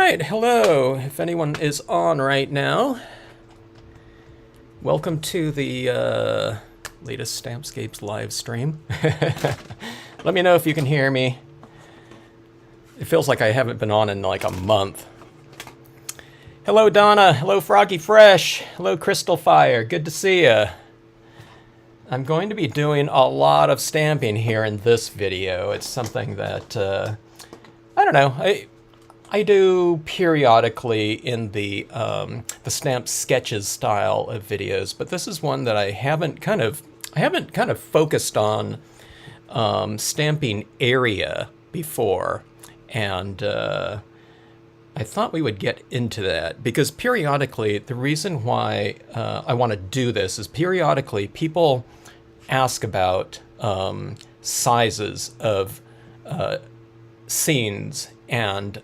right, hello, if anyone is on right now. Welcome to the latest Stampscapes live stream. Let me know if you can hear me. It feels like I haven't been on in like a month. Hello, Donna. Hello, Froggy Fresh. Hello, Crystal Fire. Good to see ya. I'm going to be doing a lot of stamping here in this video. It's something that, I don't know, I do periodically in the stamp sketches style of videos, but this is one that I haven't kind of focused on stamping area before, and I thought we would get into that because periodically the reason why I want to do this is periodically people ask about sizes of scenes and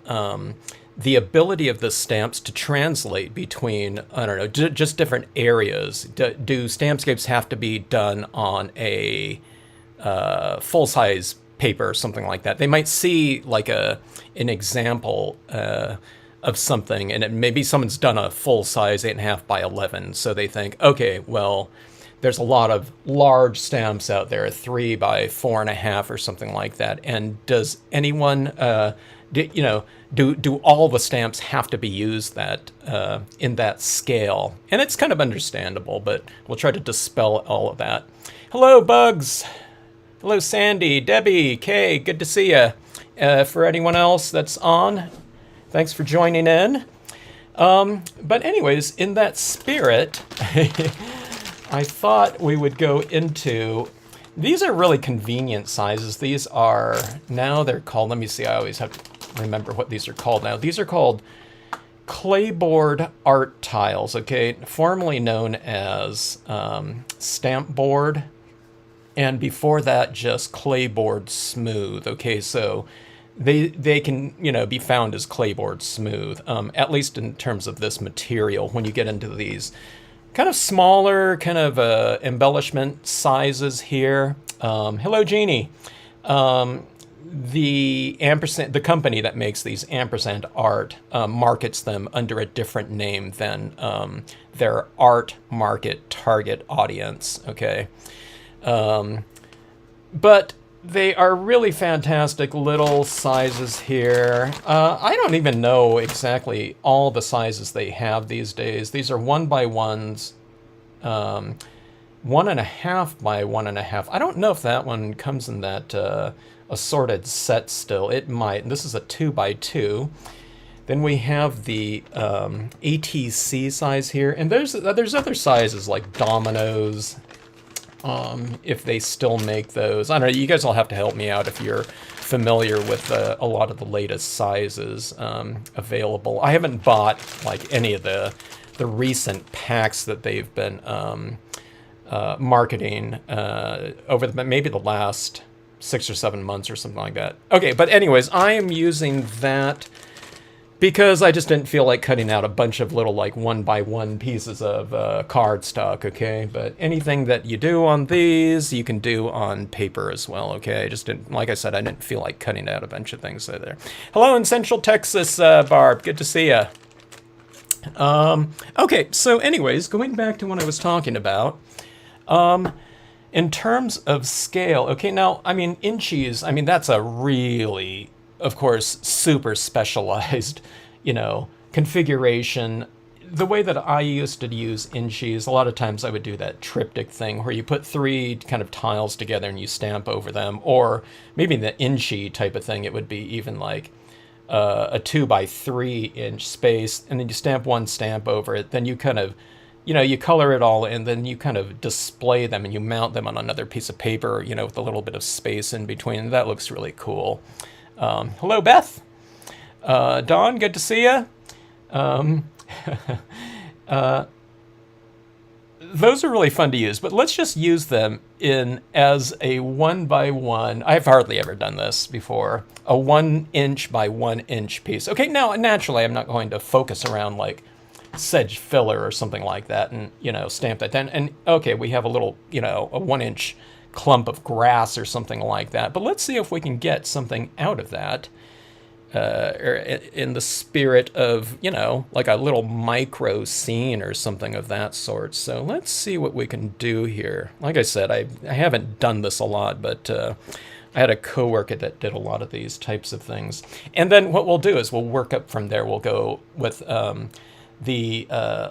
the ability of the stamps to translate between, I don't know, just different areas. Do Stampscapes have to be done on a full-size paper or something like that? They might see like an example of something, and maybe someone's done a full-size 8.5 by 11, so they think, okay, well, there's a lot of large stamps out there, 3 by 4.5 or something like that. And does anyone, do all the stamps have to be used that in that scale? And it's kind of understandable, but we'll try to dispel all of that. Hello, Bugs. Hello, Sandy, Debbie, Kay. Good to see you. For anyone else that's on, thanks for joining in. But anyways, in that spirit. I thought we would go into, these are really convenient sizes. These are, now they're called, let me see, I always have to remember what these are called now. These are called clayboard art tiles, okay? Formerly known as stamp board, and before that just clayboard smooth, okay? So they can, be found as clayboard smooth, at least in terms of this material. When you get into these kind of smaller, kind of embellishment sizes here. Hello, Jeannie. The company that makes these ampersand art markets them under a different name than their art market target audience. Okay, but they are really fantastic little sizes here. I don't even know exactly all the sizes they have these days. These are 1x1s, 1.5 by 1.5. I don't know if that one comes in that assorted set still. It might. This is a 2x2. Then we have the ATC size here, and there's other sizes like dominoes. If they still make those. I don't know, you guys all have to help me out if you're familiar with a lot of the latest sizes available. I haven't bought like any of the recent packs that they've been marketing over maybe the last 6 or 7 months or something like that. Okay, but anyways, I am using that because I just didn't feel like cutting out a bunch of little like 1x1 pieces of cardstock, okay? But anything that you do on these, you can do on paper as well, okay? I just didn't, like I said, I didn't feel like cutting out a bunch of things there. Hello in Central Texas, Barb. Good to see ya. Okay, so anyways, going back to what I was talking about, in terms of scale, okay, now, I mean, inches, I mean, that's a really, of course, super specialized, configuration. The way that I used to use inchies, a lot of times I would do that triptych thing where you put 3 kind of tiles together and you stamp over them, or maybe the inchi type of thing, it would be even like a 2x3 inch space, and then you stamp one stamp over it, then you kind of, you color it all in, then you kind of display them and you mount them on another piece of paper, with a little bit of space in between. That looks really cool. Hello, Beth. Dawn, good to see you. Those are really fun to use, but let's just use them as a 1x1. I've hardly ever done this before. A 1 inch by 1 inch piece. Okay, now naturally I'm not going to focus around like sedge filler or something like that and, stamp that down. And okay, we have a little, a 1 inch clump of grass or something like that. But let's see if we can get something out of that. or in the spirit of, you know, like a little micro scene or something of that sort. So let's see what we can do here. Like I said, I haven't done this a lot, but I had a coworker that did a lot of these types of things. And then what we'll do is we'll work up from there. We'll go with a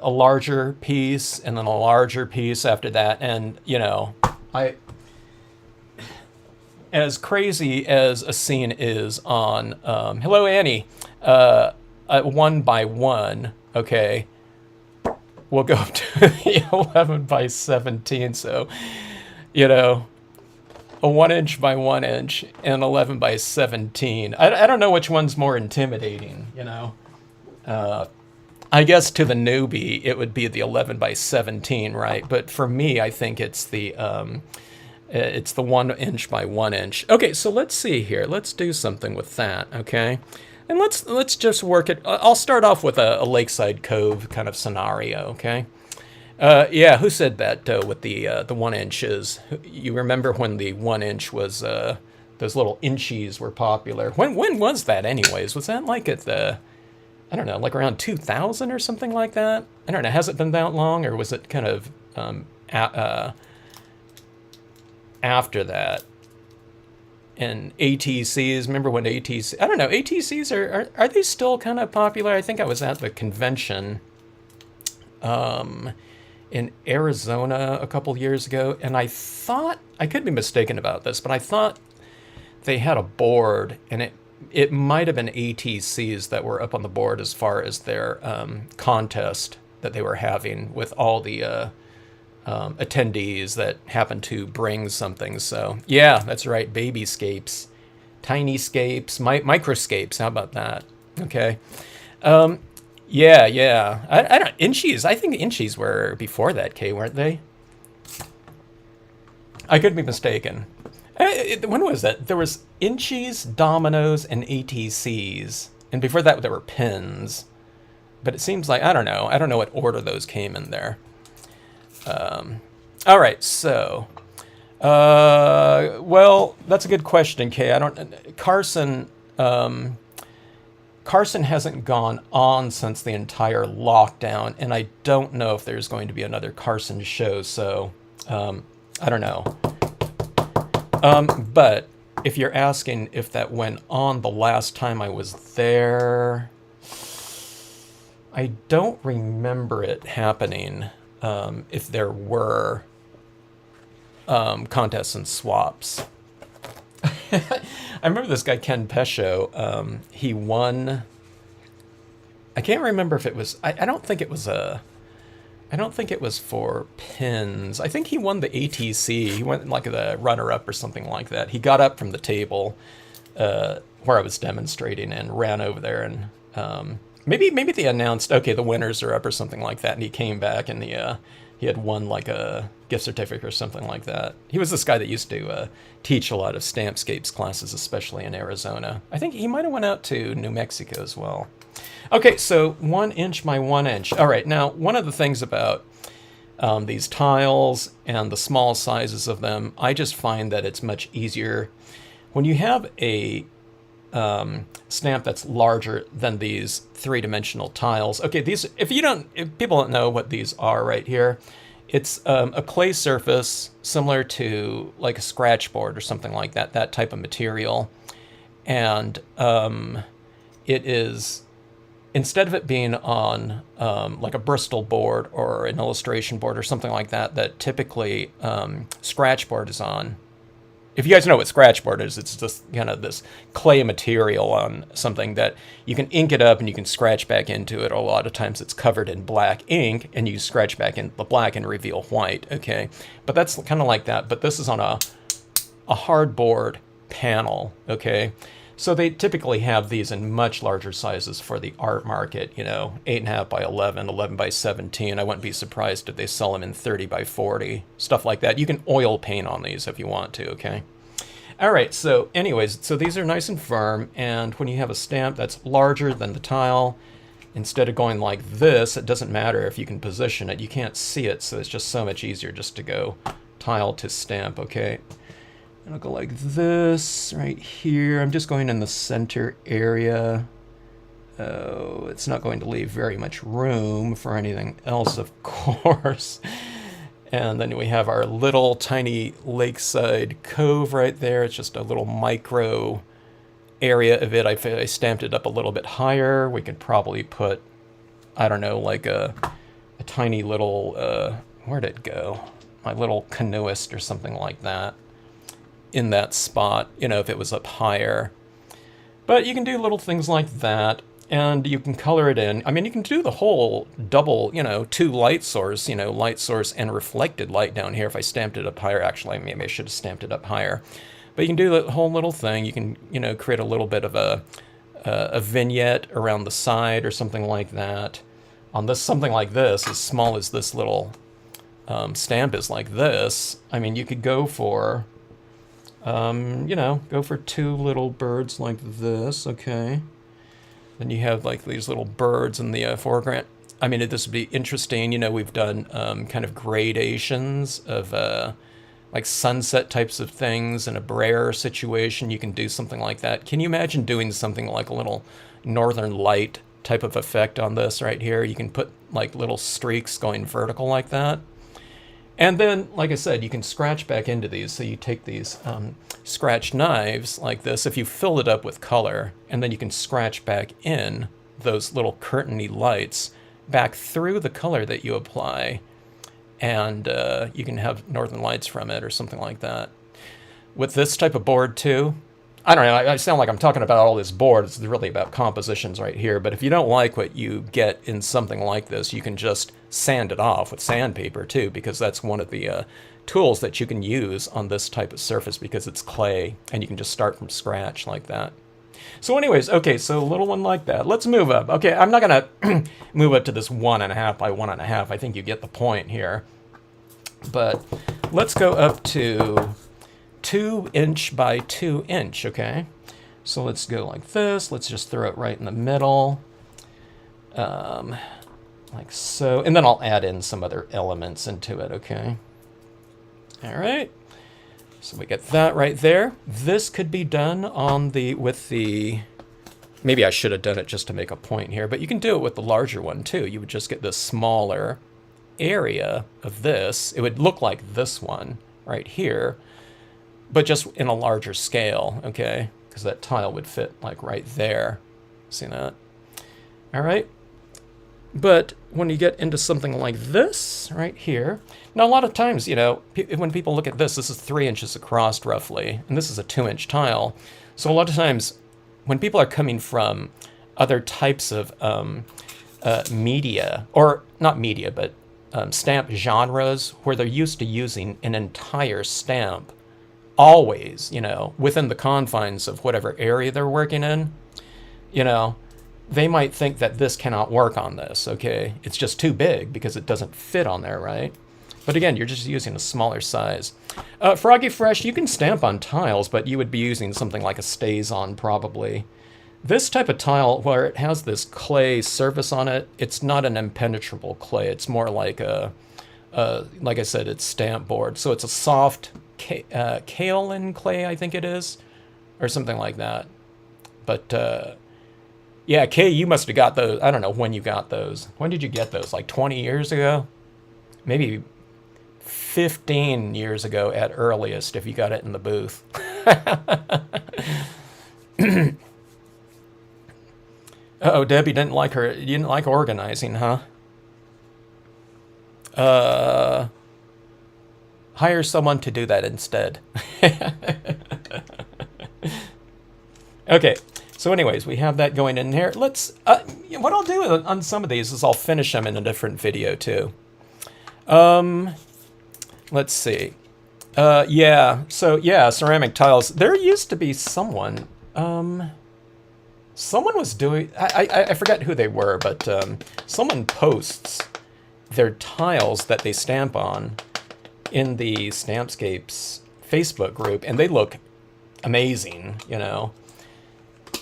larger piece and then a larger piece after that. And, you know, as crazy as a scene is on Hello Annie, 1 by 1, okay, we'll go up to 11 by 17. So, you know, a 1 inch by 1 inch and 11 by 17. I don't know which one's more intimidating, you know. I guess to the newbie it would be the 11 by 17, right? But for me, I think it's the 1 inch by 1 inch. Okay, so let's see here. Let's do something with that, okay? And let's just work it. I'll start off with a Lakeside Cove kind of scenario, okay? Yeah, who said that with the 1 inches? You remember when the 1 inch was those little inchies were popular? When was that, anyways? Was that like at the, I don't know, like around 2000 or something like that? I don't know. Has it been that long, or was it kind of after that? And ATCs, remember when ATC, I don't know, ATCs are they still kind of popular? I think I was at the convention in Arizona a couple years ago, and I thought, I could be mistaken about this, but I thought they had a board, and it might have been ATCs that were up on the board as far as their contest that they were having with all the attendees that happened to bring something. So yeah, that's right, babyscapes, tiny scapes, microscapes. How about that? Okay. Yeah. I don't, inchies. I think inchies were before that, Kay, weren't they? I could be mistaken. When was that? There was inchies, dominoes, and ATCs, and before that there were pins. But it seems like, I don't know what order those came in there. All right, so, well, that's a good question, Kay. Carson hasn't gone on since the entire lockdown, and I don't know if there's going to be another Carson show, so, I don't know. But if you're asking if that went on the last time I was there, I don't remember it happening. If there were contests and swaps. I remember this guy, Ken Pescio, he won, I can't remember if it was, I don't think it was for pins. I think he won the ATC. He went like the runner-up or something like that. He got up from the table where I was demonstrating and ran over there, and maybe they announced, okay, the winners are up or something like that, and he came back and he had won like a gift certificate or something like that. He was this guy that used to teach a lot of Stampscapes classes, especially in Arizona. I think he might have went out to New Mexico as well. Okay, so 1 inch by 1 inch. All right, now one of the things about these tiles and the small sizes of them, I just find that it's much easier when you have a stamp that's larger than these three-dimensional tiles. Okay, these, if people don't know what these are right here, it's a clay surface similar to like a scratch board or something like that, that type of material. And it is, instead of it being on like a Bristol board or an illustration board or something like that, that typically scratch board is on. If you guys know what scratch board is, it's just kind of this clay material on something that you can ink it up and you can scratch back into it. A lot of times it's covered in black ink and you scratch back in the black and reveal white, okay? But that's kind of like that, but this is on a hardboard panel, okay? So they typically have these in much larger sizes for the art market, 8.5 by 11, 11 by 17. I wouldn't be surprised if they sell them in 30 by 40, stuff like that. You can oil paint on these if you want to, okay? All right, so anyways, so these are nice and firm, and when you have a stamp that's larger than the tile, instead of going like this, it doesn't matter if you can position it. You can't see it, so it's just so much easier just to go tile to stamp, okay? It'll go like this right here. I'm just going in the center area. Oh, it's not going to leave very much room for anything else, of course. And then we have our little tiny lakeside cove right there. It's just a little micro area of it. I stamped it up a little bit higher. We could probably put, I don't know, like a tiny little, where'd it go? My little canoeist or something like that in that spot, you know, if it was up higher. But you can do little things like that, and you can color it in. I mean, you can do the whole double, you know, two light source, you know, light source and reflected light down here. If I stamped it up higher, actually, maybe I should have stamped it up higher. But you can do the whole little thing. You can, you know, create a little bit of a vignette around the side or something like that. On this, something like this, as small as this little stamp is like this, I mean, you could go for, you know, go for two little birds like this, okay? Then you have like these little birds in the foreground. I mean, this would be interesting. You know, we've done kind of gradations of like sunset types of things in a Brer situation. You can do something like that. Can you imagine doing something like a little northern light type of effect on this right here? You can put like little streaks going vertical like that. And then, like I said, you can scratch back into these. So you take these scratch knives like this, if you fill it up with color, and then you can scratch back in those little curtainy lights back through the color that you apply. And you can have northern lights from it or something like that. With this type of board too, I don't know, I sound like I'm talking about all this board. It's really about compositions right here. But if you don't like what you get in something like this, you can just sand it off with sandpaper too, because that's one of the tools that you can use on this type of surface because it's clay, and you can just start from scratch like that. So anyways, okay, so a little one like that. Let's move up. Okay, I'm not going to move up to this 1.5 by 1.5. I think you get the point here. But let's go up to 2 inch by 2 inch, okay? So let's go like this. Let's just throw it right in the middle. Like so. And then I'll add in some other elements into it, okay? All right. So we get that right there. This could be done on with the, maybe I should have done it just to make a point here, but you can do it with the larger one too. You would just get this smaller area of this. It would look like this one right here, but just in a larger scale, okay? Because that tile would fit like right there. See that? All right. But when you get into something like this right here, now a lot of times, you know, when people look at this, this is 3 inches across roughly, and this is a 2-inch tile. So a lot of times when people are coming from other types of media, or not media, but stamp genres, where they're used to using an entire stamp always, you know, within the confines of whatever area they're working in, you know, they might think that this cannot work on this, okay? It's just too big because it doesn't fit on there, right? But again, you're just using a smaller size. Froggy Fresh, you can stamp on tiles, but you would be using something like a Stays-On probably. This type of tile, where it has this clay surface on it, it's not an impenetrable clay. It's more like like I said, it's stamp board. So it's a soft kaolin clay, I think it is, or something like that. But yeah, Kay, you must have got those. I don't know when you got those. When did you get those? Like 20 years ago? Maybe 15 years ago at earliest, if you got it in the booth. Uh-oh, Debbie didn't like her. You didn't like organizing, huh? Hire someone to do that instead. Okay. So anyways, we have that going in here. Let's, what I'll do on some of these is I'll finish them in a different video too. Let's see. Yeah, so yeah, ceramic tiles. There used to be someone, someone was doing, I forget who they were, but someone posts their tiles that they stamp on in the Stampscapes Facebook group, and they look amazing, you know.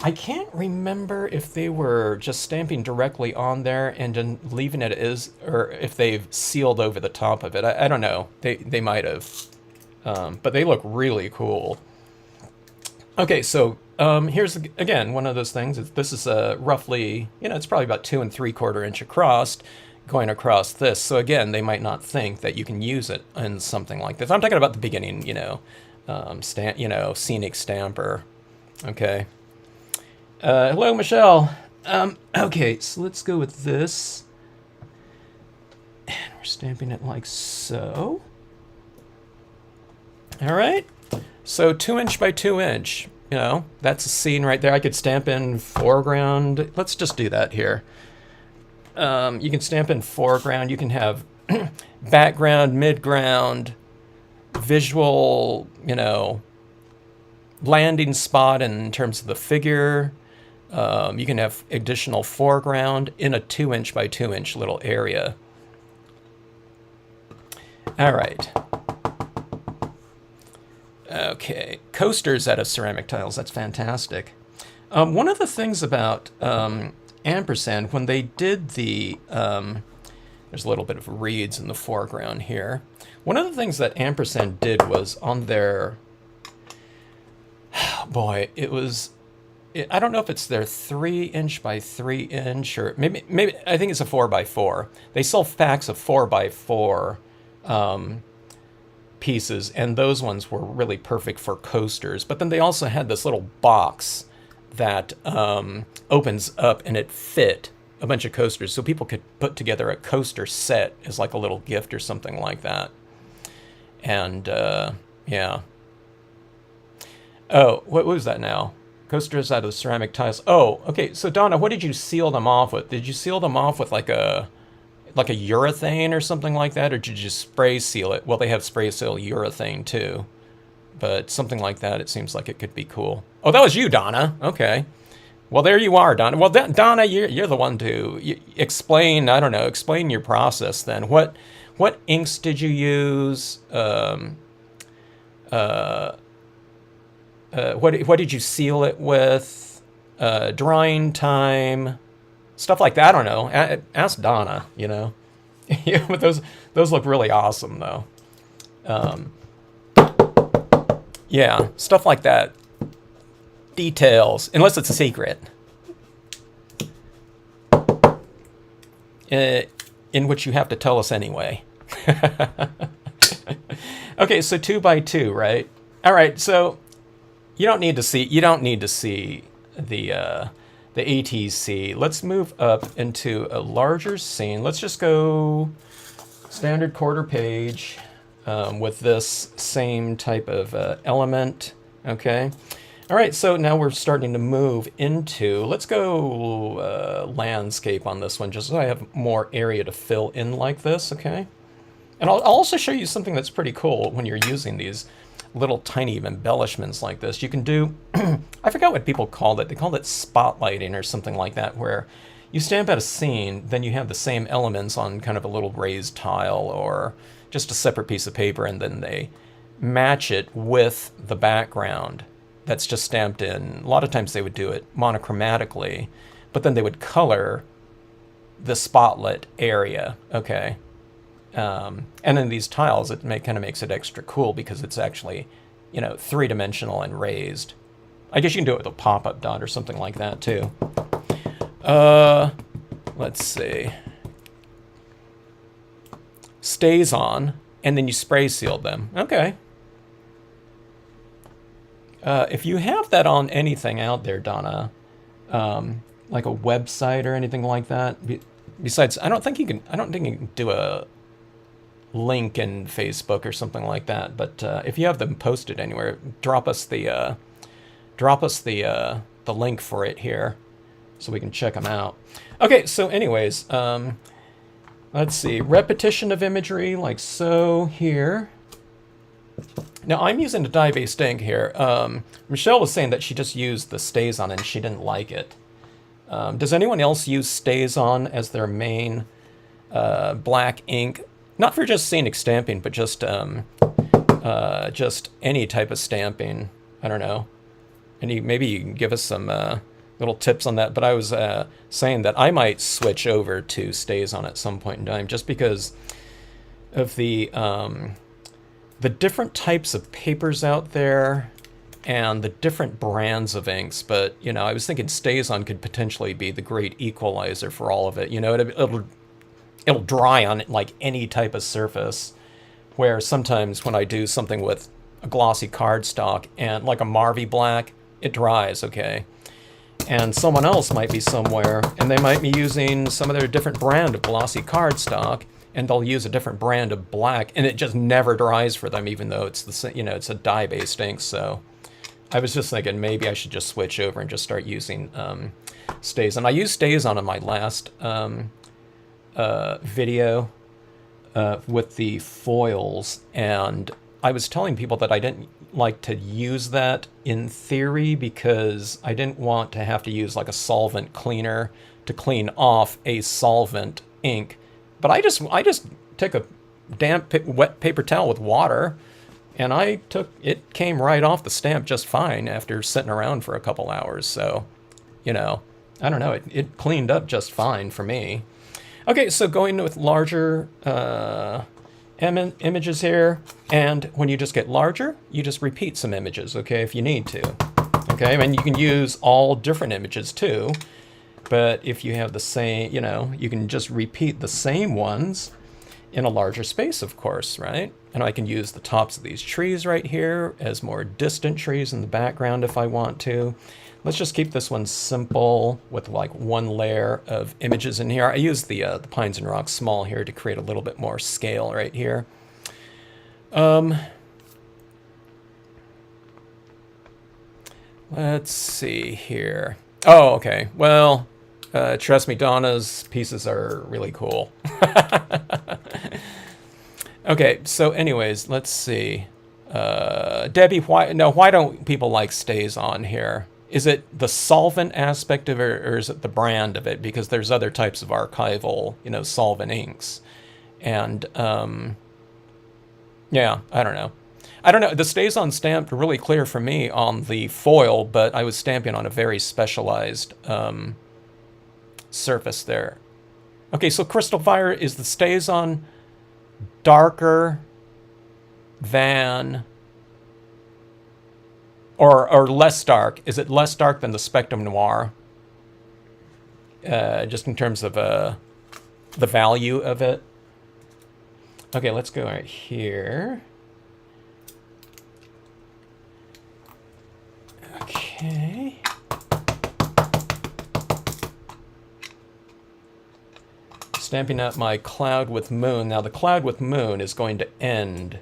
I can't remember if they were just stamping directly on there and then leaving it as, or if they've sealed over the top of it. I don't know. They might have. But they look really cool. Okay, so here's again one of those things. This is roughly, it's probably about 2 3/4 inch across, going across this. So again, they might not think that you can use it in something like this. I'm talking about the beginning, scenic stamper. Okay. Hello, Michelle. Okay, so let's go with this. And we're stamping it like so. All right. So 2" by 2". That's a scene right there. I could stamp in foreground. Let's just do that here. You can stamp in foreground. You can have background, midground, visual, landing spot in terms of the figure. You can have additional foreground in a 2" by 2" little area. All right. Okay, coasters out of ceramic tiles. That's fantastic. One of the things about Ampersand, when they did the, there's a little bit of reeds in the foreground here. One of the things that Ampersand did was on their, boy, I don't know if it's their 3" by 3" or maybe I think it's a 4x4. They sell packs of 4x4 pieces, and those ones were really perfect for coasters. But then they also had this little box that opens up, and it fit a bunch of coasters, so people could put together a coaster set as like a little gift or something like that. And yeah. Oh, what was that now? Coasters out of ceramic tiles. Oh, okay. So Donna, what did you seal them off with? Did you seal them off with like a urethane or something like that, or did you just spray seal it? Well, they have spray seal urethane too, but something like that, it seems like it could be cool. Oh, that was you, Donna. Okay. Well, there you are, Donna. Well, Donna, you're the one to explain. I don't know. Explain your process then. What inks did you use? What did you seal it with? Drying time. Stuff like that. I don't know. Ask Donna, Yeah, but those look really awesome, though. Yeah, stuff like that. Details, unless it's a secret. In which you have to tell us anyway. Okay, so 2 by 2, right? All right, so you don't need to see the ATC. Let's move up into a larger scene. Let's just go standard quarter page with this same type of element. Okay. All right, so now we're starting to move into, let's go landscape on this one, just so I have more area to fill in like this, okay? And I'll also show you something that's pretty cool when you're using these little tiny embellishments like this. You can do, I forgot what people called it. They called it spotlighting or something like that, where you stamp out a scene, then you have the same elements on kind of a little raised tile or just a separate piece of paper, and then they match it with the background that's just stamped in. A lot of times they would do it monochromatically, but then they would color the spotlit area, okay? And then these tiles, it kind of makes it extra cool because it's actually, three-dimensional and raised. I guess you can do it with a pop-up dot or something like that too. Let's see. Stays on, and then you spray sealed them. Okay. If you have that on anything out there, Donna, like a website or anything like that, besides, I don't think you can do a link in Facebook or something like that. But if you have them posted anywhere, drop us the link for it here, so we can check them out. Okay, so anyways, let's see, repetition of imagery like so here. Now I'm using the dye-based ink here. Michelle was saying that she just used the Stays On and she didn't like it. Does anyone else use Stays On as their main black ink? Not for just scenic stamping, but just any type of stamping. I don't know. Maybe you can give us some little tips on that. But I was saying that I might switch over to Stays On at some point in time, just because of the the different types of papers out there and the different brands of inks. But, you know, I was thinking StazOn could potentially be the great equalizer for all of it. You know, it'll dry on like any type of surface, where sometimes when I do something with a glossy cardstock and like a Marvy Black, it dries, okay? And someone else might be somewhere and they might be using some of their different brand of glossy cardstock, and they'll use a different brand of black, and it just never dries for them, even though it's the, you know, it's a dye-based ink. So I was just thinking maybe I should just switch over and just start using StazOn. I used StazOn in my last video with the foils, and I was telling people that I didn't like to use that in theory because I didn't want to have to use like a solvent cleaner to clean off a solvent ink. But I just took a damp wet paper towel with water, and it came right off the stamp just fine after sitting around for a couple hours. So, you know, I don't know, it cleaned up just fine for me. Okay, so going with larger images here, and when you just get larger, you just repeat some images, okay, if you need to. Okay, I mean, you can use all different images too, but if you have the same, you know, you can just repeat the same ones in a larger space, of course, right? And I can use the tops of these trees right here as more distant trees in the background if I want to. Let's just keep this one simple with like one layer of images in here. I use the Pines and Rocks small here to create a little bit more scale right here. Let's see here. Oh, okay. Well, trust me, Donna's pieces are really cool. Okay, so anyways, let's see. Debbie, why don't people like StazOn here? Is it the solvent aspect of it, or is it the brand of it? Because there's other types of archival, you know, solvent inks. And, yeah, I don't know. The StazOn stamped really clear for me on the foil, but I was stamping on a very specialized surface there. Okay, so Crystal Fire, is the StazOn darker than... Or less dark? Is it less dark than the Spectrum Noir? Just in terms of the value of it. Okay, let's go right here. Okay. Stamping out my Cloud with Moon. Now the Cloud with Moon is going to end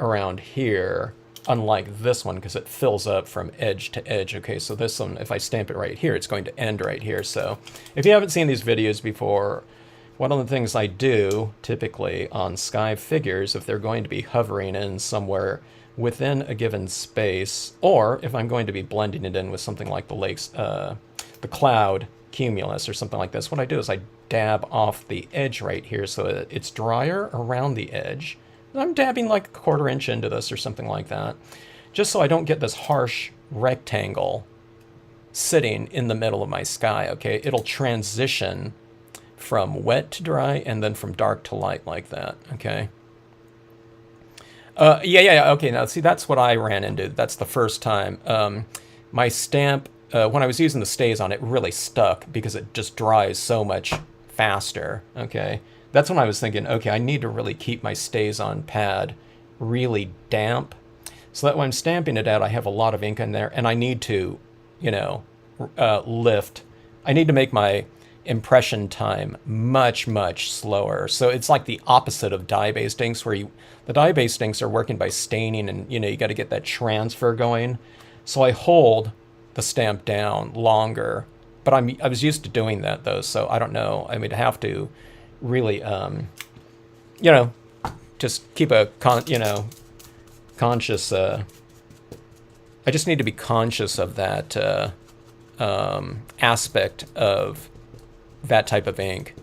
around here, unlike this one, because it fills up from edge to edge. Okay, so this one, if I stamp it right here, it's going to end right here. So if you haven't seen these videos before, one of the things I do typically on sky figures, if they're going to be hovering in somewhere within a given space, or if I'm going to be blending it in with something like the cloud cumulus or something like this, what I do is I dab off the edge right here so that it's drier around the edge. I'm dabbing like a 1/4 inch into this or something like that, just so I don't get this harsh rectangle sitting in the middle of my sky, okay? It'll transition from wet to dry and then from dark to light like that, okay? Yeah, okay, now see, that's what I ran into. That's the first time. My stamp, when I was using the StazOn, it really stuck because it just dries so much faster, okay? That's when I was thinking, okay, I need to really keep my StazOn pad really damp so that when I'm stamping it out, I have a lot of ink in there, and I need to, you know, lift. I need to make my impression time much, much slower. So it's like the opposite of dye-based inks, where the dye-based inks are working by staining, and, you know, you got to get that transfer going. So I hold the stamp down longer, but I was used to doing that, though, so I don't know. I would have to really, you know, just keep a, conscious, I just need to be conscious of that aspect of that type of ink.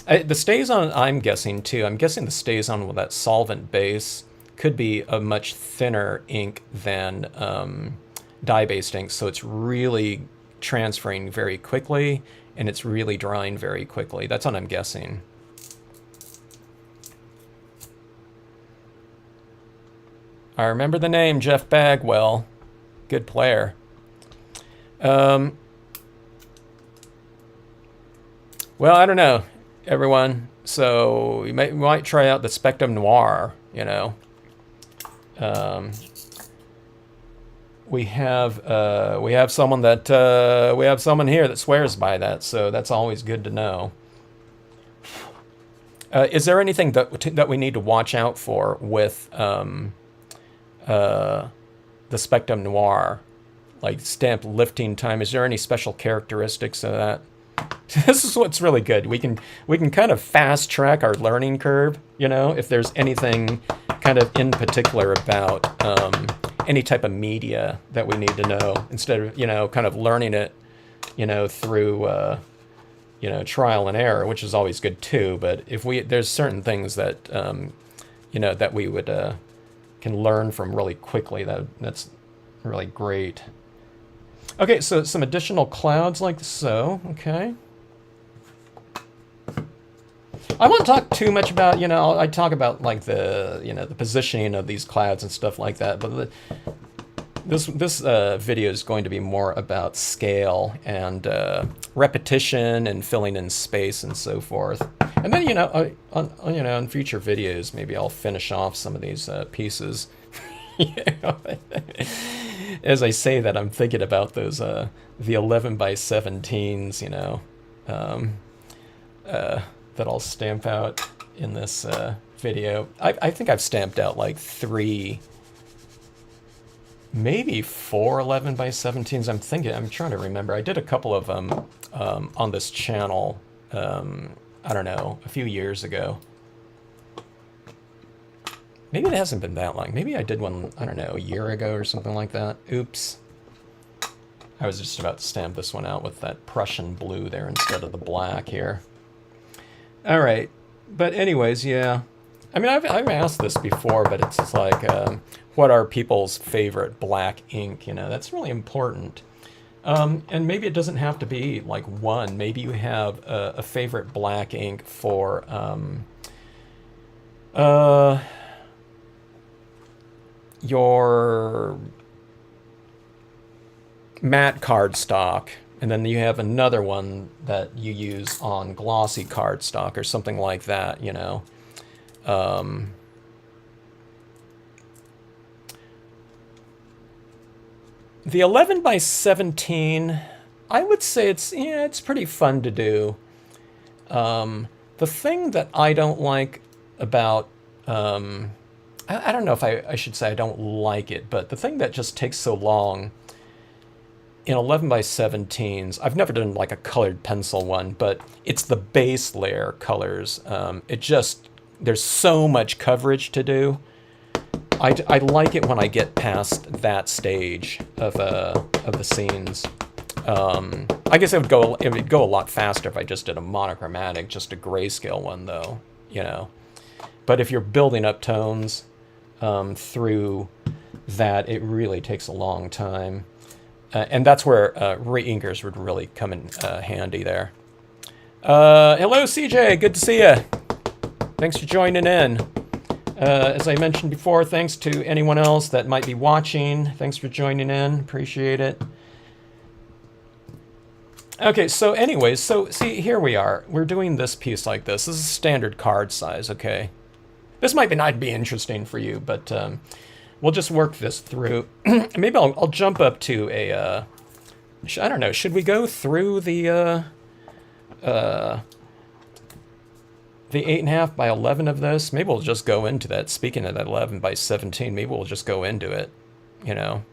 The StazOn, I'm guessing, too, I'm guessing the StazOn with that solvent base could be a much thinner ink than dye-based ink, so it's really transferring very quickly, and it's really drying very quickly. That's what I'm guessing. I remember the name, Jeff Bagwell. Good player. Well, I don't know, everyone. So we might try out the Spectrum Noir, you know. We have someone that we have someone here that swears by that, so that's always good to know. Is there anything that we need to watch out for with the Spectrum Noir, like stamp lifting time? Is there any special characteristics of that? This is what's really good. We can kind of fast track our learning curve, you know, if there's anything kind of in particular about any type of media that we need to know, instead of, you know, kind of learning it, you know, through you know, trial and error, which is always good too. But if there's certain things that you know, that we would can learn from really quickly, that's really great. Okay, so some additional clouds like so. Okay. I won't talk too much about, you know, I talk about like the, you know, the positioning of these clouds and stuff like that, but this video is going to be more about scale and repetition and filling in space and so forth. And then, you know, in future videos, maybe I'll finish off some of these pieces. You know, as I say that, I'm thinking about those the 11x17s, you know, that I'll stamp out in this video. I think I've stamped out like 3, maybe 4 11x17s. I'm trying to remember. I did a couple of them on this channel, I don't know, a few years ago. Maybe it hasn't been that long. Maybe I did one, I don't know, a year ago or something like that. Oops. I was just about to stamp this one out with that Prussian blue there instead of the black here. All right. But anyways, yeah. I mean, I've asked this before, but it's just like, what are people's favorite black ink? You know, that's really important. And maybe it doesn't have to be like one. Maybe you have a favorite black ink for your matte cardstock, and then you have another one that you use on glossy cardstock or something like that, you know. The 11x17, I would say it's pretty fun to do. The thing that I don't like about I don't know if I should say I don't like it, but the thing that just takes so long in 11x17s, I've never done like a colored pencil one, but it's the base layer colors. There's so much coverage to do. I like it when I get past that stage of the scenes. I guess it would go a lot faster if I just did a monochromatic, just a grayscale one though, you know. But if you're building up tones through that, it really takes a long time. And that's where re-inkers would really come in handy there. Hello, CJ. Good to see you. Thanks for joining in. As I mentioned before, thanks to anyone else that might be watching. Thanks for joining in. Appreciate it. Okay, so anyways, so see, here we are. We're doing this piece like this. This is standard card size, okay? This might not be interesting for you, but we'll just work this through. Maybe I'll jump up to a, I don't know, should we go through the 8.5 by 11 of this? Maybe we'll just go into that. Speaking of that 11x17, maybe we'll just go into it, you know.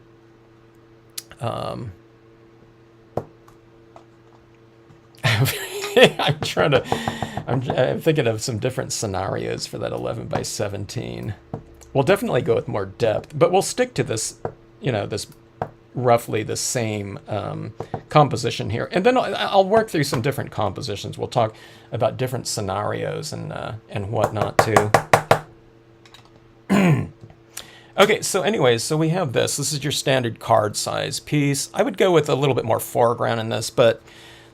I'm thinking of some different scenarios for that 11x17. We'll definitely go with more depth, but we'll stick to this, you know, this roughly the same composition here. And then I'll work through some different compositions. We'll talk about different scenarios and whatnot too. Okay, so anyways, so we have this. This is your standard card size piece. I would go with a little bit more foreground in this, but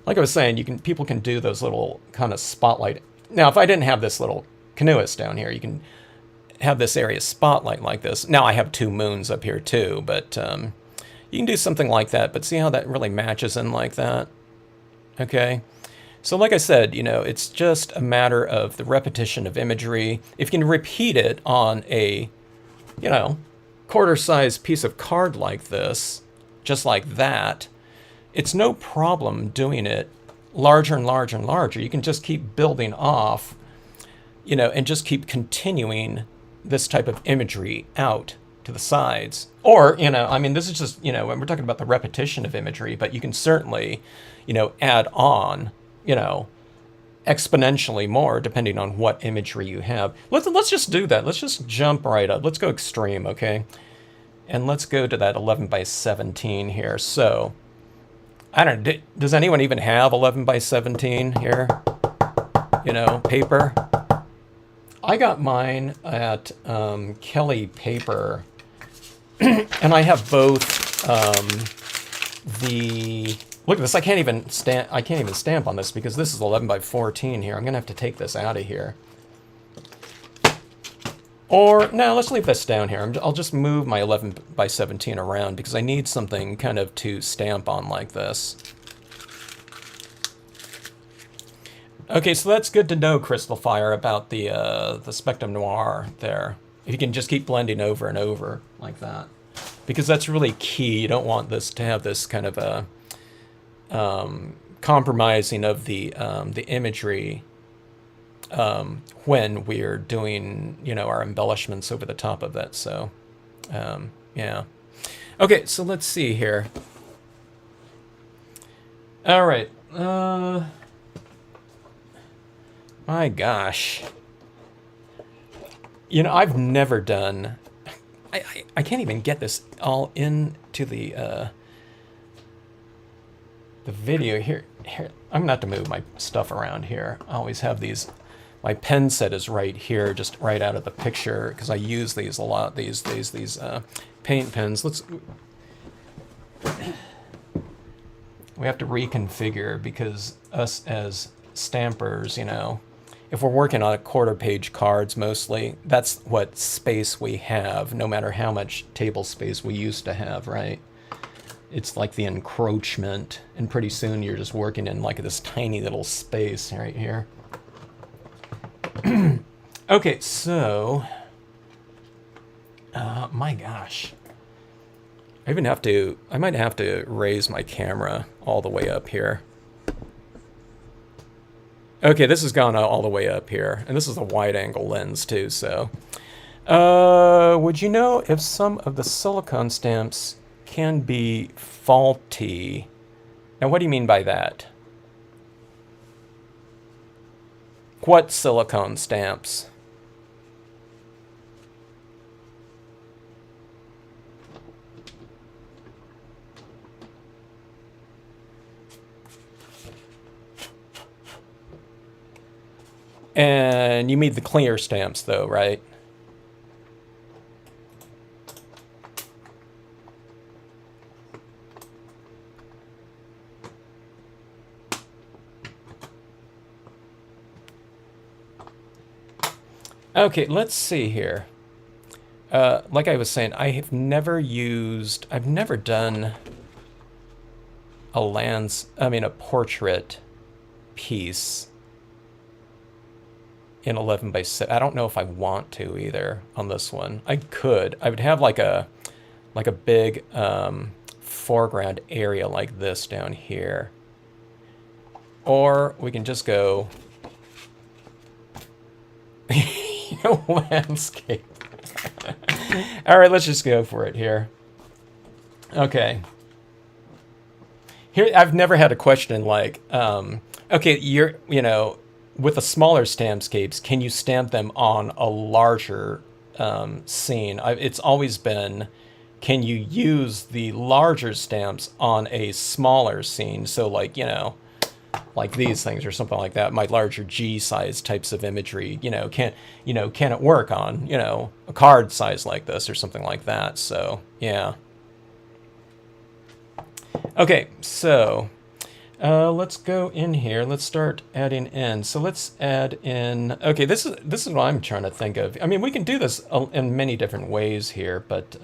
like I was saying, people can do those little kind of spotlight. Now, if I didn't have this little canoeist down here, you can have this area spotlight like this. Now I have two moons up here too, but you can do something like that, but see how that really matches in like that? Okay. So like I said, you know, it's just a matter of the repetition of imagery. If you can repeat it on a, you know, quarter-sized piece of card like this, just like that, it's no problem doing it larger and larger and larger. You can just keep building off, you know, and just keep continuing this type of imagery out to the sides. Or, you know, I mean, this is just, you know, when we're talking about the repetition of imagery, but you can certainly, you know, add on, you know, exponentially more depending on what imagery you have. Let's just do that. Let's just jump right up. Let's go extreme, okay? And let's go to that 11 by 17 here. So, I don't know, does anyone even have 11 by 17 here? You know, paper? I got mine at Kelly Paper, and I have both look at this. I can't even stamp on this because this is 11 by 14 here. I'm gonna have to take this out of here. Or no, let's leave this down here. I'll just move my 11 by 17 around because I need something kind of to stamp on like this. Okay, so that's good to know, Crystal Fire, about the Spectrum Noir there. If you can just keep blending over and over like that, because that's really key. You don't want this to have this kind of a compromising of the imagery when we're doing, you know, our embellishments over the top of that. So, yeah. Okay, so let's see here. All right. My gosh. You know, I've never done... I can't even get this all into the video here. I'm going to have to move my stuff around here. I always have these... My pen set is right here, just right out of the picture, because I use these a lot, these paint pens. We have to reconfigure, because us as stampers, you know, if we're working on a quarter-page cards mostly, that's what space we have, no matter how much table space we used to have, right? It's like the encroachment, and pretty soon you're just working in like this tiny little space right here. Okay, so... my gosh. I might have to raise my camera all the way up here. Okay, this has gone all the way up here, and this is a wide-angle lens too, so... would you know if some of the silicone stamps can be faulty? Now, what do you mean by that? What silicone stamps? And you mean the clear stamps, though, right? Okay, let's see here. Like I was saying, I've never done a portrait piece in 11 by 7. I don't know if I want to either on this one. I could. I would have like a big foreground area like this down here. Or we can just go landscape. All right, let's just go for it here. Okay. Here, I've never had a question like, okay, with the smaller Stampscapes, can you stamp them on a larger scene? It's always been, can you use the larger stamps on a smaller scene? So like, like these things or something like that, my larger G size types of imagery, can it work on, a card size like this or something like that? So, yeah. Okay, so Let's go in here. Let's start adding in. So let's add in. Okay, this is what I'm trying to think of. I mean, we can do this in many different ways here, but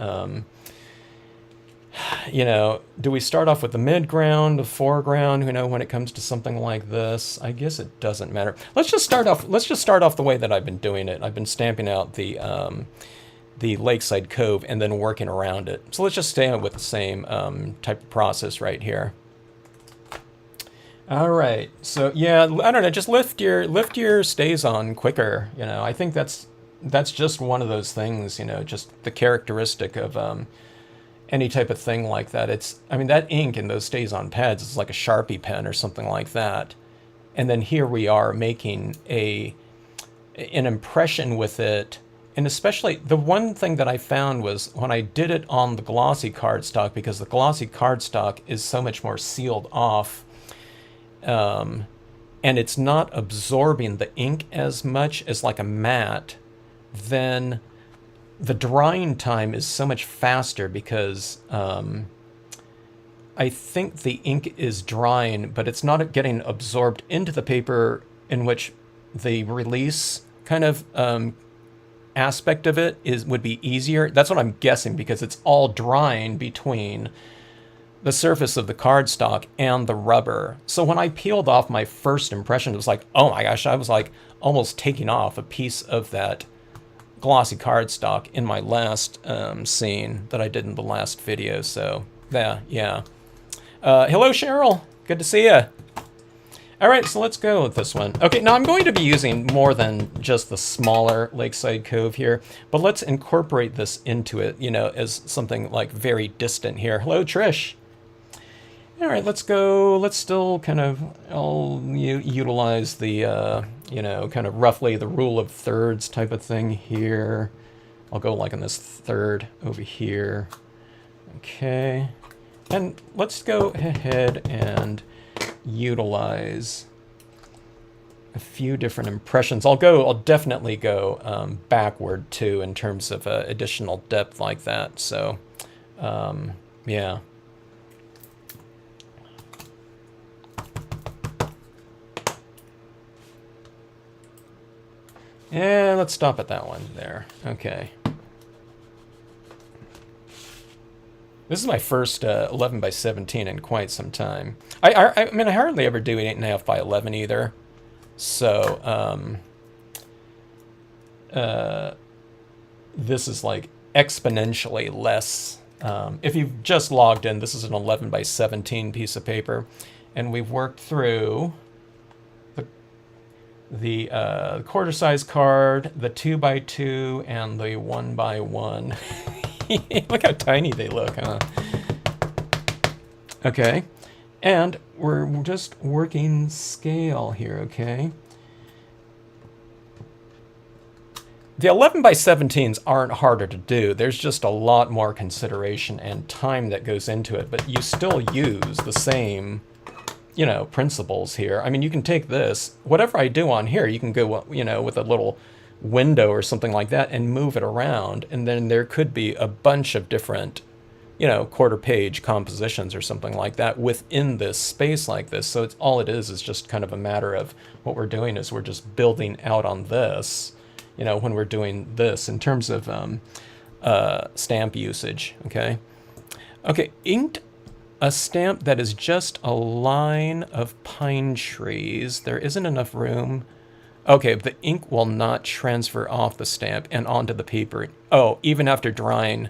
you know, do we start off with the mid-ground, the foreground? You know, when it comes to something like this, I guess it doesn't matter. Let's just start off. Let's just start off the way that I've been doing it. I've been stamping out the lakeside cove and then working around it. So let's just stay with the same type of process right here. All right. So yeah, I don't know. Just lift your stays on quicker. You know, I think that's just one of those things. You know, just the characteristic of any type of thing like that. It's, I mean, that ink in those stays on pads is like a Sharpie pen or something like that. And then here we are making an impression with it. And especially the one thing that I found was when I did it on the glossy cardstock, because the glossy cardstock is so much more sealed off, and it's not absorbing the ink as much as like a matte, then the drying time is so much faster because I think the ink is drying, but it's not getting absorbed into the paper, in which the release kind of aspect of it would be easier. That's what I'm guessing, because it's all drying between the surface of the cardstock and the rubber. So when I peeled off my first impression, it was like, oh my gosh, I was like almost taking off a piece of that glossy cardstock in my last scene that I did in the last video. So yeah. Hello, Cheryl. Good to see you. All right, so let's go with this one. Okay, now I'm going to be using more than just the smaller Lakeside Cove here, but let's incorporate this into it, you know, as something like very distant here. Hello, Trish. All right, let's go. Let's still kind of, I'll utilize the, you know, kind of roughly the rule of thirds type of thing here. I'll go like in this third over here. Okay, and let's go ahead and utilize a few different impressions. I'll definitely go backward too in terms of additional depth like that. So yeah. Yeah, let's stop at that one there. Okay. This is my first 11 by 17 in quite some time. I mean, I hardly ever do 8.5 by 11 either. So this is like exponentially less. If you've just logged in, this is an 11 by 17 piece of paper, and we've worked through the quarter size card, the 2x2, and the 1x1. Look how tiny they look, huh? Okay, and we're just working scale here, okay? The 11 by 17s aren't harder to do. There's just a lot more consideration and time that goes into it, but you still use the same, you know, principles here. I mean, you can take this, whatever I do on here, you can go, you know, with a little window or something like that and move it around, and then there could be a bunch of different, you know, quarter page compositions or something like that within this space like this. So it's all it is just kind of a matter of what we're doing is we're just building out on this, you know, when we're doing this in terms of stamp usage. Okay, inked a stamp that is just a line of pine trees. There isn't enough room. Okay, the ink will not transfer off the stamp and onto the paper. Oh, even after drying.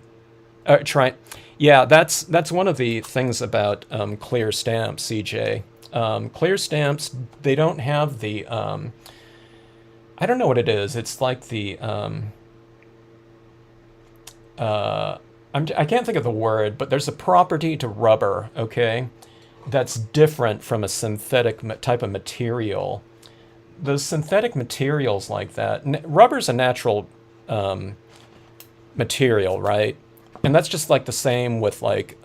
Yeah, that's one of the things about clear stamps, CJ. Clear stamps, they don't have the, I don't know what it is. It's like the, I can't think of the word, but there's a property to rubber, okay, that's different from a synthetic type of material. Those synthetic materials like that, rubber's a natural material, right? And that's just like the same with like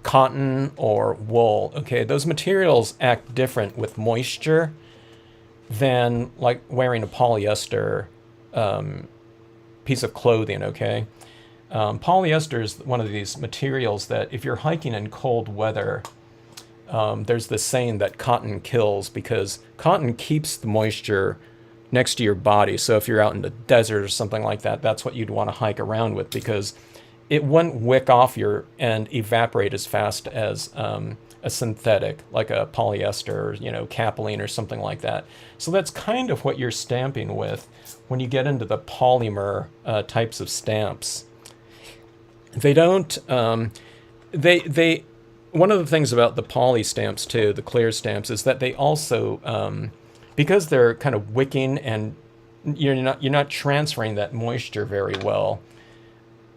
cotton or wool, okay? Those materials act different with moisture than like wearing a polyester piece of clothing, okay? Polyester is one of these materials that if you're hiking in cold weather, there's this saying that cotton kills because cotton keeps the moisture next to your body. So if you're out in the desert or something like that, that's what you'd want to hike around with because it wouldn't wick off your and evaporate as fast as a synthetic, like a polyester, or, capilene or something like that. So that's kind of what you're stamping with when you get into the polymer types of stamps. They don't, they one of the things about the poly stamps too, the clear stamps, is that they also, because they're kind of wicking and you're not transferring that moisture very well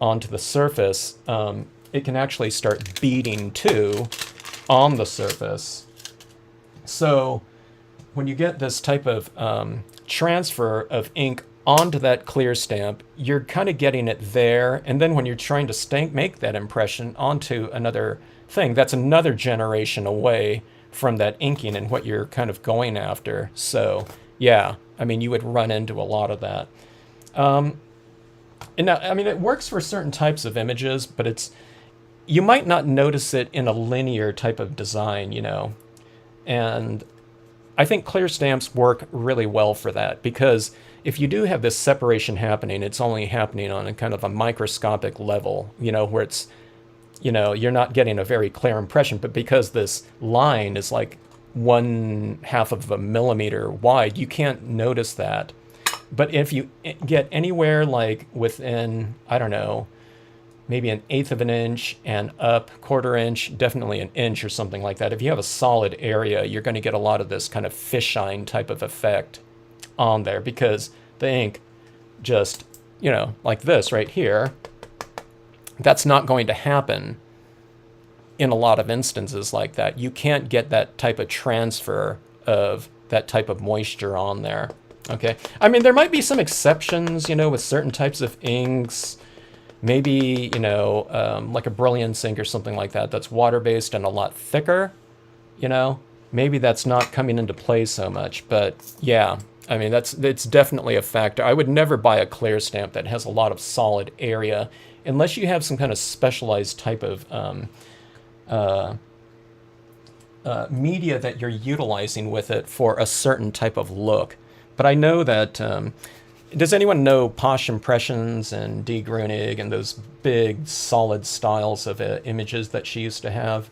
onto the surface, it can actually start beading too on the surface. So when you get this type of transfer of ink onto that clear stamp, you're kind of getting it there, and then when you're trying to make that impression onto another thing, that's another generation away from that inking and what you're kind of going after. So yeah, I mean, you would run into a lot of that. And now, I mean, it works for certain types of images, but you might not notice it in a linear type of design, and I think clear stamps work really well for that because if you do have this separation happening, it's only happening on a kind of a microscopic level, where it's, you're not getting a very clear impression, but because this line is like 1/2 of a millimeter wide, you can't notice that. But if you get anywhere like within, I don't know, maybe 1/8 of an inch and up, 1/4 inch, definitely an inch or something like that, if you have a solid area, you're going to get a lot of this kind of fisheye type of effect on there because the ink just, like this right here, that's not going to happen in a lot of instances like that. You can't get that type of transfer of that type of moisture on there. Okay, I mean, there might be some exceptions, with certain types of inks, maybe, like a Brilliance ink or something like that, that's water-based and a lot thicker, maybe that's not coming into play so much, but yeah, I mean, it's definitely a factor. I would never buy a clear stamp that has a lot of solid area unless you have some kind of specialized type of media that you're utilizing with it for a certain type of look. But I know that, does anyone know Posh Impressions and D. Grunig and those big solid styles of images that she used to have?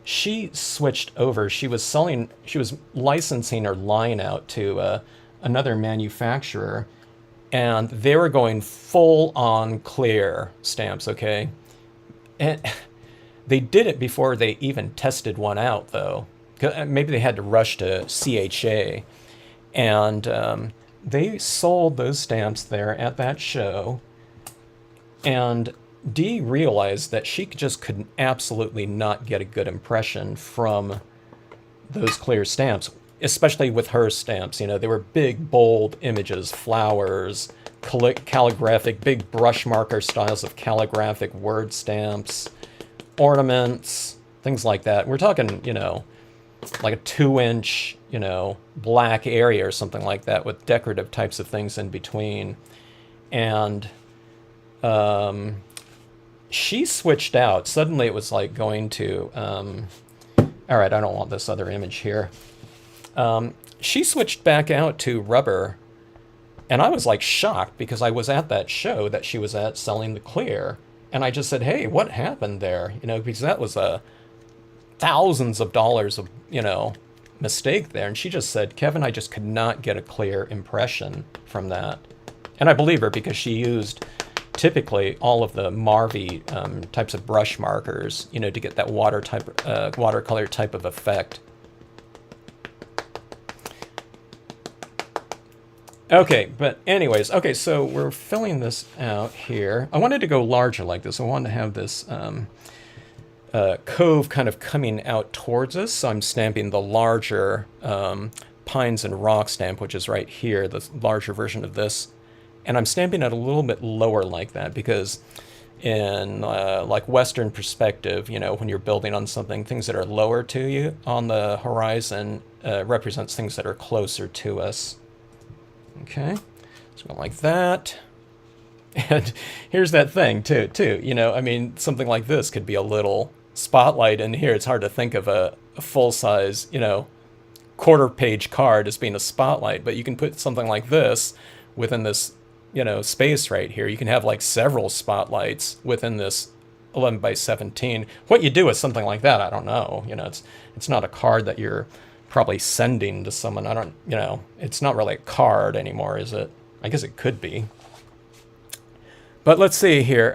She switched over. She was licensing her line out to another manufacturer, and they were going full on clear stamps, okay? And they did it before they even tested one out, though. Maybe they had to rush to CHA. And they sold those stamps there at that show. And Dee realized that she just could absolutely not get a good impression from those clear stamps, especially with her stamps. They were big, bold images, flowers, calligraphic, big brush marker styles of calligraphic word stamps, ornaments, things like that. We're talking, like a 2-inch, black area or something like that with decorative types of things in between. And she switched out. Suddenly it was like going to, all right, I don't want this other image here. She switched back out to rubber. And I was like shocked because I was at that show that she was at selling the clear. And I just said, hey, what happened there? Because that was thousands of dollars of, mistake there. And she just said, Kevin, I just could not get a clear impression from that. And I believe her because she used typically all of the Marvy types of brush markers, to get that watercolor type of effect. Okay, but anyways, okay, so we're filling this out here. I wanted to go larger like this. I wanted to have this cove kind of coming out towards us, so I'm stamping the larger Pines and Rock stamp, which is right here, the larger version of this. And I'm stamping it a little bit lower like that because in like Western perspective, when you're building on something, things that are lower to you on the horizon represents things that are closer to us. Okay, so go like that. And here's that thing too, I mean, something like this could be a little spotlight in here, it's hard to think of a full-size, quarter-page card as being a spotlight, but you can put something like this within this, space right here. You can have like several spotlights within this 11 by 17. What you do with something like that, I don't know. It's not a card that you're probably sending to someone. I don't, it's not really a card anymore, is it? I guess it could be. But let's see here.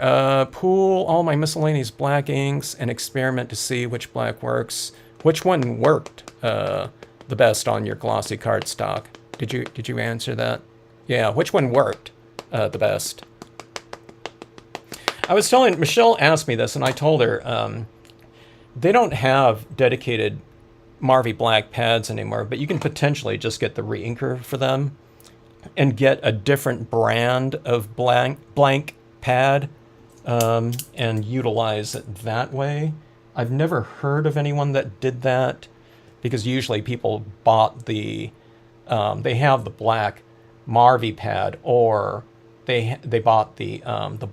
Pool all my miscellaneous black inks and experiment to see which black works. Which one worked the best on your glossy cardstock? Did you answer that? Yeah, which one worked the best? I was telling, Michelle asked me this, and I told her they don't have dedicated Marvy Black pads anymore, but you can potentially just get the re-inker for them and get a different brand of blank pad and utilize it that way. I've never heard of anyone that did that, because usually people bought they have the black Marvy pad, or they bought the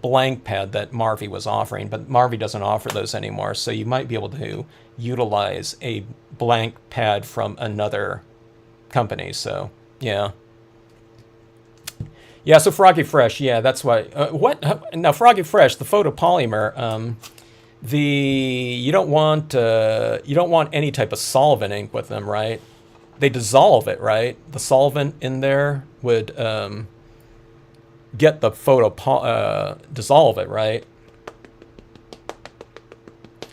blank pad that Marvy was offering, but Marvy doesn't offer those anymore. So you might be able to utilize a blank pad from another company. So yeah. Yeah, so Froggy Fresh, yeah, that's why. What? Now, Froggy Fresh, the photopolymer, you don't want any type of solvent ink with them, right? They dissolve it, right? The solvent in there would get the dissolve it, right?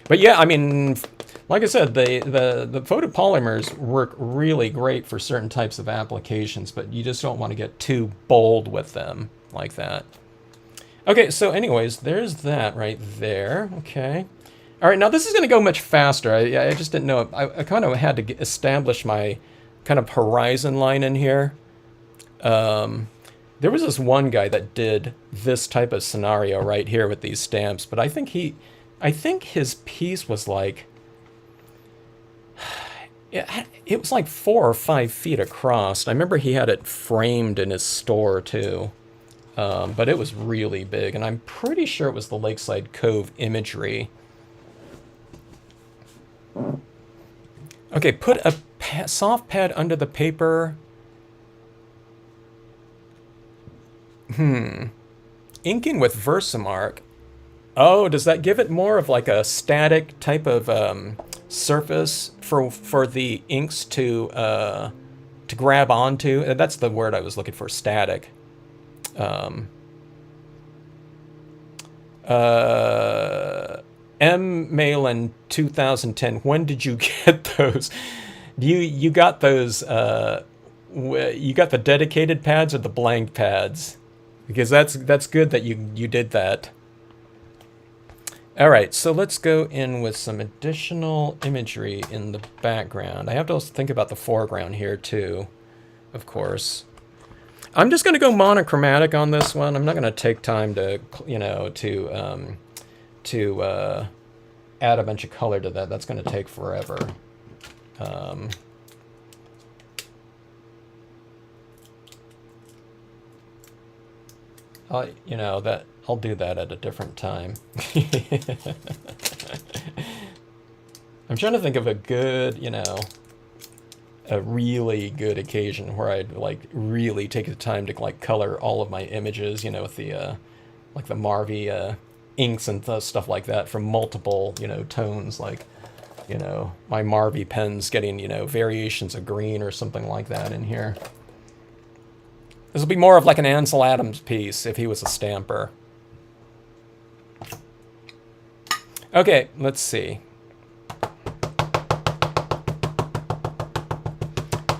But yeah, I mean, like I said, the photopolymers work really great for certain types of applications, but you just don't want to get too bold with them like that. Okay, so anyways, there's that right there. Okay. All right, now this is going to go much faster. I just didn't know. I kind of had to establish my kind of horizon line in here. There was this one guy that did this type of scenario right here with these stamps, but I think his piece was like, it was like 4 or 5 feet across. I remember he had it framed in his store too, but it was really big, and I'm pretty sure it was the Lakeside Cove imagery. Okay, put a soft pad under the paper. Inking with Versamark. Oh, does that give it more of like a static type of surface for the inks to grab onto? That's the word I was looking for, static. M. Malin 2010. When did you get those? You got those? You got the dedicated pads or the blank pads? Because that's good that you did that. All right, so let's go in with some additional imagery in the background. I have to also think about the foreground here too, of course. I'm just going to go monochromatic on this one. I'm not going to take time to add a bunch of color to that. That's going to take forever. I'll do that at a different time. I'm trying to think of a good, a really good occasion where I'd like really take the time to like color all of my images, with the like the Marvy inks and stuff like that from multiple, tones, like, my Marvy pens getting, variations of green or something like that in here. This will be more of like an Ansel Adams piece if he was a stamper. Okay, let's see.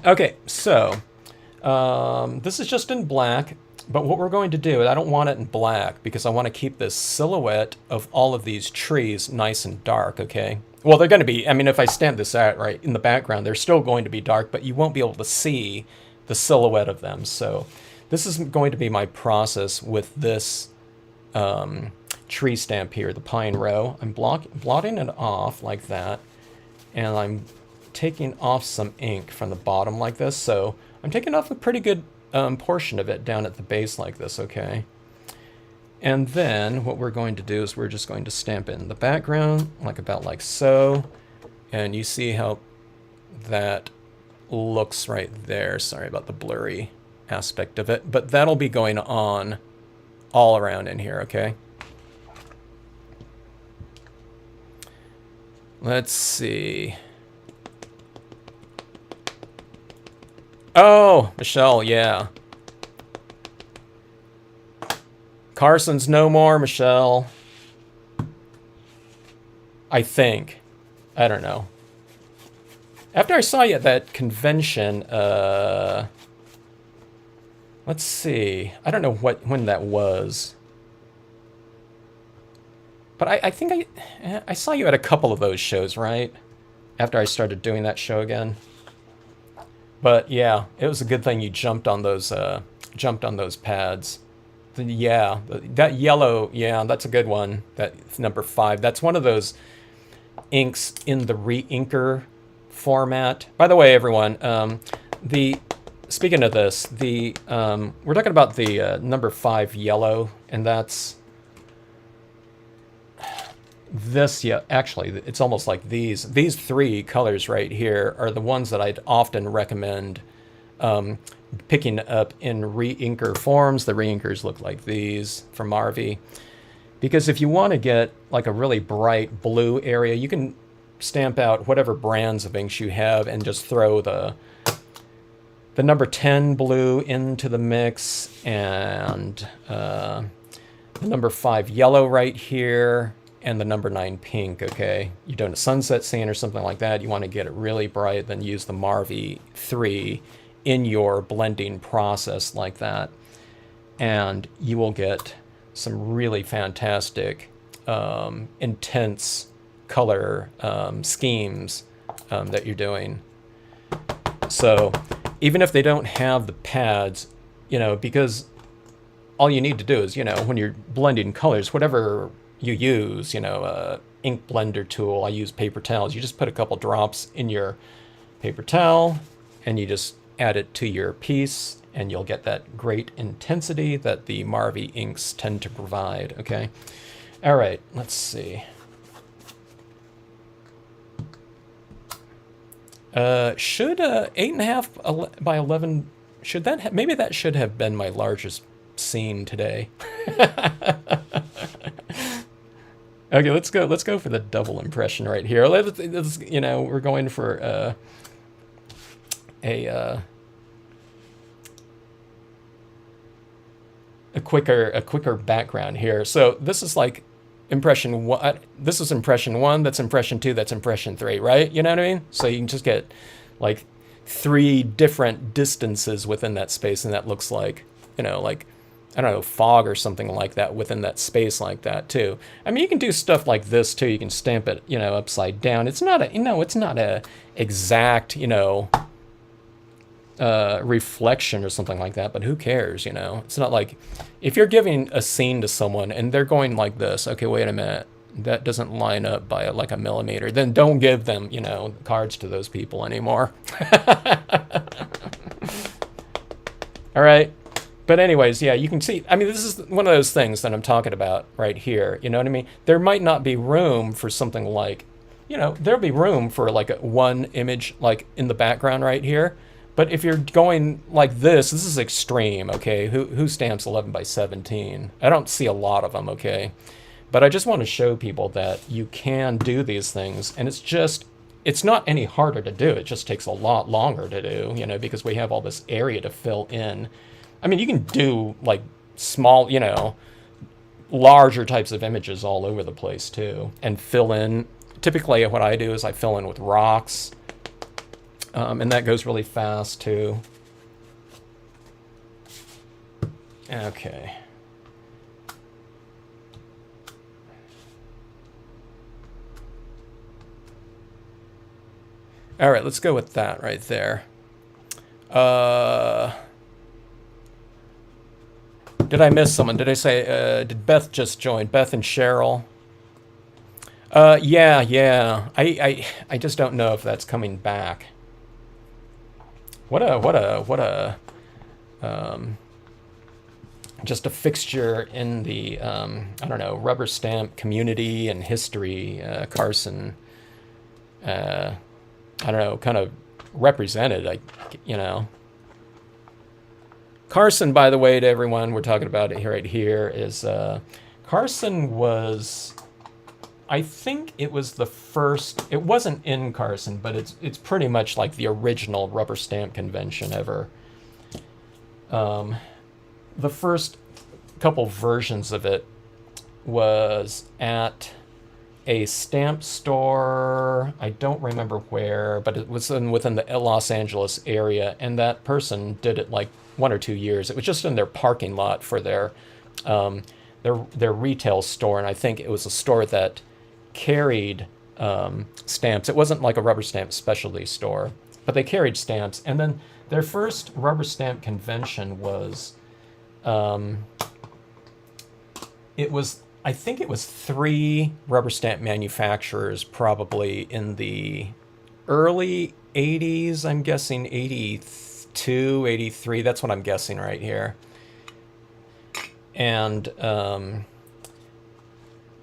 Okay, so this is just in black, but what we're going to do, I don't want it in black because I want to keep this silhouette of all of these trees nice and dark, okay? Well, they're going to be, I mean, if I stamp this out right in the background, they're still going to be dark, but you won't be able to see the silhouette of them. So this is going to be my process with this tree stamp here, the Pine Row. I'm blotting it off like that, and I'm taking off some ink from the bottom like this. So I'm taking off a pretty good portion of it down at the base like this, okay? And then what we're going to do is we're just going to stamp in the background, about like so. And you see how that looks right there. Sorry about the blurry aspect of it, but that'll be going on all around in here, okay? Let's see. Oh, Michelle, yeah. Carson's no more, Michelle. I think. I don't know. After I saw you at that convention, let's see. I don't know when that was. But I think I saw you at a couple of those shows, right? After I started doing that show again. But yeah, it was a good thing you jumped on those pads. Yeah, that yellow, yeah, that's a good one. That number 5. That's one of those inks in the re-inker format. By the way, everyone, speaking of this, we're talking about the number 5 yellow, and that's this. Yeah, actually, it's almost like these 3 colors right here are the ones that I'd often recommend picking up in re-inker forms. The re-inkers look like these from Marvy. Because if you want to get like a really bright blue area, you can stamp out whatever brands of inks you have and just throw the number 10 blue into the mix, and the number 5 yellow right here, and the number 9 pink, okay? You're doing a sunset scene or something like that, you want to get it really bright, then use the Marvy 3 in your blending process like that, and you will get some really fantastic, intense color schemes that you're doing. So even if they don't have the pads, because all you need to do is, when you're blending colors, whatever you use, ink blender tool, I use paper towels. You just put a couple drops in your paper towel and you just add it to your piece, and you'll get that great intensity that the Marvy inks tend to provide, okay? All right, let's see. Should 8.5 by 11, should that maybe that should have been my largest scene today. Okay, let's go for the double impression right here. Let's we're going for a quicker background here. So this is like impression 1. This is impression 1. That's impression 2. That's impression 3. Right? You know what I mean? So you can just get like 3 different distances within that space, and that looks like like I don't know, fog or something like that within that space like that too. I mean, you can do stuff like this too. You can stamp it upside down. It's not a exact reflection or something like that, but who cares? It's not like if you're giving a scene to someone and they're going like this, okay, wait a minute, that doesn't line up by like a millimeter, then don't give them cards to those people anymore. All right, but anyways, yeah, you can see, I mean, this is one of those things that I'm talking about right here. You know what I mean? There might not be room for something like, there'll be room for like one image like in the background right here. But if you're going like this is extreme, okay? Who stamps 11 by 17? I don't see a lot of them, okay? But I just want to show people that you can do these things, and it's not any harder to do. It just takes a lot longer to do, because we have all this area to fill in. I mean, you can do like small, larger types of images all over the place too, and fill in. Typically what I do is I fill in with rocks. And that goes really fast too. Okay. All right, let's go with that right there. Did I miss someone? Did I say, did Beth just join? Beth and Cheryl? Yeah. I just don't know if that's coming back. What a just a fixture in the I don't know, rubber stamp community and history. Carson, I don't know, kind of represented. You know, Carson, by the way, to everyone, we're talking about it right here, is Carson was, I think it was the first, it wasn't in Carson, but it's pretty much like the original rubber stamp convention ever. The first couple versions of it was at a stamp store. I don't remember where, but it was within the Los Angeles area, and that person did it like 1 or 2 years. It was just in their parking lot for their retail store, and I think it was a store that carried stamps. It wasn't like a rubber stamp specialty store, but they carried stamps. And then their first rubber stamp convention was, I think it was 3 rubber stamp manufacturers, probably in the early 80s, I'm guessing 82, 83, that's what I'm guessing right here. And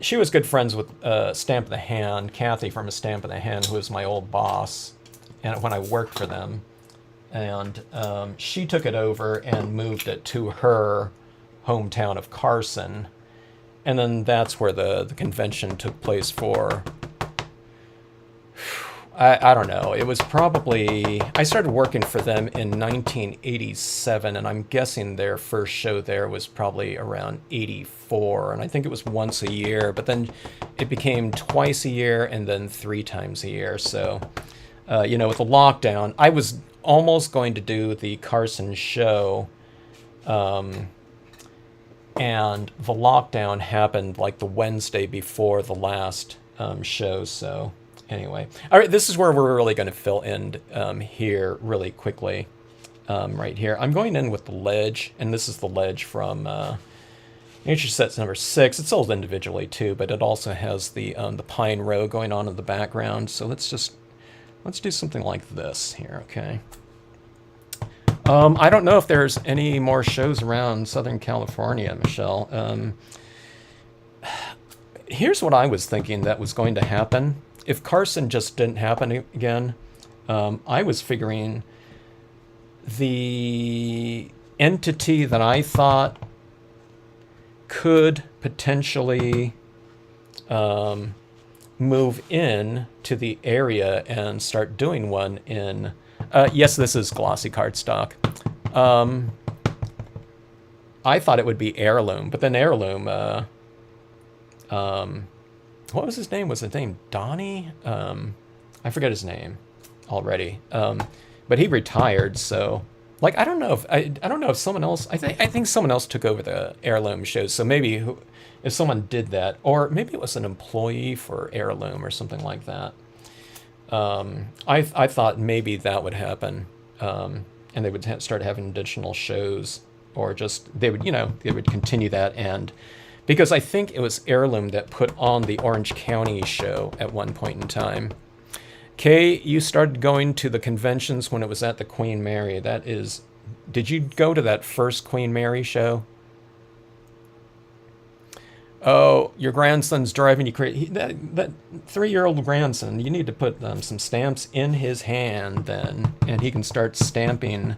she was good friends with Stamp of the Hand, Kathy from A Stamp of the Hand, who was my old boss, and when I worked for them. And she took it over and moved it to her hometown of Carson. And then that's where the convention took place for, I don't know, it was probably, I started working for them in 1987, and I'm guessing their first show there was probably around 84, and I think it was once a year, but then it became twice a year and then 3 times a year. So, you know, with the lockdown, I was almost going to do the Carson show, and the lockdown happened like the Wednesday before the last show. So anyway, all right, this is where we're really going to fill in here really quickly. Right here, I'm going in with the ledge, and this is the ledge from Nature Sets number 6. It's sold individually too, but it also has the pine row going on in the background. So let's do something like this here, okay? I don't know if there's any more shows around Southern California, Michelle. Here's what I was thinking that was going to happen. If Carson just didn't happen again, I was figuring the entity that I thought could potentially move in to the area and start doing one in... yes, this is glossy cardstock. I thought it would be Heirloom, but then Heirloom, what was his name? Was his name Donnie? I forget his name already. But he retired, so like I don't know if someone else. I think someone else took over the Heirloom shows. So maybe if someone did that, or maybe it was an employee for Heirloom or something like that. I thought maybe that would happen, and they would start having additional shows, or just they would continue that. And because I think it was Heirloom that put on the Orange County show at one point in time. Kay, you started going to the conventions when it was at the Queen Mary. Did you go to that first Queen Mary show? Oh, your grandson's driving you crazy. That 3-year-old grandson, you need to put some stamps in his hand then, and he can start stamping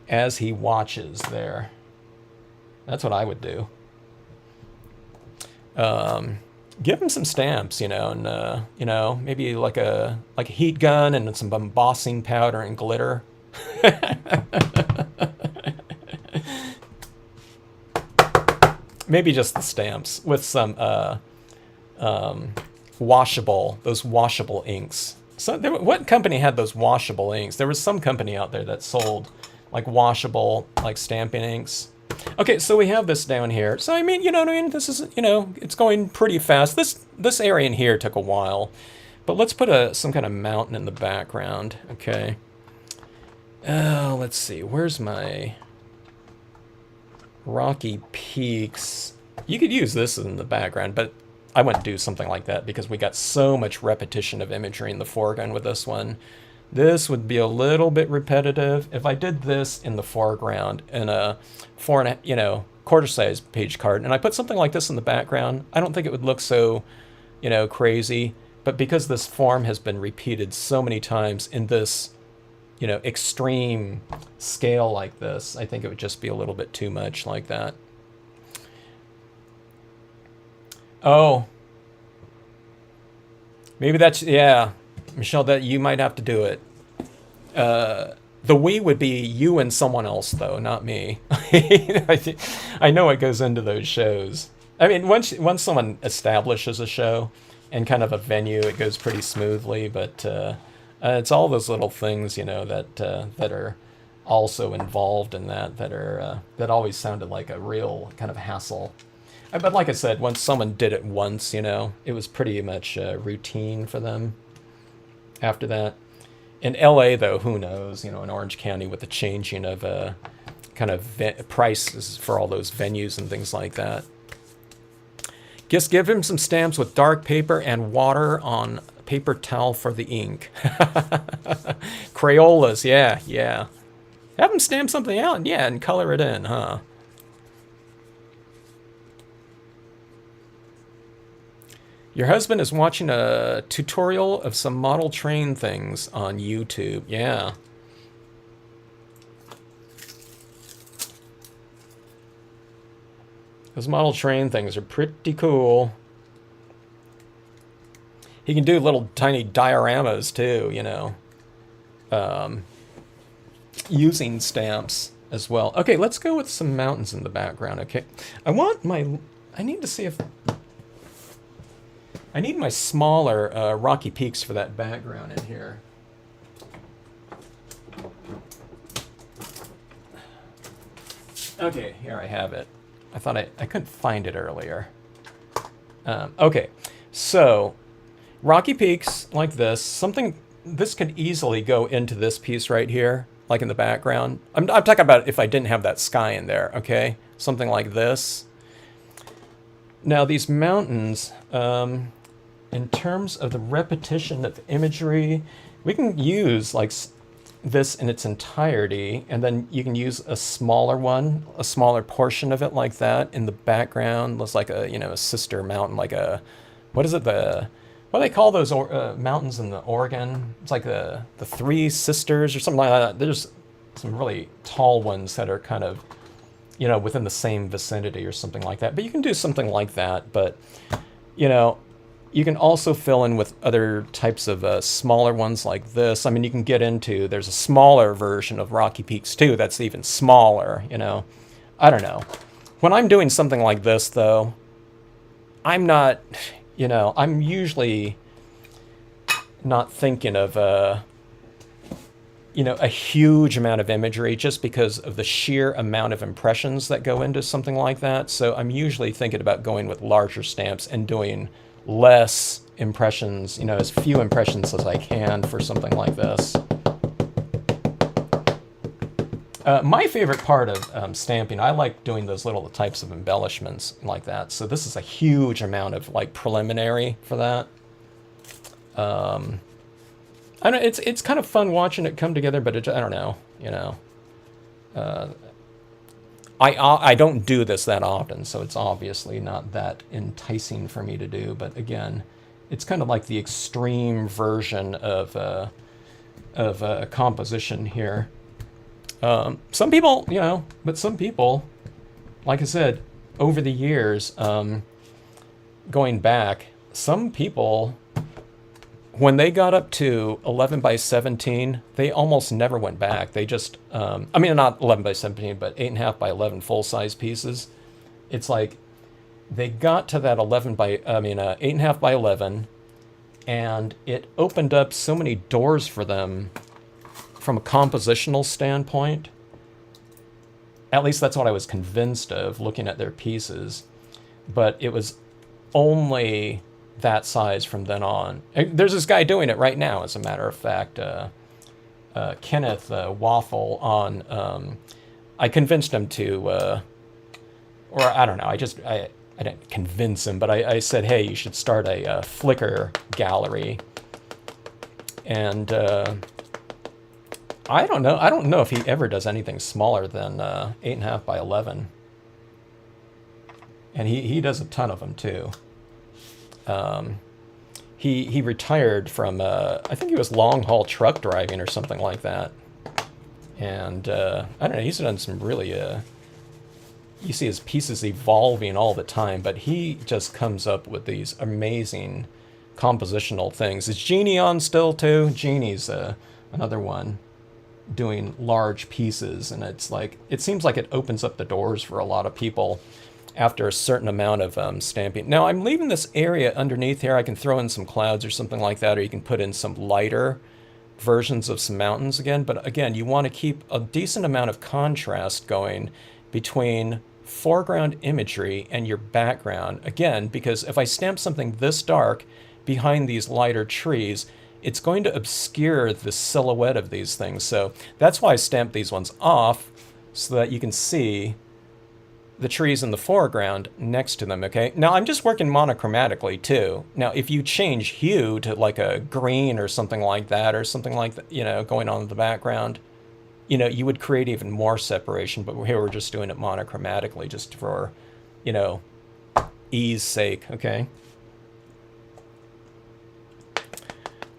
as he watches there. That's what I would do. Give him some stamps, and maybe like a heat gun and some embossing powder and glitter. Maybe just the stamps with some washable inks. So what company had those washable inks? There was some company out there that sold like washable stamping inks. Okay, so we have this down here. So I mean, you know what I mean? This is, it's going pretty fast. This area in here took a while, but let's put some kind of mountain in the background. Okay. Let's see. Where's my Rocky Peaks? You could use this in the background, but I wouldn't do something like that because we got so much repetition of imagery in the foreground with this one. This would be a little bit repetitive. If I did this in the foreground in a quarter size page card, and I put something like this in the background, I don't think it would look so, crazy. But because this form has been repeated so many times in this, extreme scale like this, I think it would just be a little bit too much like that. Oh, maybe that's, yeah, Michelle, that you might have to do it. The we would be you and someone else, though, not me. I know it goes into those shows. I mean, once someone establishes a show and kind of a venue, it goes pretty smoothly. But it's all those little things, that are also involved in that always sounded like a real kind of hassle. But like I said, once someone did it once, it was pretty much routine for them after that. In LA, though, who knows? In Orange County, with the changing of kind of prices for all those venues and things like that. Just give him some stamps with dark paper and water on paper towel for the ink. Crayolas, yeah. Have him stamp something out, and color it in, huh? Your husband is watching a tutorial of some model train things on YouTube. Yeah. Those model train things are pretty cool. He can do little tiny dioramas too, using stamps as well. Okay, let's go with some mountains in the background, okay? I need to see if... I need my smaller rocky peaks for that background in here. Okay, here I have it. I thought I couldn't find it earlier. Okay, so rocky peaks like this. This could easily go into this piece right here, like in the background. I'm talking about if I didn't have that sky in there, okay? Something like this. Now these mountains... in terms of the repetition of imagery, we can use like this in its entirety, and then you can use a smaller portion of it like that in the background. Looks like a sister mountain, like what do they call those mountains in the Oregon? It's like the Three Sisters or something like that. There's some really tall ones that are kind of, within the same vicinity or something like that. But you can do something like that, but, you can also fill in with other types of smaller ones like this. I mean, you can get into, there's a smaller version of Rocky Peaks too that's even smaller, I don't know. When I'm doing something like this, though, I'm not, I'm usually not thinking of, a huge amount of imagery just because of the sheer amount of impressions that go into something like that. So I'm usually thinking about going with larger stamps and doing less impressions, as few impressions as I can for something like this. My favorite part of stamping, I like doing those little types of embellishments like that. So this is a huge amount of like preliminary for that. I don't. It's kind of fun watching it come together, but I don't know. I don't do this that often, so it's obviously not that enticing for me to do. But again, it's kind of like the extreme version of a composition here. Some people, but some people, like I said, over the years, going back, some people, when they got up to 11 by 17, they almost never went back. They just, not 11 by 17, but 8.5 by 11 full-size pieces. It's like they got to that 8.5 by 11, and it opened up so many doors for them from a compositional standpoint. At least that's what I was convinced of looking at their pieces. But it was only that size from then on. There's this guy doing it right now, as a matter of fact, Kenneth Waffle on, I convinced him to, or I don't know, I didn't convince him, but I said, hey, you should start a Flickr gallery. And I don't know if he ever does anything smaller than 8.5 by 11. And he does a ton of them too. He retired from, I think he was long haul truck driving or something like that. And I don't know, he's done some really, you see his pieces evolving all the time, but he just comes up with these amazing compositional things. Is Jeannie on still too? Jeannie's another one doing large pieces, and it's like, it seems like it opens up the doors for a lot of people after a certain amount of stamping. Now I'm leaving this area underneath here. I can throw in some clouds or something like that, or you can put in some lighter versions of some mountains again. But again, you want to keep a decent amount of contrast going between foreground imagery and your background. Again, because if I stamp something this dark behind these lighter trees, it's going to obscure the silhouette of these things. So that's why I stamped these ones off, so that you can see the trees in the foreground next to them, okay? Now, I'm just working monochromatically, too. Now, if you change hue to like a green or something like that, you know, going on in the background, you know, you would create even more separation, but here we're just doing it monochromatically just for, you know, ease sake, okay?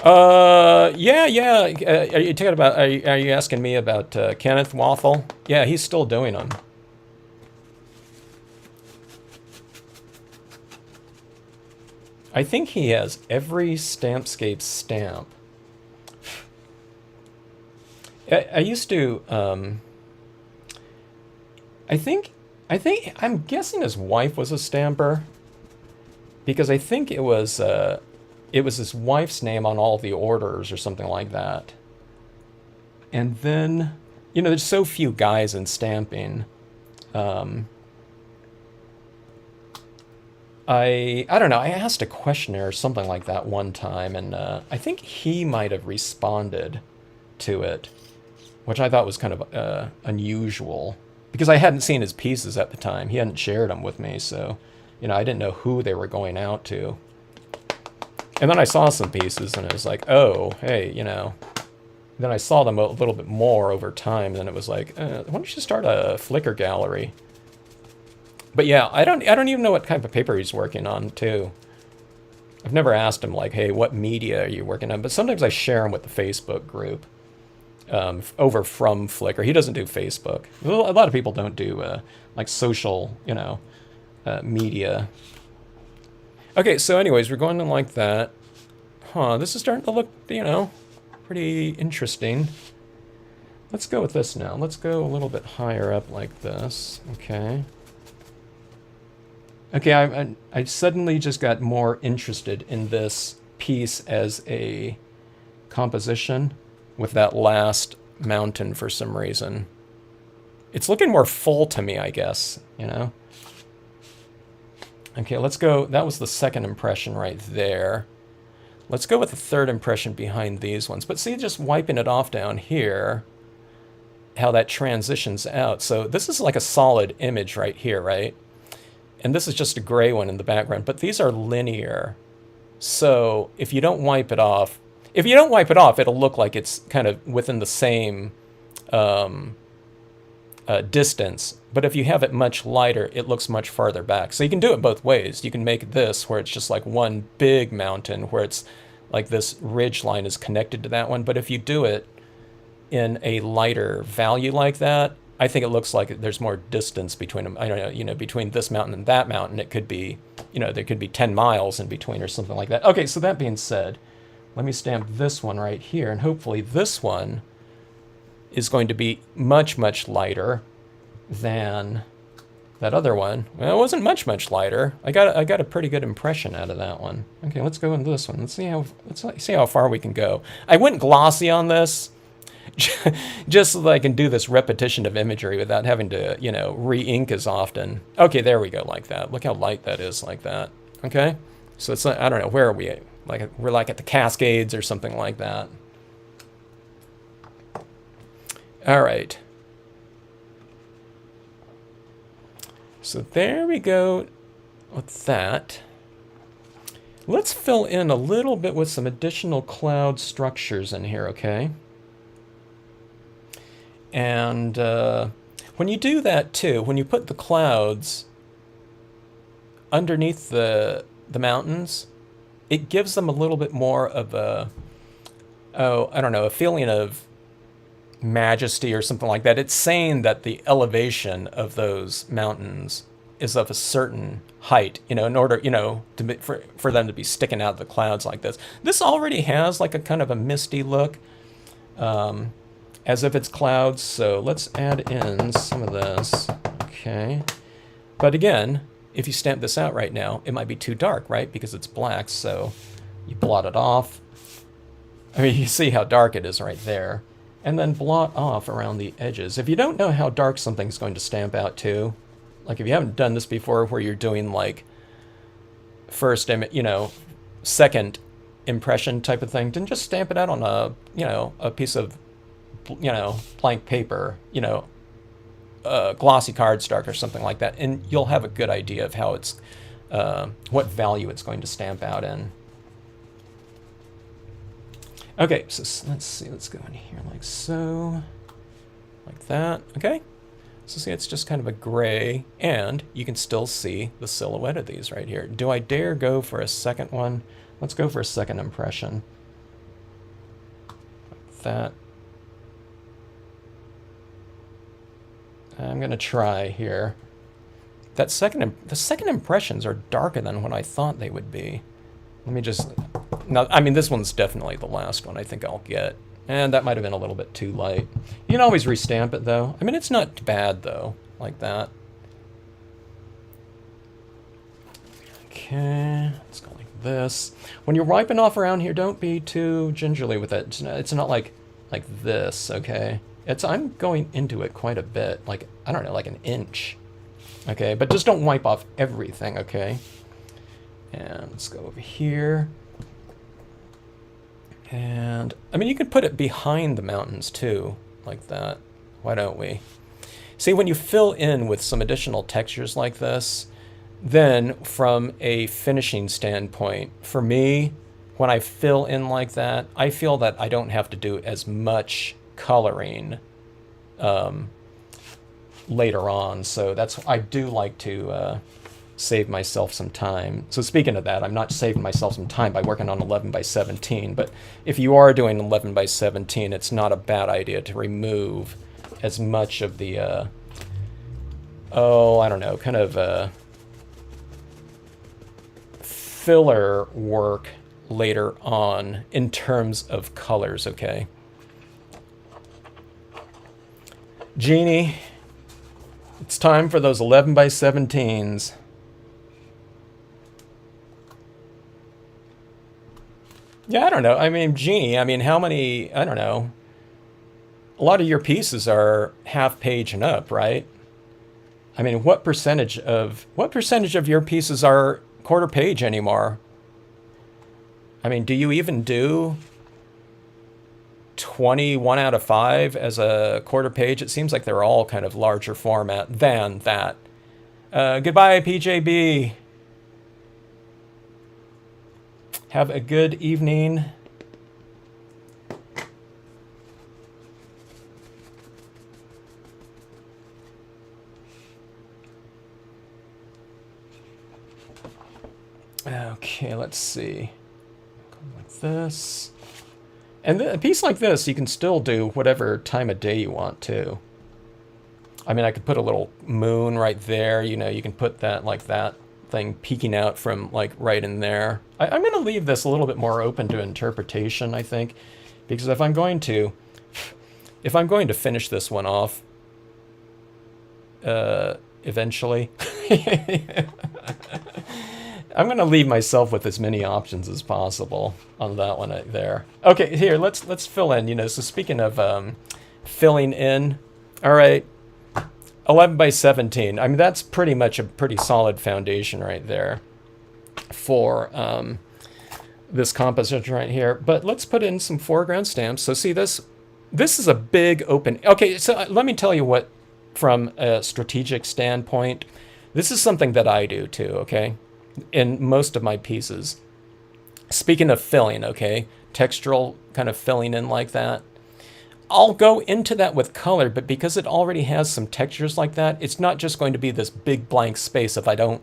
Yeah. Are you talking about, are you asking me about Kenneth Waffle? Yeah, he's still doing them. I think he has every Stampscapes stamp. I used to, I'm guessing his wife was a stamper, because I think it was his wife's name on all the orders or something like that. And then, you know, there's so few guys in stamping. I don't know, I asked a questionnaire or something like that one time, and I think he might have responded to it, which I thought was kind of unusual, because I hadn't seen his pieces at the time. He hadn't shared them with me, so, you know, I didn't know who they were going out to. And then I saw some pieces, and it was like, oh, hey, you know. Then I saw them a little bit more over time, and it was like, why don't you start a Flickr gallery? But yeah, I don't even know what type of paper he's working on, too. I've never asked him, like, hey, what media are you working on? But sometimes I share him with the Facebook group over from Flickr. He doesn't do Facebook. Well, a lot of people don't do, like, social, you know, media. Okay, so anyways, we're going in like that. Huh, this is starting to look, you know, pretty interesting. Let's go with this now. Let's go a little bit higher up like this. Okay. Okay, I suddenly just got more interested in this piece as a composition with that last mountain for some reason. It's looking more full to me, I guess, you know? Okay, let's go. That was the second impression right there. Let's go with the third impression behind these ones. But see, just wiping it off down here, how that transitions out. So this is like a solid image right here, right? And this is just a gray one in the background, but these are linear. So if you don't wipe it off, it'll look like it's kind of within the same distance. But if you have it much lighter, it looks much farther back. So you can do it both ways. You can make this where it's just like one big mountain, where it's like this ridge line is connected to that one. But if you do it in a lighter value like that, I think it looks like there's more distance between them. I don't know, you know, between this mountain and that mountain, it could be, you know, there could be 10 miles in between or something like that. Okay, so that being said, let me stamp this one right here, and hopefully this one is going to be much, much lighter than that other one. Well, it wasn't much lighter. I got a pretty good impression out of that one. Okay, let's go into this one. Let's see how far we can go. I went glossy on this, just so that I can do this repetition of imagery without having to, you know, re-ink as often. Okay, there we go, like that. Look how light that is, like that. Okay, so it's like, I don't know, where are we? Like, we're like at the Cascades or something like that. All right. So there we go with that. Let's fill in a little bit with some additional cloud structures in here, okay? And when you do that too, when you put the clouds, underneath the mountains, it gives them a little bit more of a, oh, I don't know, a feeling of majesty or something like that. It's saying that the elevation of those mountains is of a certain height, in order, to be, for them to be sticking out of the clouds like this. This already has like a kind of a misty look, as if it's clouds. So let's add in some of this. Okay. But again, if you stamp this out right now, it might be too dark, right? Because it's black. So you blot it off. I mean, you see how dark it is right there. And then blot off around the edges. If you don't know how dark something's going to stamp out to, like if you haven't done this before where you're doing like first, second impression type of thing, then just stamp it out on a piece of, blank paper, glossy cardstock or something like that. And you'll have a good idea of how it's, what value it's going to stamp out in. Okay, so let's see, let's go in here like so, like that, okay? So see, it's just kind of a gray, and you can still see the silhouette of these right here. Do I dare go for a second one? Let's go for a second impression. Like that. I'm gonna try here. The second impressions are darker than what I thought they would be. Let me just, now, I mean, this one's definitely the last one I think I'll get. And that might have been a little bit too light. You can always restamp it, though. I mean, it's not bad, though, like that. Okay, let's go like this. When you're wiping off around here, don't be too gingerly with it. It's not like this, okay? I'm going into it quite a bit, like, I don't know, like an inch. Okay, but just don't wipe off everything, okay? And let's go over here. And, I mean, you can put it behind the mountains, too, like that. Why don't we? See, when you fill in with some additional textures like this, then from a finishing standpoint, for me, when I fill in like that, I feel that I don't have to do as much coloring later on. So I do like to save myself some time. So speaking of that, I'm not saving myself some time by working on 11 by 17, but if you are doing 11 by 17, it's not a bad idea to remove as much of the, I don't know, kind of filler work later on in terms of colors, okay? Jeannie, it's time for those 11 by 17s. Yeah, I don't know. I mean, Jeannie, I mean, how many, I don't know. A lot of your pieces are half page and up, right? I mean, what percentage of your pieces are quarter page anymore? I mean, do you even do 21 out of 5 as a quarter page? It seems like they're all kind of larger format than that. Goodbye, PJB. Have a good evening. Okay, let's see. Go like this. And a piece like this, you can still do whatever time of day you want to. I mean, I could put a little moon right there. You know, you can put that like that thing peeking out from like right in there. I'm going to leave this a little bit more open to interpretation, I think, because if I'm going to finish this one off, eventually, I'm going to leave myself with as many options as possible on that one right there. Okay, here, let's fill in, you know, so speaking of filling in, all right, 11 by 17. I mean, that's pretty much a pretty solid foundation right there for this composition right here. But let's put in some foreground stamps. So see this is a big open. Okay, so let me tell you what, from a strategic standpoint, this is something that I do too, okay? In most of my pieces. Speaking of filling, okay, textural kind of filling in like that, I'll go into that with color, but because it already has some textures like that, it's not just going to be this big blank space if I don't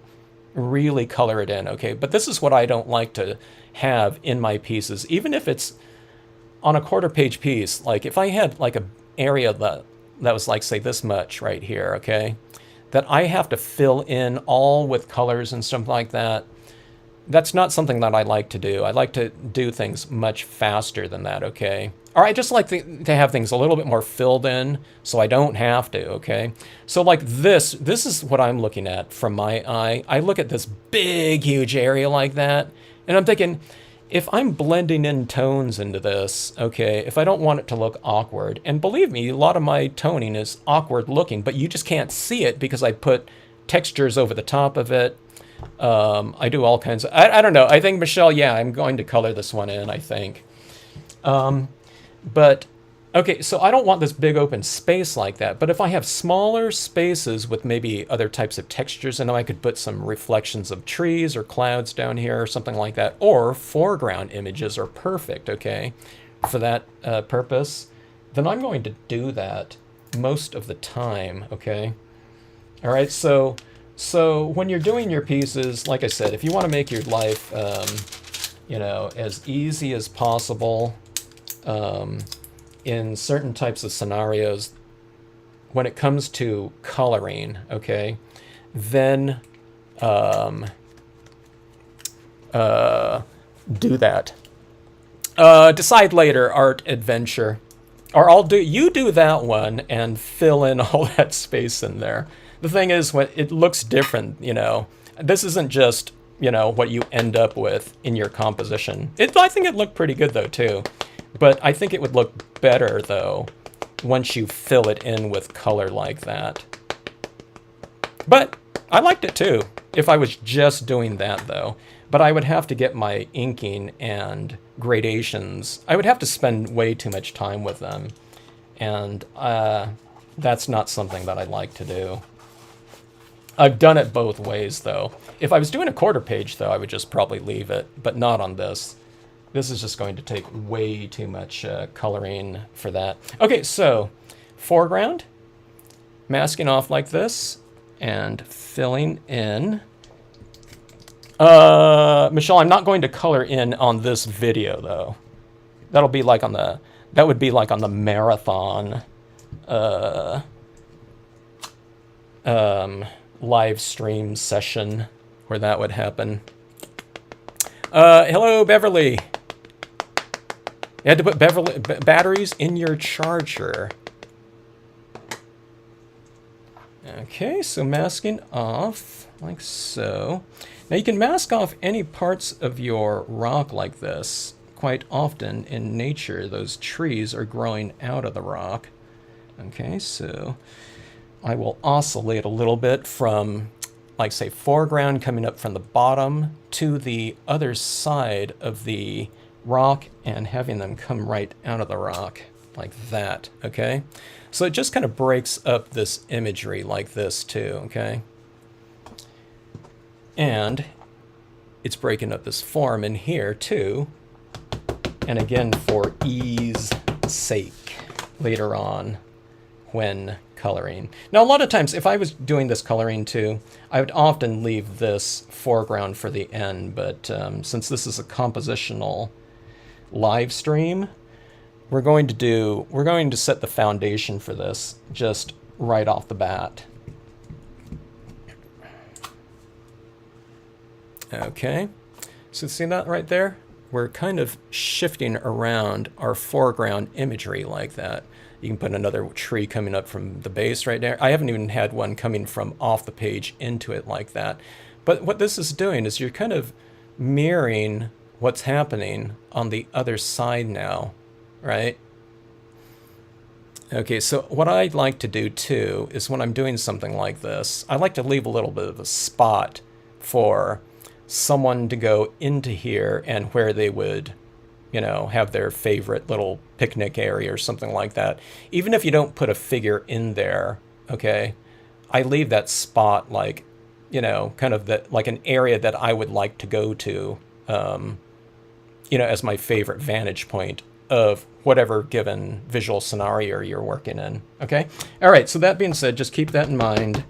really color it in, okay? But this is what I don't like to have in my pieces, even if it's on a quarter page piece. Like if I had like a area that was like, say, this much right here, okay, that I have to fill in all with colors and stuff like that, that's not something that I like to do. I like to do things much faster than that, okay? Or I just like to have things a little bit more filled in so I don't have to, okay? So like this is what I'm looking at from my eye. I look at this big, huge area like that, and I'm thinking, if I'm blending in tones into this, okay, if I don't want it to look awkward, and believe me, a lot of my toning is awkward looking, but you just can't see it because I put textures over the top of it. I do all kinds of, I don't know. I think, Michelle, yeah, I'm going to color this one in, I think. But, okay, so I don't want this big open space like that. But if I have smaller spaces with maybe other types of textures, and I could put some reflections of trees or clouds down here or something like that, or foreground images are perfect, okay, for that purpose, then I'm going to do that most of the time, okay? All right, so when you're doing your pieces, like I said, if you want to make your life, you know, as easy as possible in certain types of scenarios, when it comes to coloring, okay, then do that. Decide later, art adventure, or you do that one and fill in all that space in there. The thing is, when it looks different, you know, this isn't just, you know, what you end up with in your composition. I think it looked pretty good though too, but I think it would look better though once you fill it in with color like that. But I liked it too if I was just doing that though. But I would have to get my inking and gradations. I would have to spend way too much time with them, and that's not something that I like to do. I've done it both ways, though. If I was doing a quarter page, though, I would just probably leave it, but not on this. This is just going to take way too much coloring for that. Okay, so foreground, masking off like this, and filling in. Michelle, I'm not going to color in on this video, though. That would be like on the marathon live stream session where that would happen. Hello, Beverly. You had to put batteries in your charger. Okay, so masking off like so. Now you can mask off any parts of your rock like this. Quite often in nature, those trees are growing out of the rock. Okay, so I will oscillate a little bit from, like, say, foreground coming up from the bottom to the other side of the rock and having them come right out of the rock like that, okay? So it just kind of breaks up this imagery like this too, okay? And it's breaking up this form in here too. And again, for ease sake later on when coloring. Now, a lot of times, if I was doing this coloring too, I would often leave this foreground for the end, but since this is a compositional live stream, we're going to set the foundation for this just right off the bat. Okay, so see that right there? We're kind of shifting around our foreground imagery like that. You can put another tree coming up from the base right there. I haven't even had one coming from off the page into it like that. But what this is doing is you're kind of mirroring what's happening on the other side now, right? Okay, so what I like to do too is when I'm doing something like this, I like to leave a little bit of a spot for someone to go into here and where they would, you know, have their favorite little picnic area or something like that. Even if you don't put a figure in there, okay, I leave that spot like, you know, kind of like an area that I would like to go to, you know, as my favorite vantage point of whatever given visual scenario you're working in, okay? All right, so that being said, just keep that in mind.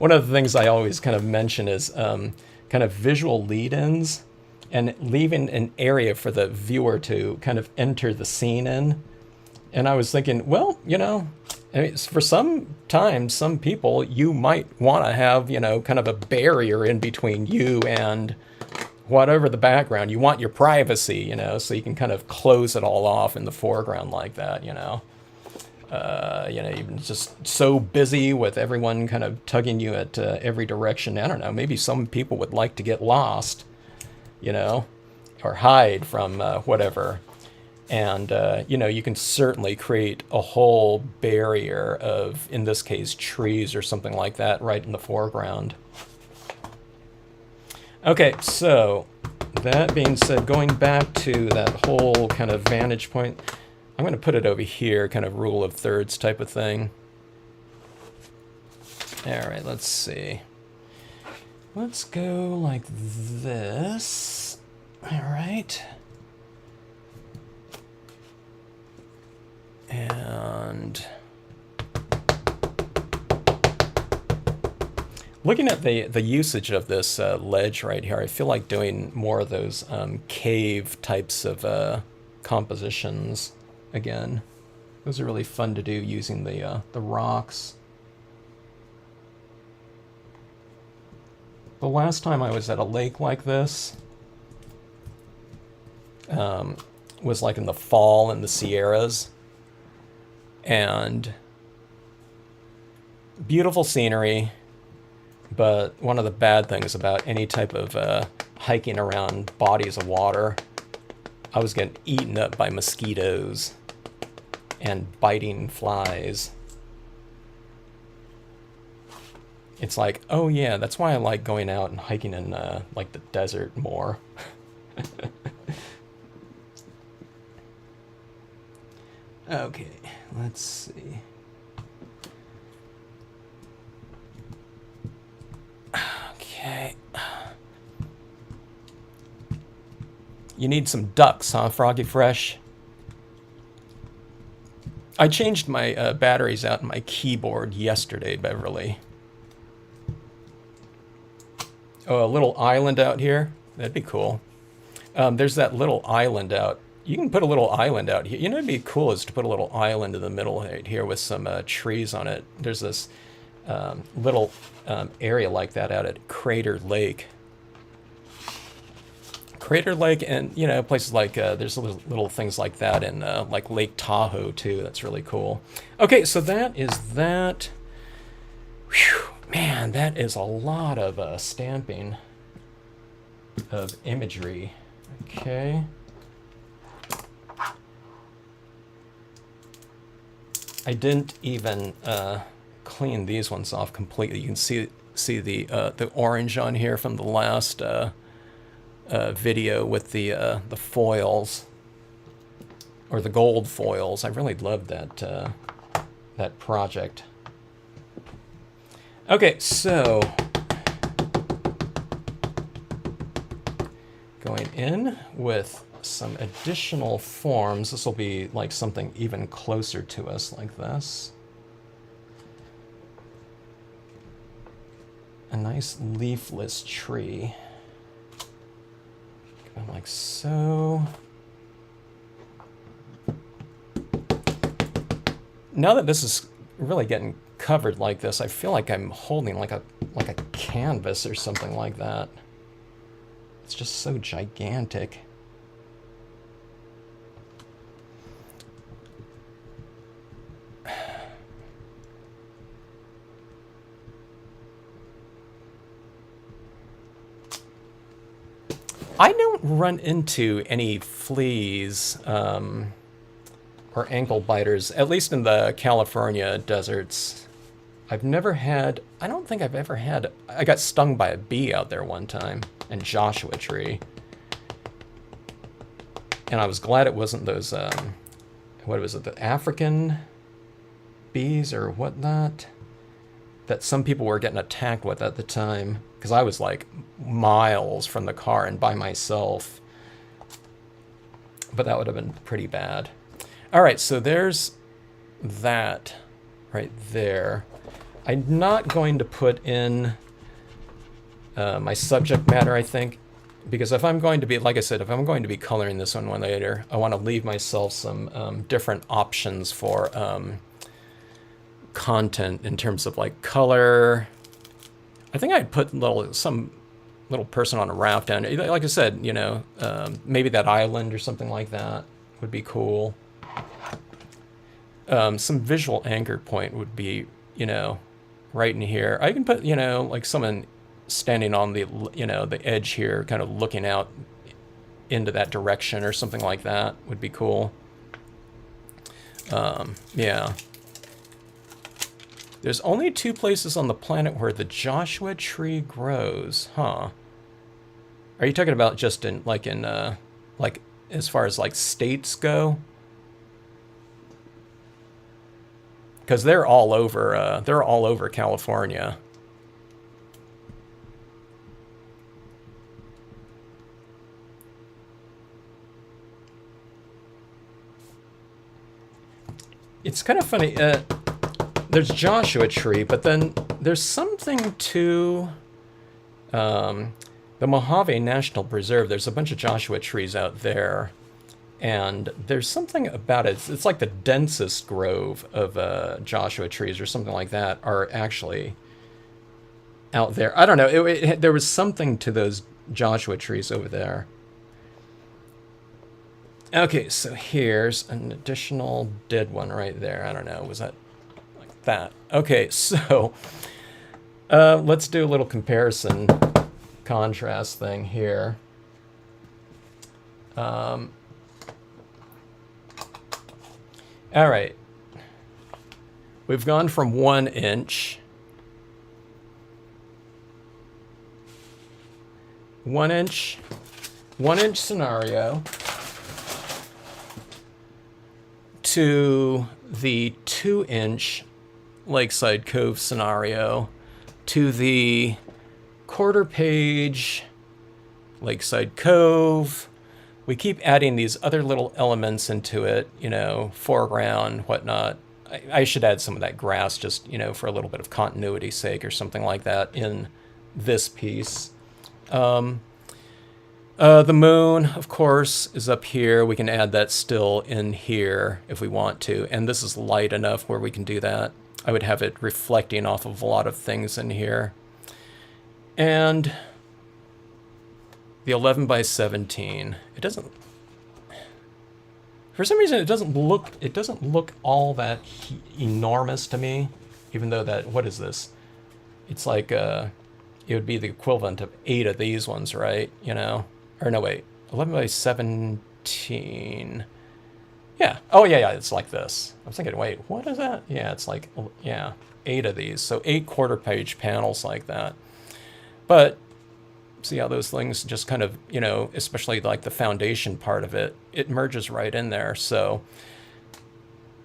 one of the things I always kind of mention is kind of visual lead-ins and leaving an area for the viewer to kind of enter the scene in. And I was thinking, well, you know, I mean, for some people, you might want to have, you know, kind of a barrier in between you and whatever the background. You want your privacy, you know, so you can kind of close it all off in the foreground like that, you know. You know, even just so busy with everyone kind of tugging you at every direction. I don't know, maybe some people would like to get lost, you know, or hide from whatever. And, you know, you can certainly create a whole barrier of, in this case, trees or something like that right in the foreground. Okay, so that being said, going back to that whole kind of vantage point, I'm going to put it over here, kind of rule of thirds type of thing. All right, let's see. Let's go like this. All right. And looking at the usage of this ledge right here, I feel like doing more of those cave types of compositions again. Those are really fun to do using the rocks. The last time I was at a lake like this was like in the fall in the Sierras. And beautiful scenery, but one of the bad things about any type of hiking around bodies of water, I was getting eaten up by mosquitoes and biting flies. It's like, oh yeah, that's why I like going out and hiking in like the desert more. Okay, let's see. Okay. You need some ducks, huh, Froggy Fresh? I changed my batteries out in my keyboard yesterday, Beverly. Oh, a little island out here? That'd be cool. There's that little island out. You can put a little island out here. You know, it'd be cool is to put a little island in the middle right here with some trees on it. There's this little area like that out at Crater Lake. Crater Lake, and you know, places like there's little things like that in like Lake Tahoe too. That's really cool. Okay, so that is that. Whew, man, that is a lot of stamping of imagery. Okay. I didn't even clean these ones off completely. You can see the orange on here from the last video with the foils, or the gold foils. I really loved that that project. Okay, so going in with some additional forms. This will be like something even closer to us like this. A nice leafless tree. Go like so. Now that this is really getting covered like this, I feel like I'm holding like a canvas or something like that. It's just so gigantic. I don't run into any fleas or ankle biters, at least in the California deserts. I've never had, I don't think I've ever had, I got stung by a bee out there one time in Joshua Tree. And I was glad it wasn't those, what was it, the African bees or whatnot that some people were getting attacked with at the time. Because I was like miles from the car and by myself. But that would have been pretty bad. All right, so there's that right there. I'm not going to put in my subject matter, I think, because if I'm going to be, like I said, if I'm going to be coloring this one later, I want to leave myself some different options for content in terms of like color. I think I'd put some little person on a raft down. Like I said, you know, maybe that island or something like that would be cool. Some visual anchor point would be, you know, right in here. I can put, you know, like someone standing on the, you know, the edge here, kind of looking out into that direction or something like that would be cool. Yeah. There's only 2 places on the planet where the Joshua tree grows, huh? Are you talking about just in, like as far as like states go? Because they're all over California. It's kind of funny. There's Joshua Tree, but then there's something to the Mojave National Preserve. There's a bunch of Joshua trees out there, and there's something about it. It's like the densest grove of Joshua trees or something like that are actually out there. I don't know. There was something to those Joshua trees over there. Okay, so here's an additional dead one right there. I don't know. Was that like that? Okay, so let's do a little comparison contrast thing here. All right. We've gone from 1 inch. 1 inch scenario to the 2-inch Lakeside Cove scenario to the 1/4 page Lakeside Cove. We keep adding these other little elements into it, you know, foreground, whatnot. I should add some of that grass just, you know, for a little bit of continuity's sake or something like that in this piece. The moon, of course, is up here. We can add that still in here if we want to. And this is light enough where we can do that. I would have it reflecting off of a lot of things in here. And the 11 by 17. It doesn't... For some reason, it doesn't look all that enormous to me. Even though that... What is this? It's like... it would be the equivalent of 8 of these ones, right? You know? Or no, wait. 11 by 17. Yeah. Oh, yeah, it's like this. I was thinking, wait, what is that? Yeah, it's like, yeah, 8 of these. So 8 1/4 page panels like that. But see how those things just kind of, you know, especially like the foundation part of it, it merges right in there. So,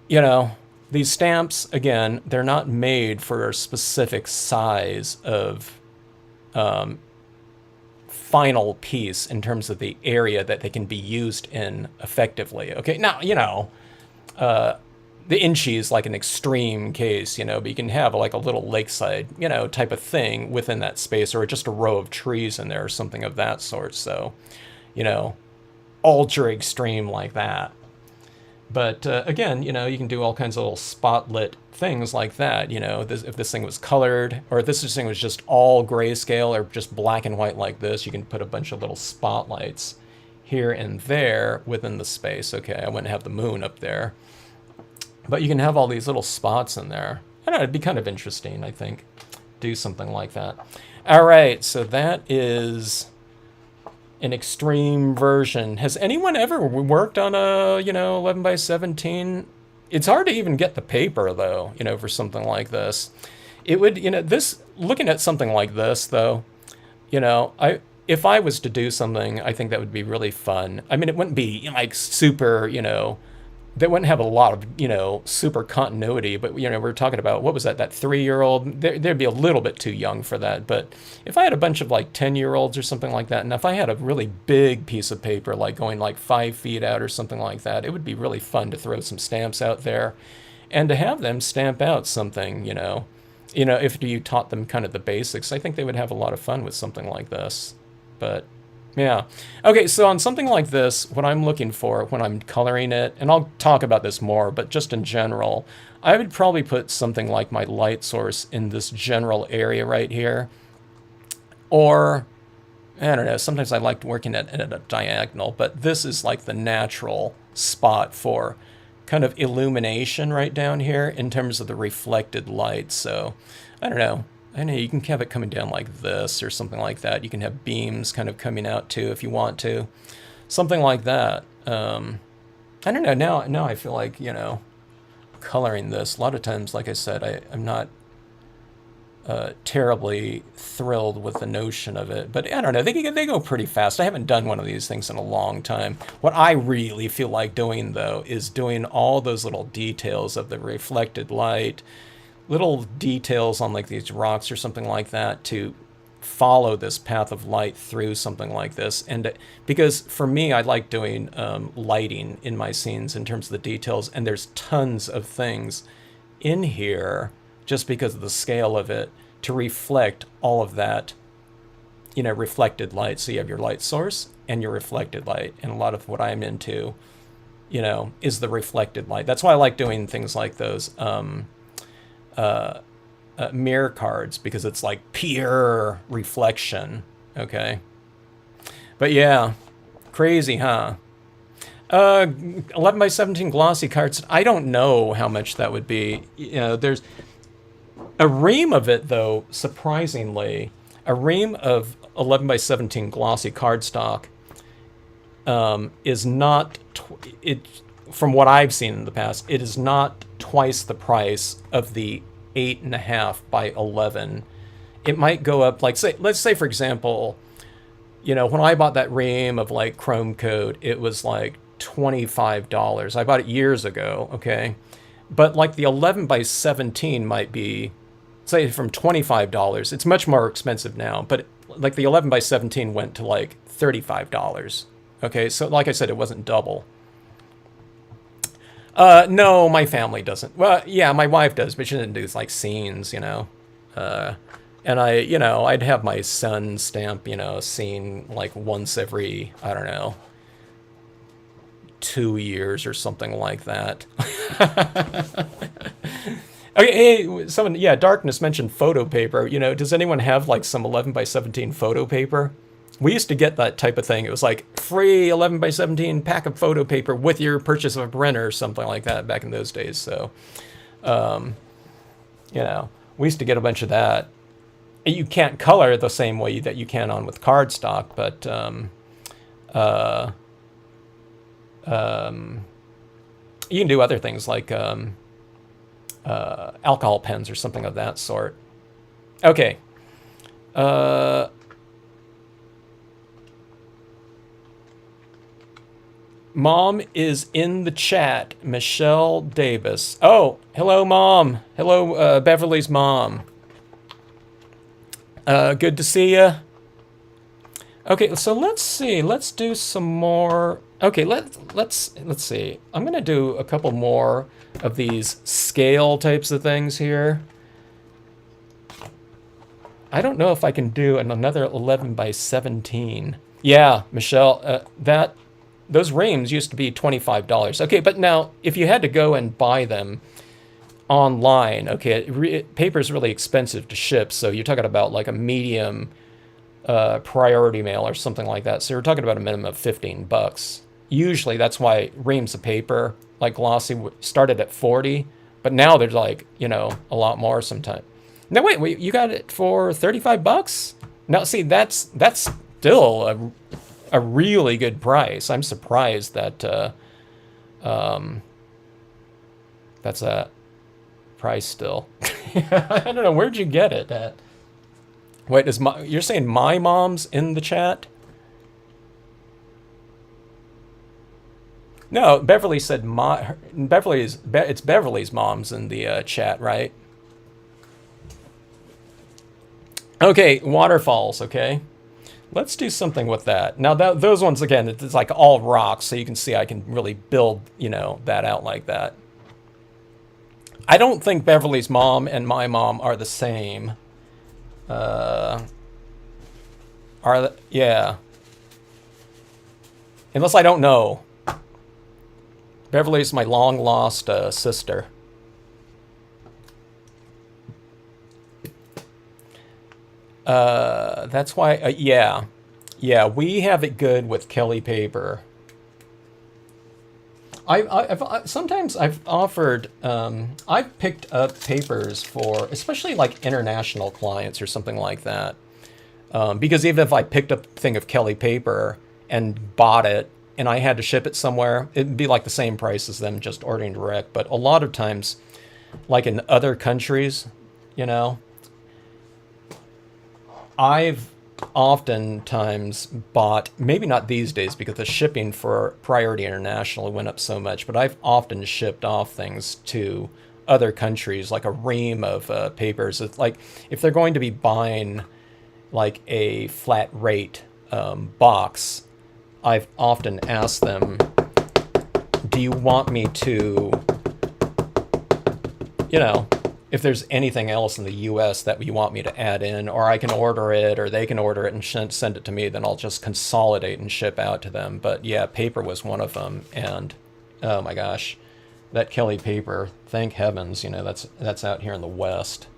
you know, these stamps, again, they're not made for a specific size of final piece in terms of the area that they can be used in effectively. Okay, now, you know, the inchy is like an extreme case, you know, but you can have like a little lakeside, you know, type of thing within that space, or just a row of trees in there or something of that sort. So, you know, ultra extreme like that. But again, you know, you can do all kinds of little spotlit things like that. You know, if this thing was colored, or if this thing was just all grayscale or just black and white like this, you can put a bunch of little spotlights here and there within the space. Okay, I wouldn't have the moon up there. But you can have all these little spots in there. I don't know, it'd be kind of interesting, I think, do something like that. All right, so that is an extreme version. Has anyone ever worked on a, you know, 11 by 17? It's hard to even get the paper, though, you know, for something like this. It would, you know, this, looking at something like this, though, you know, if I was to do something, I think that would be really fun. I mean, it wouldn't be like super, you know, they wouldn't have a lot of, you know, super continuity, but, you know, we're talking about, what was that 3-year-old? They'd be a little bit too young for that. But if I had a bunch of like 10-year-olds or something like that, and if I had a really big piece of paper, like going like 5 feet out or something like that, it would be really fun to throw some stamps out there and to have them stamp out something, you know, You know, if you taught them kind of the basics, I think they would have a lot of fun with something like this. But yeah. Okay, so on something like this, what I'm looking for when I'm coloring it, and I'll talk about this more, but just in general, I would probably put something like my light source in this general area right here. Or, I don't know, sometimes I like working at a diagonal, but this is like the natural spot for kind of illumination right down here in terms of the reflected light. So, I don't know. I know you can have it coming down like this or something like that. You can have beams kind of coming out too if you want to. Something like that. I don't know. Now I feel like, you know, coloring this, a lot of times, like I said, I'm not terribly thrilled with the notion of it. But I don't know. They go pretty fast. I haven't done one of these things in a long time. What I really feel like doing, though, is doing all those little details of the reflected light, little details on like these rocks or something like that to follow this path of light through something like this. And because for me, I like doing lighting in my scenes in terms of the details, and there's tons of things in here just because of the scale of it to reflect all of that, you know, reflected light. So you have your light source and your reflected light, and a lot of what I'm into, you know, is the reflected light. That's why I like doing things like those mirror cards, because it's like pure reflection. Okay, but yeah, crazy, huh? 11 by 17 glossy cards. I don't know how much that would be. You know, there's a ream of it, though. Surprisingly, a ream of 11 by 17 glossy cardstock is not from what I've seen in the past. It is not twice the price of the 8.5 by 11. It might go up, like, let's say for example, you know, when I bought that ream of like chrome coat, it was like $25. I bought it years ago, okay? But like the 11 by 17 might be, say, from $25. It's much more expensive now, but like the 11 by 17 went to like $35. Okay, so like I said, it wasn't double. No, my family doesn't. Well, yeah, my wife does, but she doesn't do like scenes, you know. And I, you know, I'd have my son stamp, you know, a scene like once every, I don't know, 2 years or something like that. Okay, hey, someone, yeah, Darkness mentioned photo paper. You know, does anyone have like some 11 by 17 photo paper? We used to get that type of thing. It was like free 11 by 17 pack of photo paper with your purchase of a printer or something like that back in those days. So, you know, we used to get a bunch of that. You can't color the same way that you can on with cardstock, but you can do other things like alcohol pens or something of that sort. Okay. Mom is in the chat. Michelle Davis. Oh, hello, Mom. Hello, Beverly's mom. Good to see you. Okay, so let's see. Let's do some more. Okay, let's see. I'm gonna do a couple more of these scale types of things here. I don't know if I can do another 11 by 17. Yeah, Michelle, those reams used to be $25. Okay, but now if you had to go and buy them online, okay, paper is really expensive to ship, so you're talking about like a medium priority mail or something like that. So you're talking about a minimum of $15. Usually that's why reams of paper, like glossy, started at 40, but now there's like, you know, a lot more sometimes. No, wait, you got it for $35? Now, see, that's still a really good price. I'm surprised that that's a price still. I don't know, where'd you get it at? Wait, you're saying my mom's in the chat? No, Beverly said it's Beverly's mom's in the chat, right? Okay, waterfalls, okay. Let's do something with that. Now, those ones, again, it's like all rocks, so you can see I can really build, you know, that out like that. I don't think Beverly's mom and my mom are the same. Yeah. Unless I don't know. Beverly's my long lost sister. That's why, yeah. Yeah, we have it good with Kelly paper. Sometimes I've offered, I've picked up papers for, especially like international clients or something like that. Because even if I picked up a thing of Kelly paper and bought it and I had to ship it somewhere, it'd be like the same price as them just ordering direct. But a lot of times, like in other countries, you know, I've oftentimes bought, maybe not these days because the shipping for Priority International went up so much, but I've often shipped off things to other countries, like a ream of papers. It's like if they're going to be buying like a flat rate box, I've often asked them, do you want me to, you know, if there's anything else in the US that you want me to add in, or I can order it, or they can order it and send it to me, then I'll just consolidate and ship out to them. But yeah, paper was one of them. And oh my gosh, that Kelly paper, thank heavens, you know, that's out here in the West.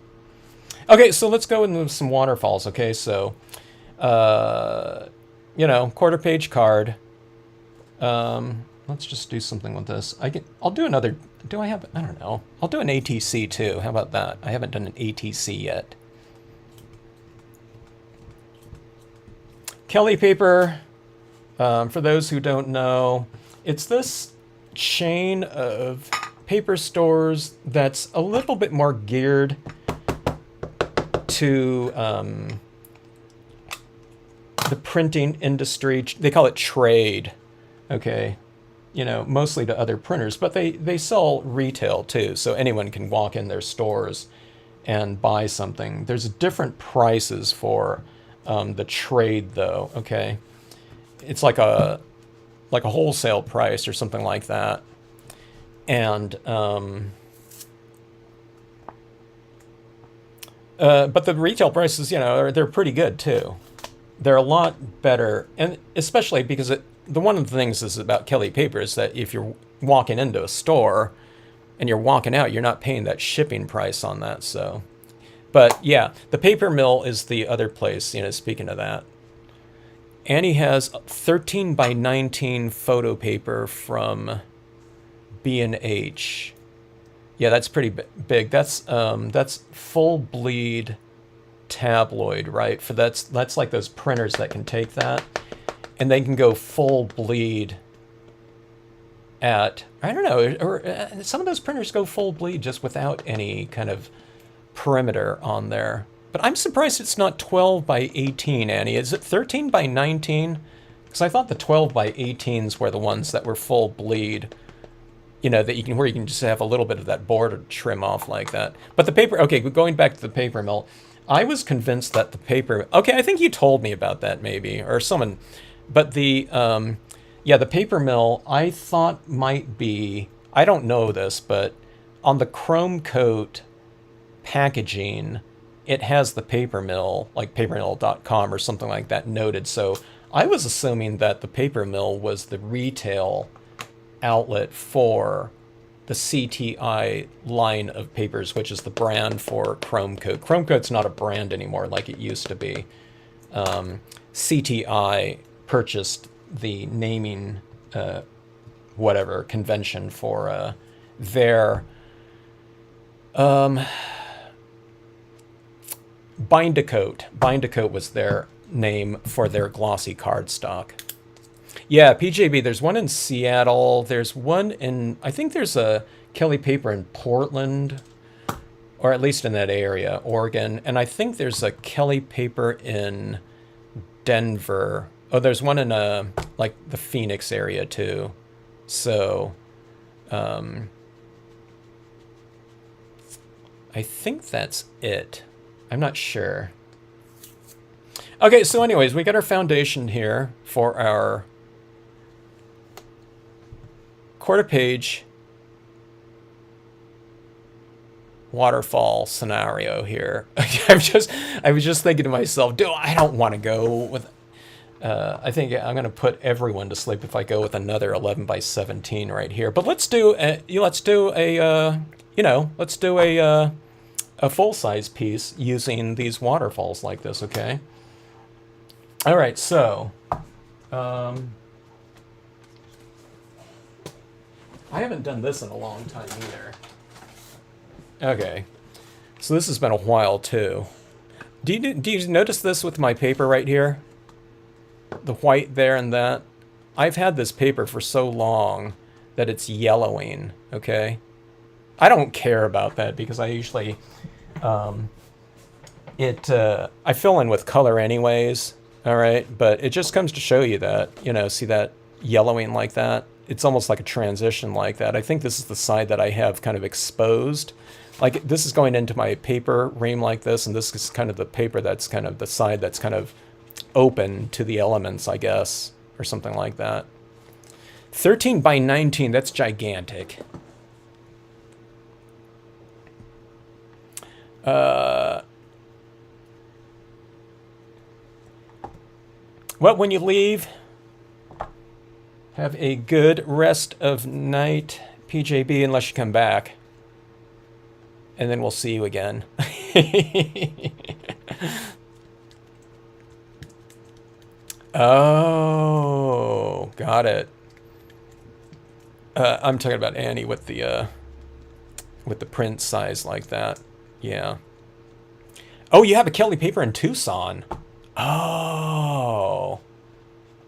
Okay, so let's go into some waterfalls. Okay, so, you know, quarter page card. Let's just do something with this. I'll do another. Do I have? I don't know. I'll do an ATC too. How about that? I haven't done an ATC yet. Kelly paper. For those who don't know, it's this chain of paper stores that's a little bit more geared to the printing industry. They call it trade. Okay. You know, mostly to other printers, but they sell retail too, so anyone can walk in their stores and buy something. There's different prices for the trade though, okay? It's like a wholesale price or something like that. And but the retail prices, you know, they're pretty good too. They're a lot better, and especially because one of the things is about Kelly paper is that if you're walking into a store and you're walking out, you're not paying that shipping price on that. So, but yeah, the paper mill is the other place, you know, speaking of that. Annie has 13 by 19 photo paper from B&H. Yeah, that's pretty big. That's full bleed tabloid, right? For that's like those printers that can take that. And they can go full bleed at, I don't know, or some of those printers go full bleed just without any kind of perimeter on there. But I'm surprised it's not 12 by 18, Annie. Is it 13 by 19? Because I thought the 12 by 18s were the ones that were full bleed. You know, where you can just have a little bit of that border trim off like that. But the paper, okay, going back to the paper mill, I was convinced that the paper, okay, I think you told me about that maybe, or someone. But yeah, the paper mill, I thought might be, I don't know this, but on the chrome coat packaging, it has the paper mill, like papermill.com or something like that noted. So I was assuming that the paper mill was the retail outlet for the CTI line of papers, which is the brand for chrome coat. Chrome coat's not a brand anymore like it used to be. CTI purchased the naming whatever convention for their Bind-A-Coat. Bind-A-Coat was their name for their glossy cardstock. Yeah, PJB, there's one in Seattle. There's one in, I think there's a Kelly paper in Portland, or at least in that area, Oregon. And I think there's a Kelly paper in Denver. Oh, there's one in like the Phoenix area too. So, I think that's it. I'm not sure. Okay, so anyways, we got our foundation here for our quarter page waterfall scenario here. I was just thinking to myself, I don't want to go with. I think I'm going to put everyone to sleep if I go with another 11 by 17 right here. But let's do a full size piece using these waterfalls like this. Okay. All right. So. I haven't done this in a long time either. Okay, so this has been a while too. Do you notice this with my paper right here? The white there and that? I've had this paper for so long that it's yellowing, okay? I don't care about that because I usually, I fill in with color anyways, all right? But it just comes to show you that, see that yellowing like that? It's almost like a transition like that. I think this is the side that I have kind of exposed. Like this is going into my paper ream like this, and this is kind of the paper that's kind of the side that's kind of open to the elements, I guess, or something like that. 13 by 19, that's gigantic. Well, when you leave, have a good rest of night, PJB, unless you come back. And then we'll see you again. Oh, got it. I'm talking about Annie with the print size like that. Yeah. Oh, you have a Kelly paper in Tucson. Oh.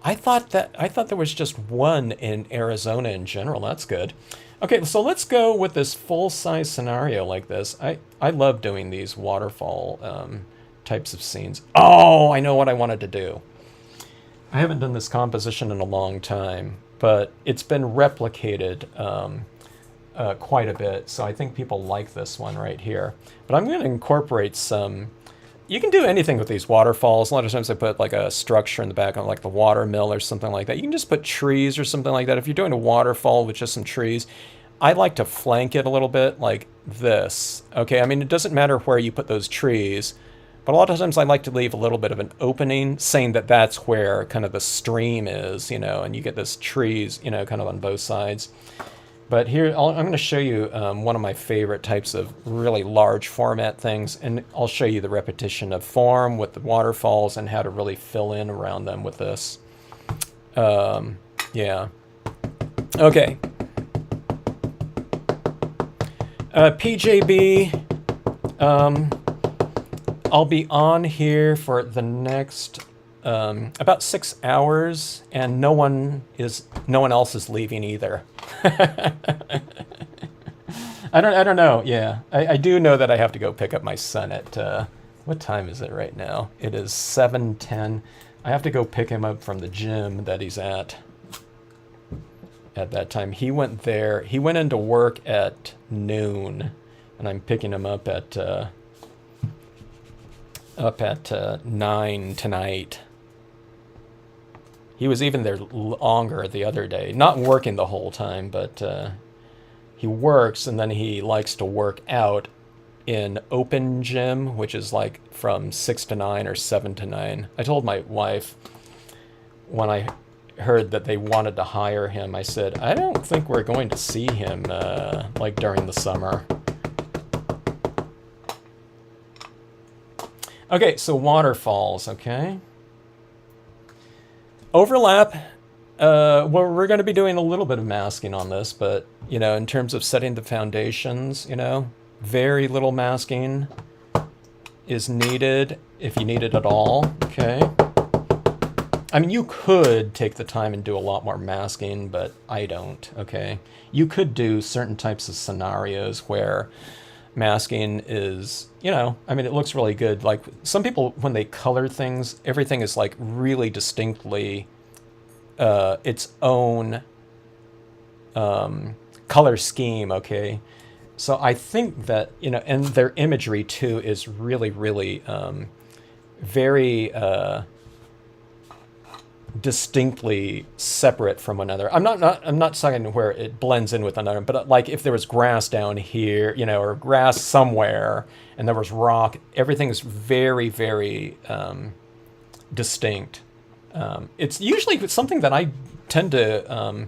I thought there was just one in Arizona in general. That's good. Okay, so let's go with this full-size scenario like this. I love doing these waterfall types of scenes. Oh, I know what I wanted to do. I haven't done this composition in a long time, but it's been replicated quite a bit, so I think people like this one right here. But I'm going to incorporate some... You can do anything with these waterfalls. A lot of times I put like a structure in the back on like the water mill or something like that. You can just put trees or something like that. If you're doing a waterfall with just some trees, I like to flank it a little bit like this. Okay, I mean, it doesn't matter where you put those trees, but a lot of times I like to leave a little bit of an opening, saying that that's where kind of the stream is, and you get this trees, kind of on both sides. But here, I'm going to show you one of my favorite types of really large format things, and I'll show you the repetition of form with the waterfalls and how to really fill in around them with this. Yeah. Okay. PJB, I'll be on here for the next about 6 hours, and no one else is leaving either. I don't know. Yeah, I do know that I have to go pick up my son at what time is it right now? It is 7:10. I have to go pick him up from the gym that he's at that time. He went there. He went into work at noon, and I'm picking him up at 9 tonight. He was even there longer the other day. Not working the whole time, but he works, and then he likes to work out in open gym, which is like from 6 to 9 or 7 to 9. I told my wife when I heard that they wanted to hire him, I said, I don't think we're going to see him like during the summer. Okay, so waterfalls, okay? Overlap, well, we're going to be doing a little bit of masking on this, but, in terms of setting the foundations, very little masking is needed, if you need it at all, okay? I mean, you could take the time and do a lot more masking, but I don't, okay? You could do certain types of scenarios where masking is, I mean, it looks really good. Like some people, when they color things, everything is like really distinctly its own color scheme, okay? So I think that, and their imagery too is really, really very distinctly separate from one another. I'm not saying where it blends in with another, but like if there was grass down here, you know, or grass somewhere, and there was rock, everything's very, very distinct. It's usually something that I tend to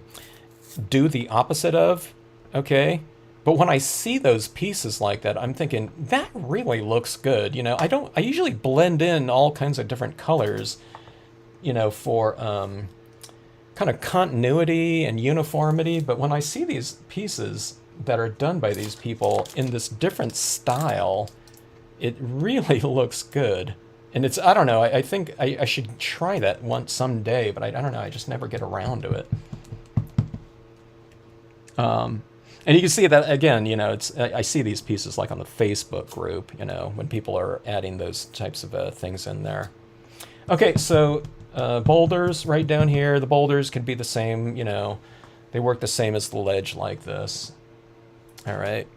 do the opposite of, okay? But when I see those pieces like that, I'm thinking, that really looks good. You know, I usually blend in all kinds of different colors, you know, for kind of continuity and uniformity. But when I see these pieces that are done by these people in this different style, it really looks good. And it's, I don't know, I think I should try that once someday, but I don't know, I just never get around to it. And you can see that again, you know, it's, I see these pieces like on the Facebook group, you know, when people are adding those types of things in there. Okay, so boulders right down here, the boulders could be the same, you know, they work the same as the ledge like this. All right.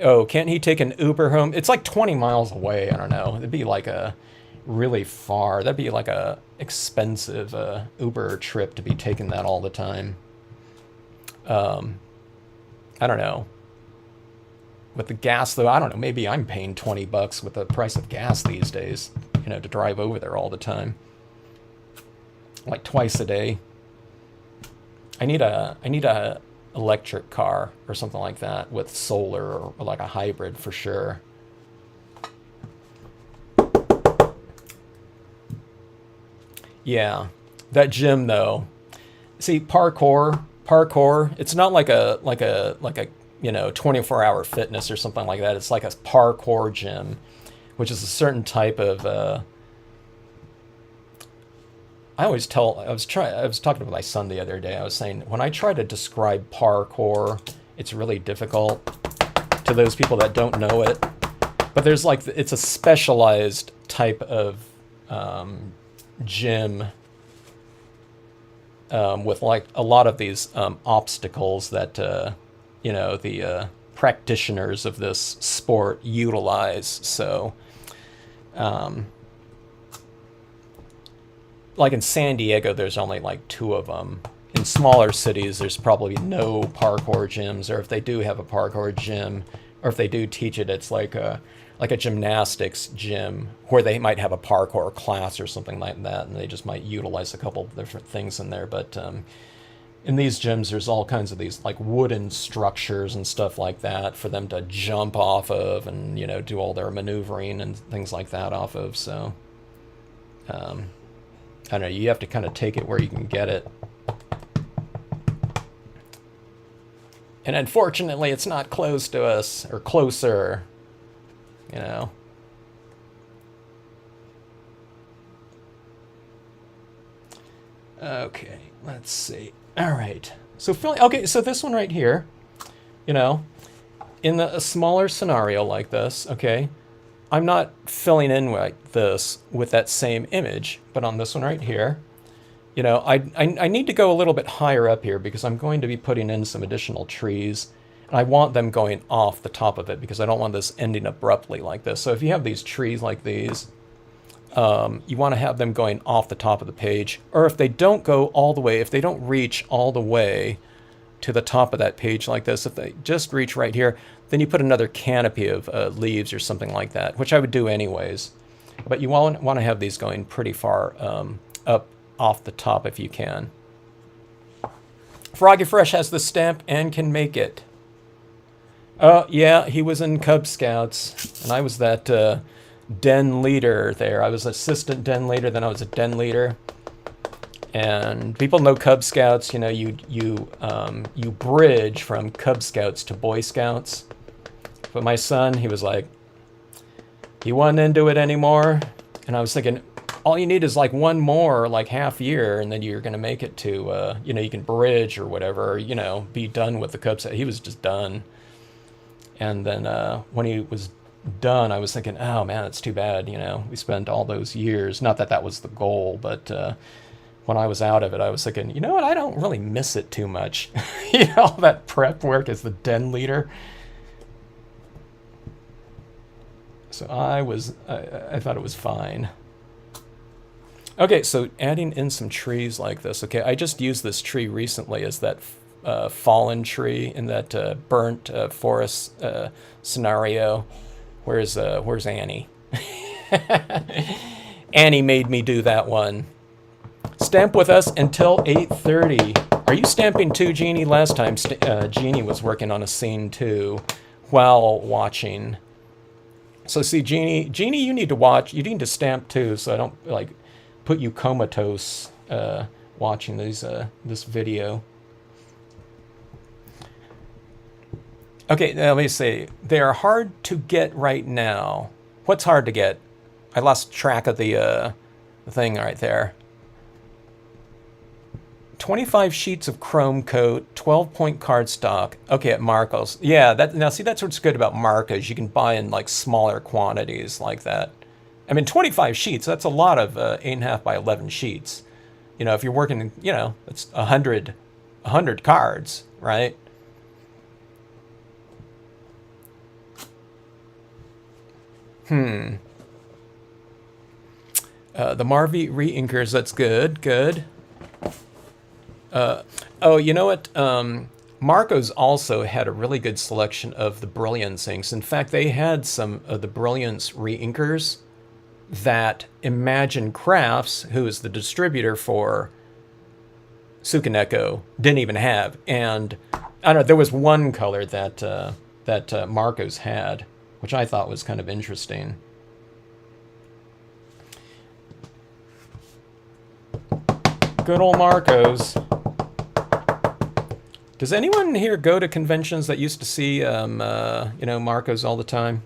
Oh, can't he take an Uber home? It's like 20 miles away. I don't know. It'd be like a really far. That'd be like a expensive Uber trip to be taking that all the time. I don't know. With the gas, though, I don't know. Maybe I'm paying $20 with the price of gas these days, you know, to drive over there all the time. Like twice a day. I need a electric car or something like that with solar or like a hybrid for sure. Yeah, that gym though. See, parkour, it's not like a you know, 24-hour fitness or something like that. It's like a parkour gym, which is a certain type of I was talking with my son the other day. I was saying when I try to describe parkour, it's really difficult to those people that don't know it. But there's like, it's a specialized type of gym with like a lot of these obstacles that you know, the practitioners of this sport utilize. So like in San Diego, there's only like 2 of them. In smaller cities, there's probably no parkour gyms, or if they do have a parkour gym, or if they do teach it, it's like a gymnastics gym where they might have a parkour class or something like that, and they just might utilize a couple of different things in there. But in these gyms, there's all kinds of these like wooden structures and stuff like that for them to jump off of and, you know, do all their maneuvering and things like that off of. So I don't know, you have to kind of take it where you can get it. And unfortunately, it's not close to us, or closer, you know. Okay, let's see. All right. So, okay, so this one right here, you know, in a smaller scenario like this, okay, I'm not filling in like this with that same image, but on this one right here, you know, I need to go a little bit higher up here because I'm going to be putting in some additional trees, and I want them going off the top of it because I don't want this ending abruptly like this. So if you have these trees like these, you want to have them going off the top of the page, or if they don't go all the way, if they don't reach all the way to the top of that page like this, if they just reach right here, then you put another canopy of leaves or something like that, which I would do anyways. But you want to have these going pretty far up off the top if you can. Froggy Fresh has the stamp and can make it. Oh, yeah, he was in Cub Scouts, and I was that den leader there. I was assistant den leader, then I was a den leader. And people know Cub Scouts, you know, you bridge from Cub Scouts to Boy Scouts. But my son, he was like, he wasn't into it anymore. And I was thinking, all you need is like one more, like half year, and then you're going to make it to, you know, you can bridge or whatever, you know, be done with the Cub Scouts. He was just done. And then when he was done, I was thinking, oh man, it's too bad, you know, we spent all those years. Not that that was the goal, but when I was out of it, I was thinking, you know what, I don't really miss it too much. You know, all that prep work as the den leader. So I thought it was fine. Okay, so adding in some trees like this. Okay, I just used this tree recently as that fallen tree in that burnt forest scenario. Where's Annie? Annie made me do that one. Stamp with us until 8:30. Are you stamping too, Jeannie? Last time Jeannie was working on a scene too while watching. So see, Jeannie, you need to watch. You need to stamp too, so I don't like put you comatose watching this video. Okay, now let me see. They are hard to get right now. What's hard to get? I lost track of the thing right there. 25 sheets of chrome coat, 12-point cardstock. Okay, at Marco's. Yeah, now see, that's what's good about Marco's. You can buy in like smaller quantities like that. I mean, 25 sheets, that's a lot of 8.5 by 11 sheets. You know, if you're working, you know, it's 100 cards, right? The Marvy re-inkers, that's good, good. Oh, you know what? Marco's also had a really good selection of the Brilliance inks. In fact, they had some of the Brilliance re-inkers that Imagine Crafts, who is the distributor for Tsukaneko, didn't even have. And I don't know, there was one color that Marco's had, which I thought was kind of interesting. Good old Marco's. Does anyone here go to conventions that used to see, you know, Marco's all the time?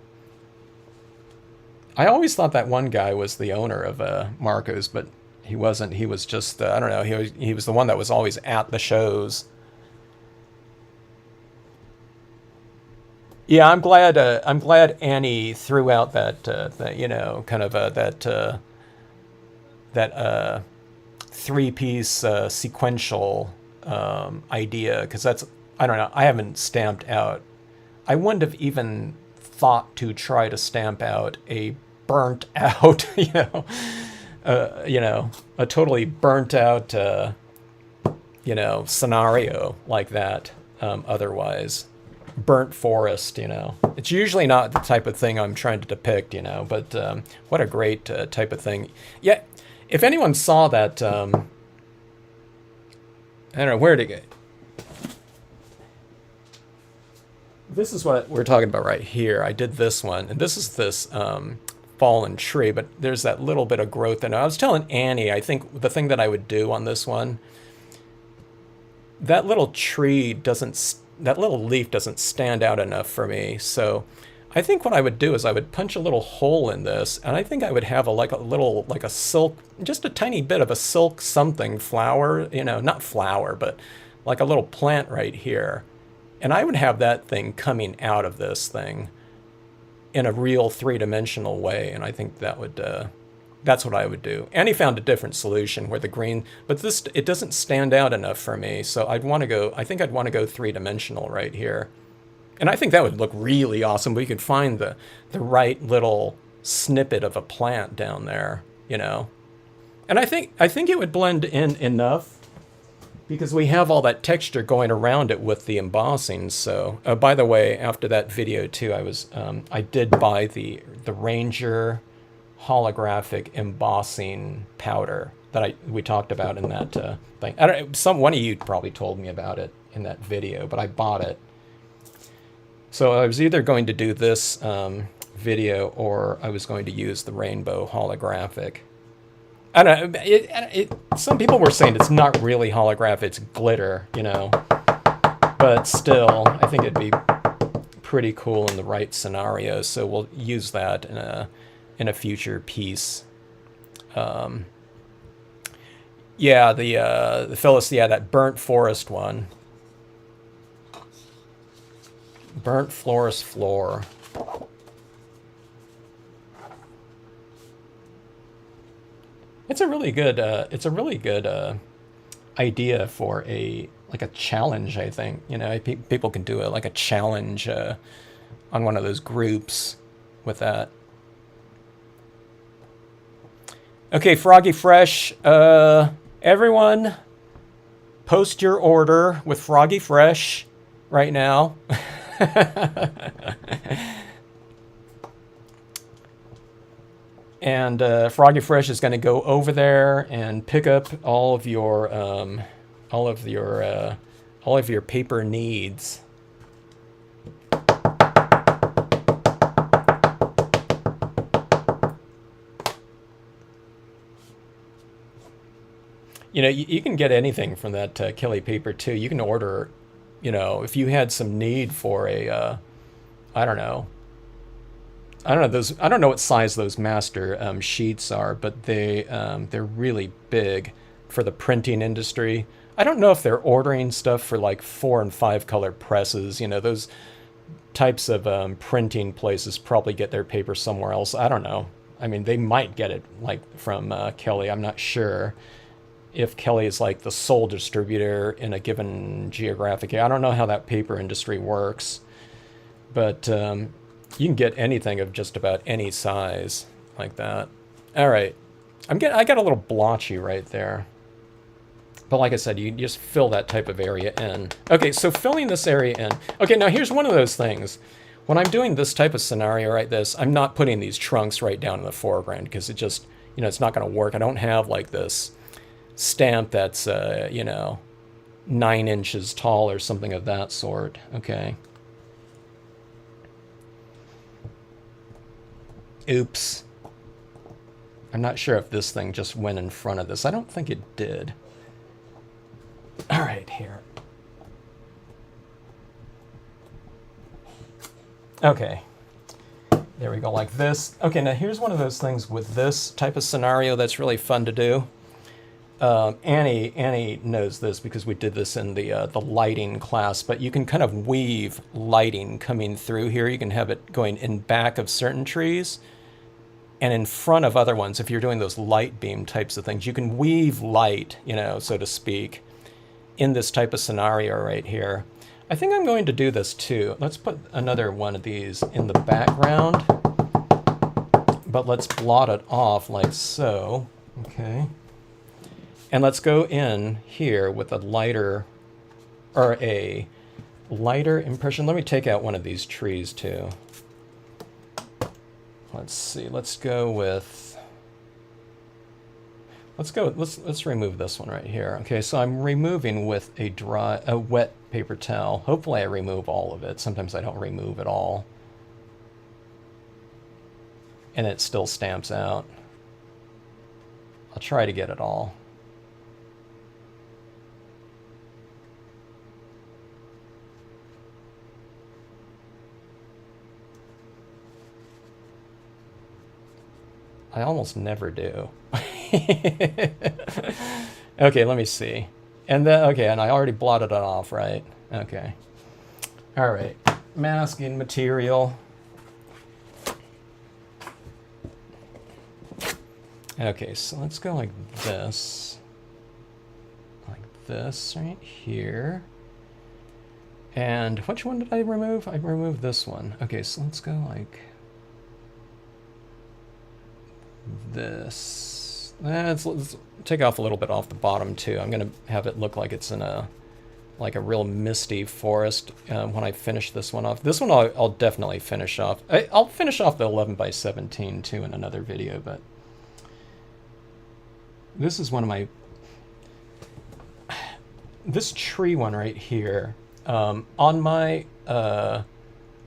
I always thought that one guy was the owner of Marco's, but he wasn't. He was just, I don't know, he was the one that was always at the shows. Yeah, I'm glad Annie threw out that you know, kind of that three-piece sequential idea, because that's, I don't know, I haven't stamped out. I wouldn't have even thought to try to stamp out a burnt out, you know, a totally burnt out, you know, scenario like that. Otherwise, burnt forest, you know, it's usually not the type of thing I'm trying to depict, you know. But what a great type of thing. Yeah, if anyone saw that. I don't know, where to get. This is what we're talking about right here. I did this one, and this is this fallen tree, but there's that little bit of growth in it. I was telling Annie, I think the thing that I would do on this one, that little tree doesn't, that little leaf doesn't stand out enough for me. So I think what I would do is I would punch a little hole in this, and I think I would have like a silk, just a tiny bit of a silk something flower, you know, not flower, but like a little plant right here. And I would have that thing coming out of this thing in a real three-dimensional way, and I think that would, that's what I would do. And he found a different solution where the green, but this, it doesn't stand out enough for me, so I think I'd want to go three-dimensional right here. And I think that would look really awesome. We could find the right little snippet of a plant down there, you know. And I think it would blend in enough because we have all that texture going around it with the embossing. So, by the way, after that video too, I did buy the Ranger holographic embossing powder that we talked about in that thing. I don't. One of you probably told me about it in that video, but I bought it. So I was either going to do this video or I was going to use the rainbow holographic. I don't know. Some people were saying it's not really holographic, it's glitter, you know. But still, I think it'd be pretty cool in the right scenario. So we'll use that in a future piece. Yeah, the Phyllis, yeah, that burnt forest one. Burnt florist floor. It's a really good idea for a challenge, I think. You know, people can do a challenge on one of those groups with that. Okay, Froggy Fresh. Everyone, post your order with Froggy Fresh right now. And Froggy Fresh is going to go over there and pick up all of your paper needs. You know, you can get anything from that Kelly paper too. You can order, you know, if you had some need for a, I don't know, those. I don't know what size those master sheets are, but they're really big for the printing industry. I don't know if they're ordering stuff for like 4 and 5 color presses. You know, those types of printing places probably get their paper somewhere else. I don't know. I mean, they might get it like from Kelly. I'm not sure if Kelly is like the sole distributor in a given geographic area. I don't know how that paper industry works, but you can get anything of just about any size like that. All right, I got a little blotchy right there, but like I said, you just fill that type of area in. Okay, so filling this area in. Okay, now here's one of those things. When I'm doing this type of scenario like this, I'm not putting these trunks right down in the foreground because it just, you know, it's not going to work. I don't have like this stamp that's, you know, 9 inches tall or something of that sort. Okay. Oops. I'm not sure if this thing just went in front of this. I don't think it did. All right, here. Okay. There we go, like this. Okay, now here's one of those things with this type of scenario that's really fun to do. Annie knows this because we did this in the lighting class, but you can kind of weave lighting coming through here. You can have it going in back of certain trees and in front of other ones. If you're doing those light beam types of things, you can weave light, you know, so to speak, in this type of scenario right here. I think I'm going to do this too. Let's put another one of these in the background, but let's blot it off like so. Okay. And let's go in here with a lighter impression. Let me take out one of these trees too. Let's see. Let's remove this one right here. Okay, so I'm removing with a wet paper towel. Hopefully I remove all of it. Sometimes I don't remove it all. And it still stamps out. I'll try to get it all. I almost never do. Okay, let me see. And then, okay, and I already blotted it off, right? Okay. All right, masking material. Okay, so let's go like this right here. And which one did I remove? I removed this one. Okay, so let's go like this. Let's take off a little bit off the bottom too. I'm gonna have it look like it's in a real misty forest when I finish this one off. This one I'll definitely finish off. I'll finish off the 11 by 17 too in another video, but this is one of my, this tree one right here, on my, I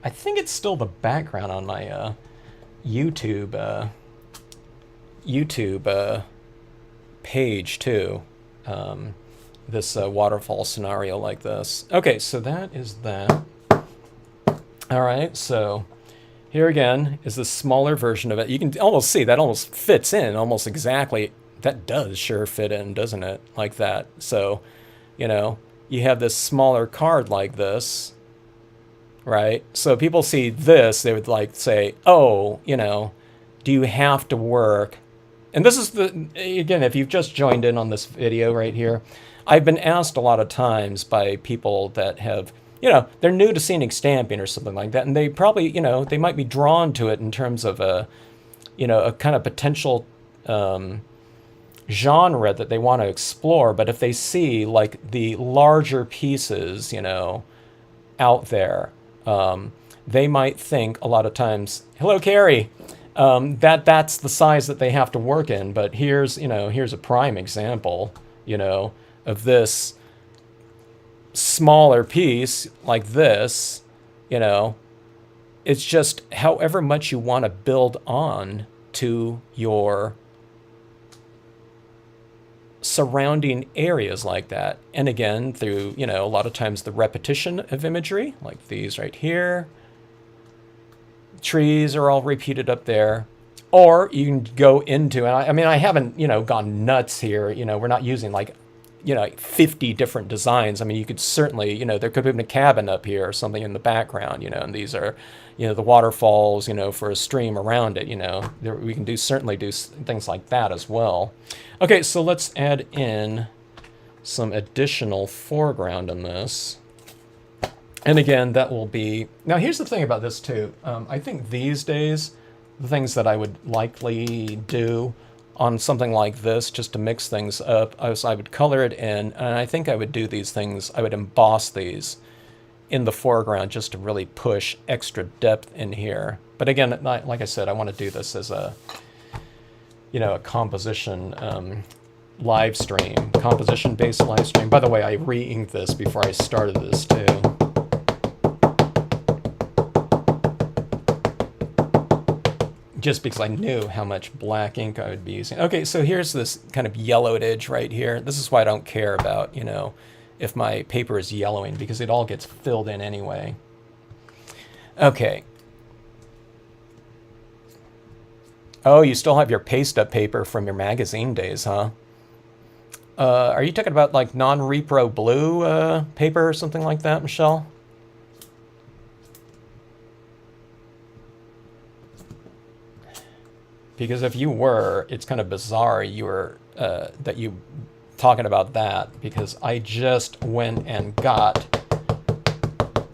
think it's still the background on my YouTube page too, this waterfall scenario like this. Okay, so that is that. All right, so here again is the smaller version of it. You can almost see that almost fits in almost exactly. That does sure fit in, doesn't it? Like that. So, you know, you have this smaller card like this, right? So people see this, they would like say, oh, you know, do you have to work? And this is the, again, if you've just joined in on this video right here, I've been asked a lot of times by people that have, you know, they're new to scenic stamping or something like that, and they probably, you know, they might be drawn to it in terms of a, you know, a kind of potential genre that they want to explore, but if they see like the larger pieces, you know, out there, they might think a lot of times, hello, Carrie, that that's the size that they have to work in. But here's, you know, here's a prime example, you know, of this smaller piece like this, you know. It's just however much you want to build on to your surrounding areas like that. And again, through, you know, a lot of times the repetition of imagery, like these right here. Trees are all repeated up there. Or you can go into, and I mean, I haven't, you know, gone nuts here. You know, we're not using like, you know, 50 different designs. I mean, you could certainly, you know, there could have been a cabin up here or something in the background, you know, and these are, you know, the waterfalls, you know, for a stream around it, you know. We can certainly do things like that as well. Okay, so let's add in some additional foreground in this. And again, that will be, now here's the thing about this too. I think these days, the things that I would likely do on something like this, just to mix things up, I would color it in, and I think I would do these things, I would emboss these in the foreground just to really push extra depth in here. But again, like I said, I want to do this as a, you know, a composition live stream, composition-based live stream. By the way, I re-inked this before I started this too. Just because I knew how much black ink I would be using. Okay, so here's this kind of yellowed edge right here. This is why I don't care about, you know, if my paper is yellowing, because it all gets filled in anyway. Okay. Oh, you still have your paste-up paper from your magazine days, huh? Are you talking about like non-repro blue paper or something like that, Michelle? Because if you were, it's kind of bizarre you were that you talking about that, because I just went and got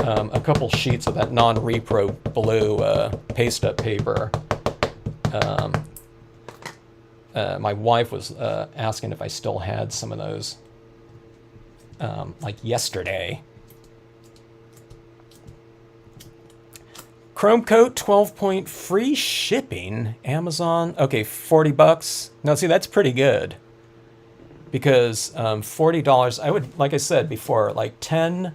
a couple sheets of that non-repro blue paste-up paper. My wife was asking if I still had some of those, like yesterday. Chrome coat, 12-point free shipping, Amazon. Okay, 40 bucks. Now, see, that's pretty good. Because $40, I would, like I said before, like $10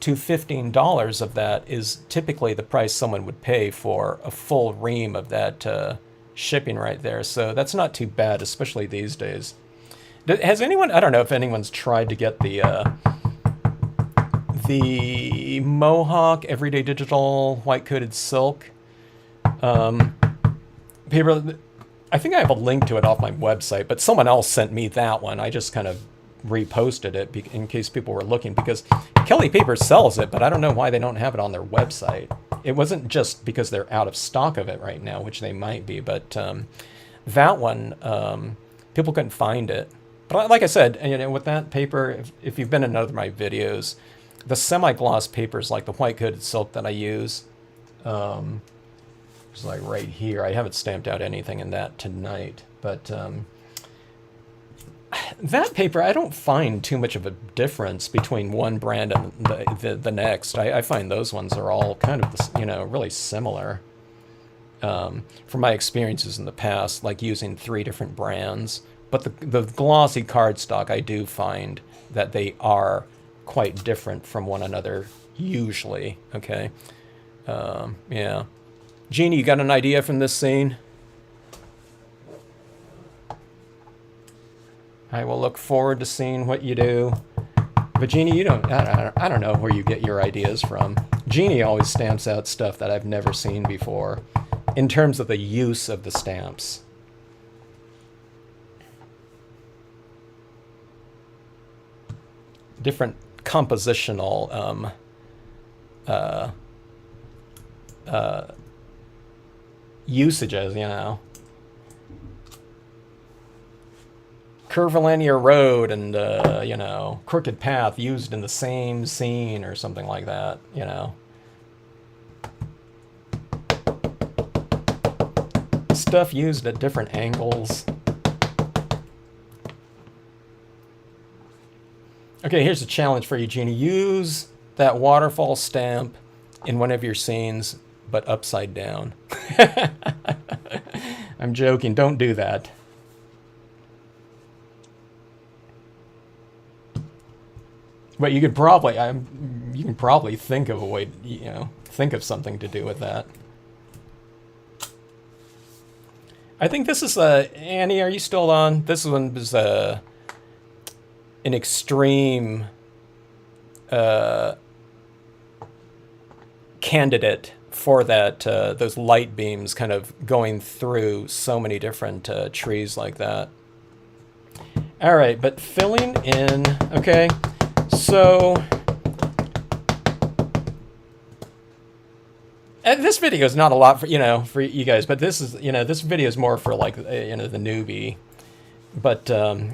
to $15 of that is typically the price someone would pay for a full ream of that shipping right there. So that's not too bad, especially these days. Has anyone, I don't know if anyone's tried to get the Mohawk Everyday Digital White Coated Silk paper. I think I have a link to it off my website, but someone else sent me that one. I just kind of reposted it in case people were looking, because Kelly Paper sells it, but I don't know why they don't have it on their website. It wasn't just because they're out of stock of it right now, which they might be, but that one, people couldn't find it. But like I said, you know, with that paper, if you've been in other of my videos, the semi-gloss papers like the white coated silk that I use, it's like right here. I haven't stamped out anything in that tonight, but that paper, I don't find too much of a difference between one brand and the next. I find those ones are all kind of, you know, really similar. From my experiences in the past, like using 3 different brands. But the glossy cardstock, I do find that they are quite different from one another, usually, okay? Yeah. Jeannie, you got an idea from this scene? I will look forward to seeing what you do. But Jeannie, you don't, I don't know where you get your ideas from. Jeannie always stamps out stuff that I've never seen before in terms of the use of the stamps. Different compositional usages, you know. Curvilinear road and, you know, crooked path used in the same scene or something like that, you know. Stuff used at different angles. Okay, here's a challenge for you, Jeannie. Use that waterfall stamp in one of your scenes, but upside down. I'm joking. Don't do that. But you could probably, you can probably think of a way, think of something to do with that. I think this is Annie. Are you still on? This one was an extreme candidate for that. Those light beams kind of going through so many different trees like that. All right, but filling in. Okay, so. And this video is not a lot for for you guys, but this is this video is more for like the newbie. But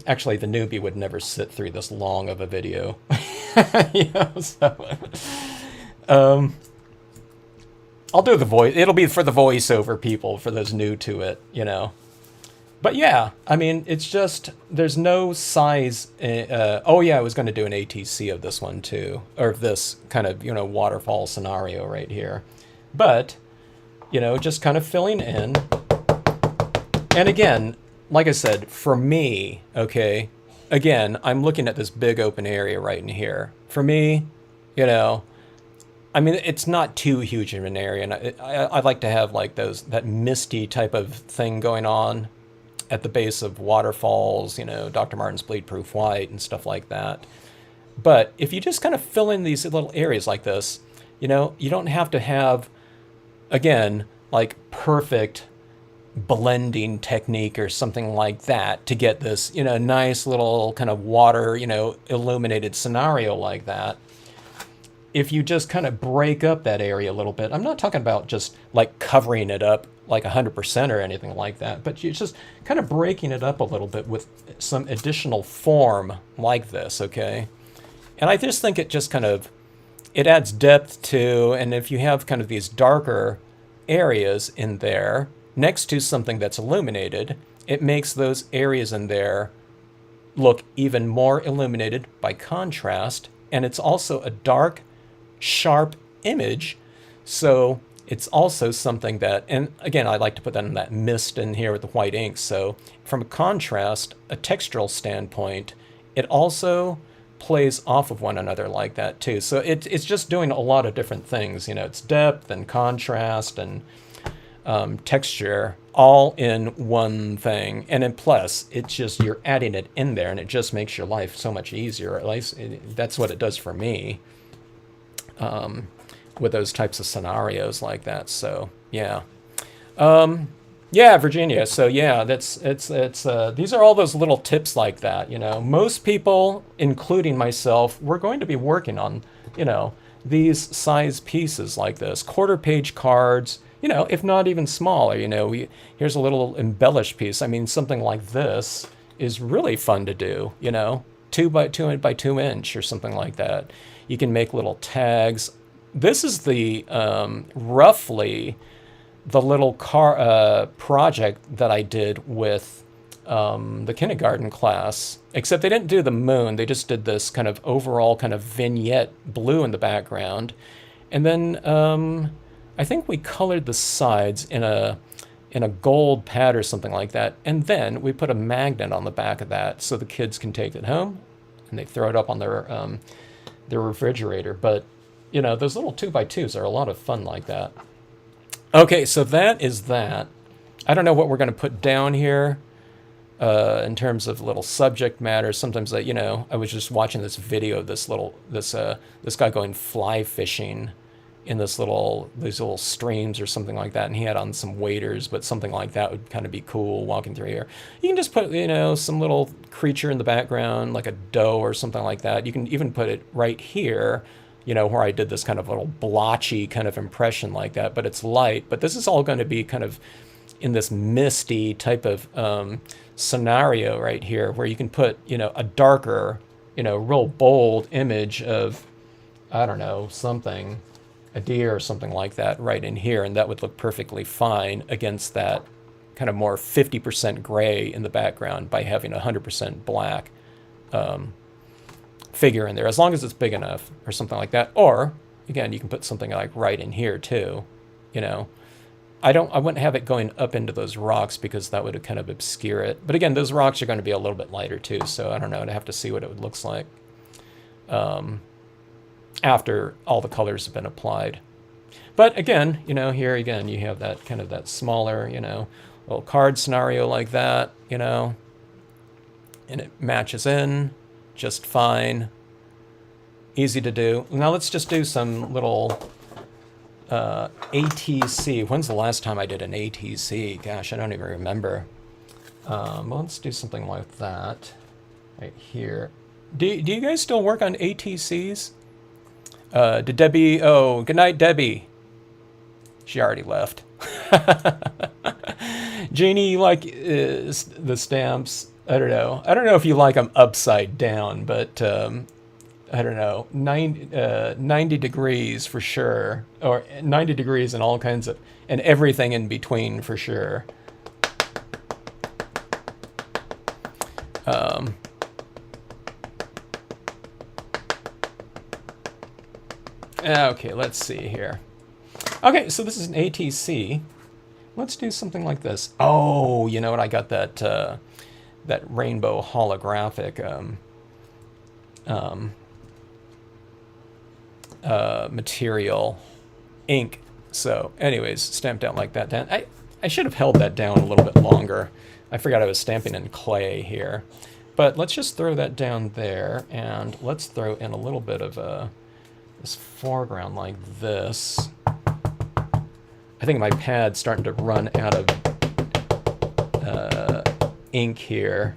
actually, the newbie would never sit through this long of a video. I'll do the voice. It'll be for the voiceover people, for those new to it, But yeah, I mean, it's just there's no size. Oh yeah, I was going to do an ATC of this one too, or this kind of waterfall scenario right here. But, just kind of filling in. And again, like I said, for me, okay, again, I'm looking at this big open area right in here. For me, I mean, it's not too huge of an area. And I like to have like that misty type of thing going on at the base of waterfalls, Dr. Martin's Bleed Proof White and stuff like that. But if you just kind of fill in these little areas like this, you don't have to have, again, like perfect blending technique or something like that to get this, nice little kind of water, illuminated scenario like that. If you just kind of break up that area a little bit, I'm not talking about just like covering it up like 100% or anything like that, but you're just kind of breaking it up a little bit with some additional form like this, okay? And I just think it just kind of, it adds depth to, and if you have kind of these darker areas in there next to something that's illuminated, it makes those areas in there look even more illuminated by contrast, and it's also a dark, sharp image, so it's also something that, and again, I like to put that in that mist in here with the white ink, so from a contrast, a textural standpoint, it also plays off of one another like that too. So it's just doing a lot of different things. It's depth and contrast and texture all in one thing. And then plus, it's just you're adding it in there, and it just makes your life so much easier. At least that's what it does for me with those types of scenarios like that. So yeah. Yeah, Virginia. So yeah, these are all those little tips like that. Most people, including myself, we're going to be working on, these size pieces like this, quarter-page cards. If not even smaller. Here's a little embellished piece. I mean, something like this is really fun to do. 2 by 2 by 2 inch or something like that. You can make little tags. This is the roughly the little project that I did with the kindergarten class, except they didn't do the moon. They just did this kind of overall kind of vignette blue in the background. And then I think we colored the sides in a gold pad or something like that. And then we put a magnet on the back of that so the kids can take it home and they throw it up on their refrigerator. But, those little 2 by 2s are a lot of fun like that. Okay, so that is that. I don't know what we're going to put down here in terms of little subject matter. Sometimes, I was just watching this video of this guy going fly fishing in these little streams or something like that, and he had on some waders, but something like that would kind of be cool walking through here. You can just put, some little creature in the background, like a doe or something like that. You can even put it right here, where I did this kind of little blotchy kind of impression like that, but it's light. But this is all going to be kind of in this misty type of scenario right here, where you can put, a darker, real bold image of, I don't know, something, a deer or something like that right in here, and that would look perfectly fine against that kind of more 50% gray in the background by having 100% black figure in there, as long as it's big enough or something like that. Or, again, you can put something like right in here too, you know. I wouldn't have it going up into those rocks because that would kind of obscure it. But again, those rocks are going to be a little bit lighter too, so I don't know. I'd have to see what it looks like after all the colors have been applied. But again, you know, here again, you have that kind of that smaller, you know, little card scenario like that, you know, and it matches in just fine. Easy to do. Now let's just do some little ATC. When's the last time I did an ATC? Gosh, I don't even remember. Well, let's do something like that right here. Do you guys still work on ATCs? Did Debbie... Oh, good night, Debbie. She already left. Jeannie, you like the stamps? I don't know. I don't know if you like them upside down, but I don't know. 90 degrees for sure. Or 90 degrees and all kinds of... And everything in between for sure. Okay, let's see here. Okay, so this is an ATC. Let's do something like this. Oh, you know what? I got that that rainbow holographic material ink. So, anyways, stamped out like that. Down. I should have held that down a little bit longer. I forgot I was stamping in clay here. But let's just throw that down there, and let's throw in a little bit of this foreground like this. I think my pad's starting to run out of ink here.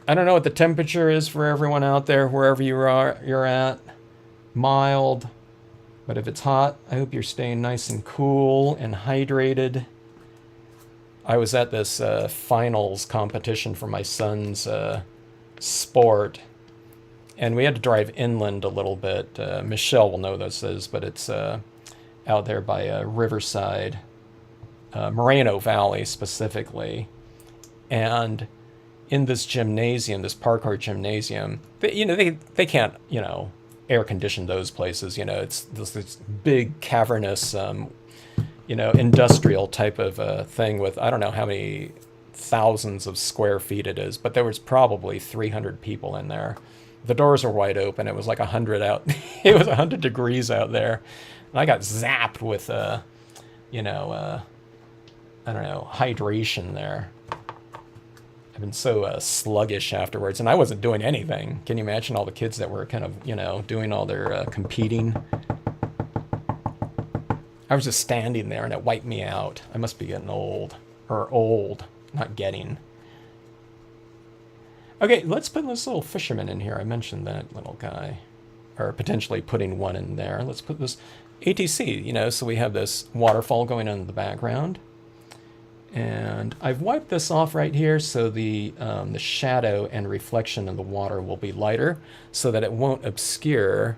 I don't know what the temperature is for everyone out there, wherever you're at. Mild, but if it's hot, I hope you're staying nice and cool and hydrated. I was at this finals competition for my son's sport, and we had to drive inland a little bit. Michelle will know this is, but it's out there by Riverside, Moreno Valley specifically. And in this gymnasium, this parkour gymnasium, they can't, air condition those places. It's this big cavernous, industrial type of thing with, I don't know how many thousands of square feet it is, but there was probably 300 people in there. The doors were wide open. It was like 100 out. It was 100 degrees out there. And I got zapped with, I don't know, hydration there. I've been so sluggish afterwards, and I wasn't doing anything. Can you imagine all the kids that were kind of, doing all their competing? I was just standing there, and it wiped me out. I must be getting old. Or old, not getting. Okay, let's put this little fisherman in here. I mentioned that little guy. Or potentially putting one in there. Let's put this ATC, so we have this waterfall going on in the background. And I've wiped this off right here so the shadow and reflection of the water will be lighter so that it won't obscure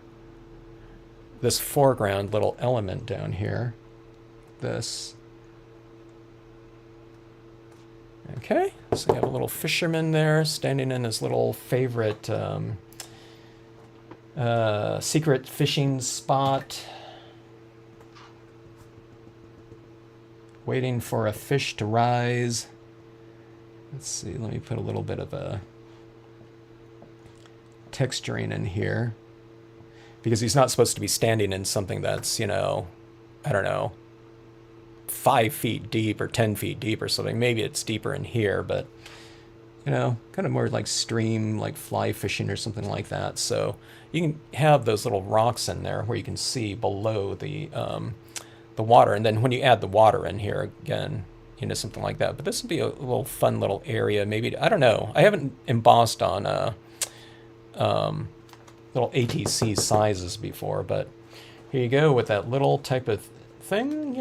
this foreground little element down here. This. Okay, so we have a little fisherman there standing in his little favorite secret fishing spot, waiting for a fish to rise. Let's see, let me put a little bit of a texturing in here, because he's not supposed to be standing in something that's, I don't know, 5 feet deep or 10 feet deep or something. Maybe it's deeper in here, but kind of more like stream, like fly fishing or something like that. So you can have those little rocks in there where you can see below the water, and then when you add the water in here again, something like that. But this would be a little fun little area. Maybe, I don't know. I haven't embossed on little ATC sizes before, but here you go with that little type of thing,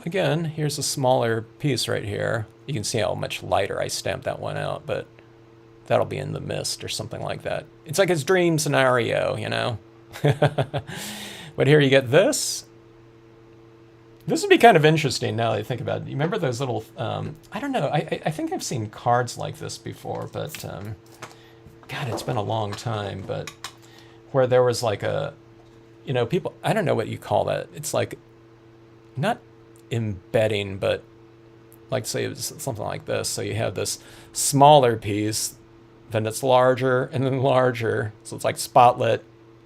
again, here's a smaller piece right here. You can see how much lighter I stamped that one out, but that'll be in the mist or something like that. It's like his dream scenario, But here you get this. This would be kind of interesting now that I think about it. You remember those little, I don't know, I think I've seen cards like this before, but God, it's been a long time, but where there was like a, people, I don't know what you call that. It's like not embedding, but like say it was something like this. So you have this smaller piece, then it's larger and then larger. So it's like spotlit,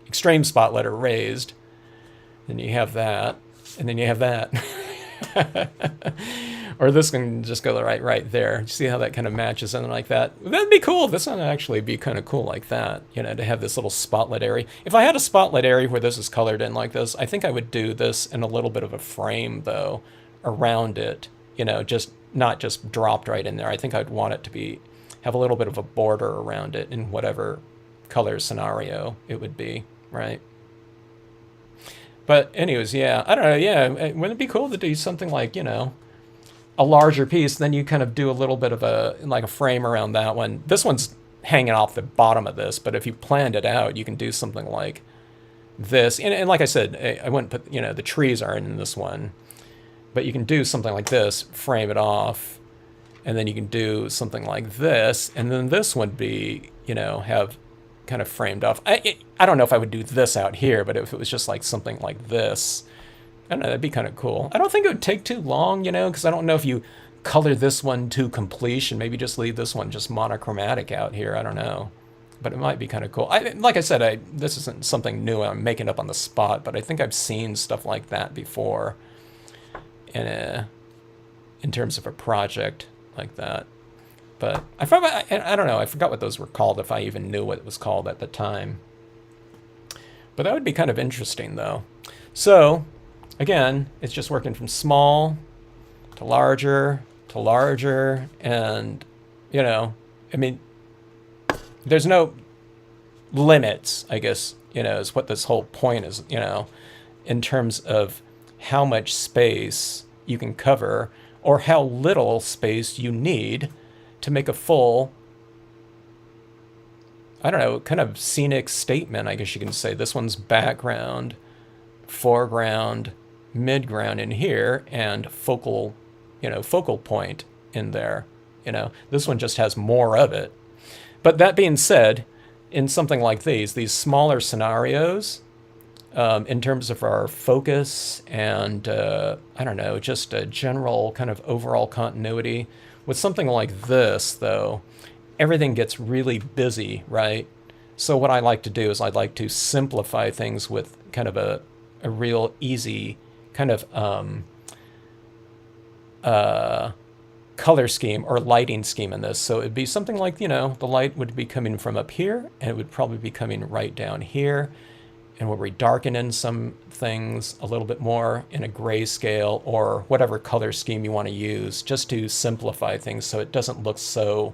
extreme spotlit or raised. Then you have that, and then you have that. Or this can just go right there. See how that kind of matches in like that? That'd be cool. This would actually be kind of cool like that, to have this little spotlight area. If I had a spotlight area where this is colored in like this, I think I would do this in a little bit of a frame, though, around it, just not just dropped right in there. I think I'd want it to have a little bit of a border around it in whatever color scenario it would be, right? But anyways, yeah, I don't know, yeah, wouldn't it be cool to do something like, a larger piece, then you kind of do a little bit of like a frame around that one. This one's hanging off the bottom of this, but if you planned it out, you can do something like this. And like I said, I wouldn't put, the trees aren't in this one, but you can do something like this, frame it off, and then you can do something like this, and then this would be, have kind of framed off. I don't know if I would do this out here, but if it was just like something like this, I don't know, that'd be kind of cool. I don't think it would take too long, because I don't know if you color this one to completion, maybe just leave this one just monochromatic out here. I don't know, but it might be kind of cool. Like I said, this isn't something new I'm making up on the spot, but I think I've seen stuff like that before in terms of a project like that. But I don't know, I forgot what those were called, if I even knew what it was called at the time. But that would be kind of interesting, though. So again, it's just working from small to larger, and, I mean, there's no limits, I guess, is what this whole point is, in terms of how much space you can cover or how little space you need to make a full, I don't know, kind of scenic statement, I guess you can say. This one's background, foreground, midground in here, and focal point in there. This one just has more of it. But that being said, in something like these smaller scenarios, in terms of our focus and, I don't know, just a general kind of overall continuity, with something like this, though, everything gets really busy, right? So what I like to do is I'd like to simplify things with kind of a real easy kind of color scheme or lighting scheme in this. So it'd be something like, the light would be coming from up here, and it would probably be coming right down here. And we'll redarken in some things a little bit more in a grayscale or whatever color scheme you want to use, just to simplify things so it doesn't look so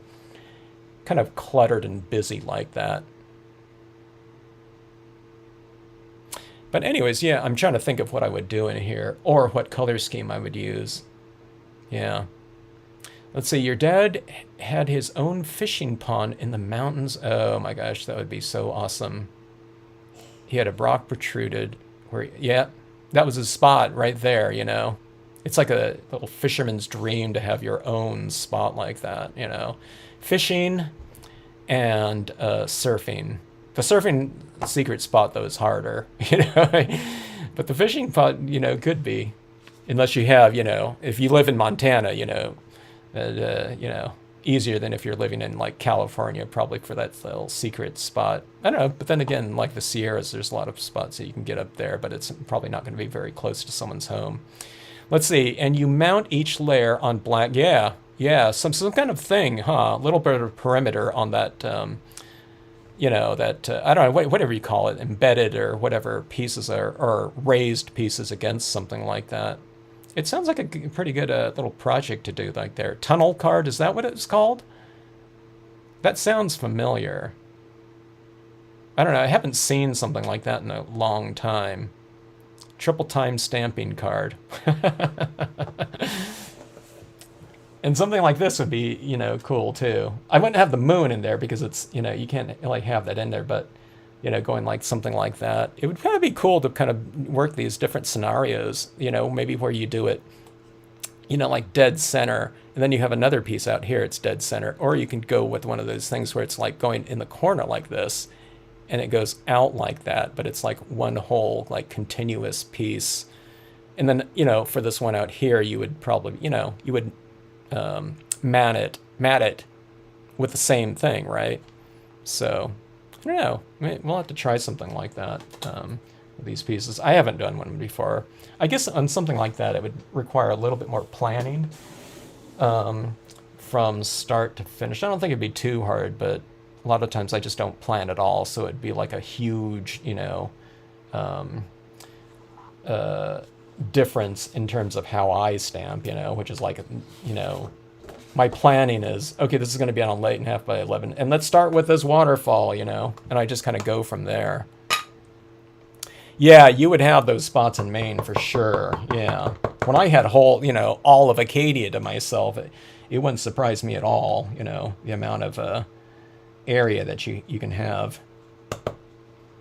kind of cluttered and busy like that. But anyways, yeah, I'm trying to think of what I would do in here or what color scheme I would use. Yeah. Let's see, your dad had his own fishing pond in the mountains. Oh my gosh, that would be so awesome. He had a rock protruded where, yeah, that was his spot right there, It's like a little fisherman's dream to have your own spot like that, Fishing and surfing. The surfing secret spot, though, is harder, But the fishing spot, could be. Unless you have, if you live in Montana, easier than if you're living in like California, probably, for that little secret spot. I don't know, but then again, like the Sierras, there's a lot of spots that you can get up there, but it's probably not going to be very close to someone's home. Let's see, and you mount each layer on black. Yeah, some kind of thing, huh? A little bit of perimeter on that, I don't know, whatever you call it, embedded or whatever pieces are, or raised pieces against something like that. It sounds like a pretty good little project to do like there. Tunnel card, is that what it's called? That sounds familiar. I don't know, I haven't seen something like that in a long time. Triple time stamping card. And something like this would be, cool too. I wouldn't have the moon in there because it's, you can't like have that in there, but going like something like that. It would kind of be cool to kind of work these different scenarios, maybe where you do it you know, like dead center, and then you have another piece out here, it's dead center. Or you can go with one of those things where it's like going in the corner like this, and it goes out like that, but it's like one whole like continuous piece. And then, you know, for this one out here, you would probably, you know, you would mat it with the same thing, right? So, I don't know. We'll have to try something like that with these pieces. I haven't done one before. I guess on something like that, it would require a little bit more planning from start to finish. I don't think it'd be too hard, but a lot of times I just don't plan at all. So it'd be like a huge, you know, difference in terms of how I stamp, you know, which is like, you know, my planning is, okay, this is going to be on a late and 1/2 by 11, and let's start with this waterfall, you know, and I just kind of go from there. Yeah, you would have those spots in Maine for sure. Yeah, when I had whole, you know, all of Acadia to myself, it wouldn't surprise me at all, you know, the amount of area that you can have.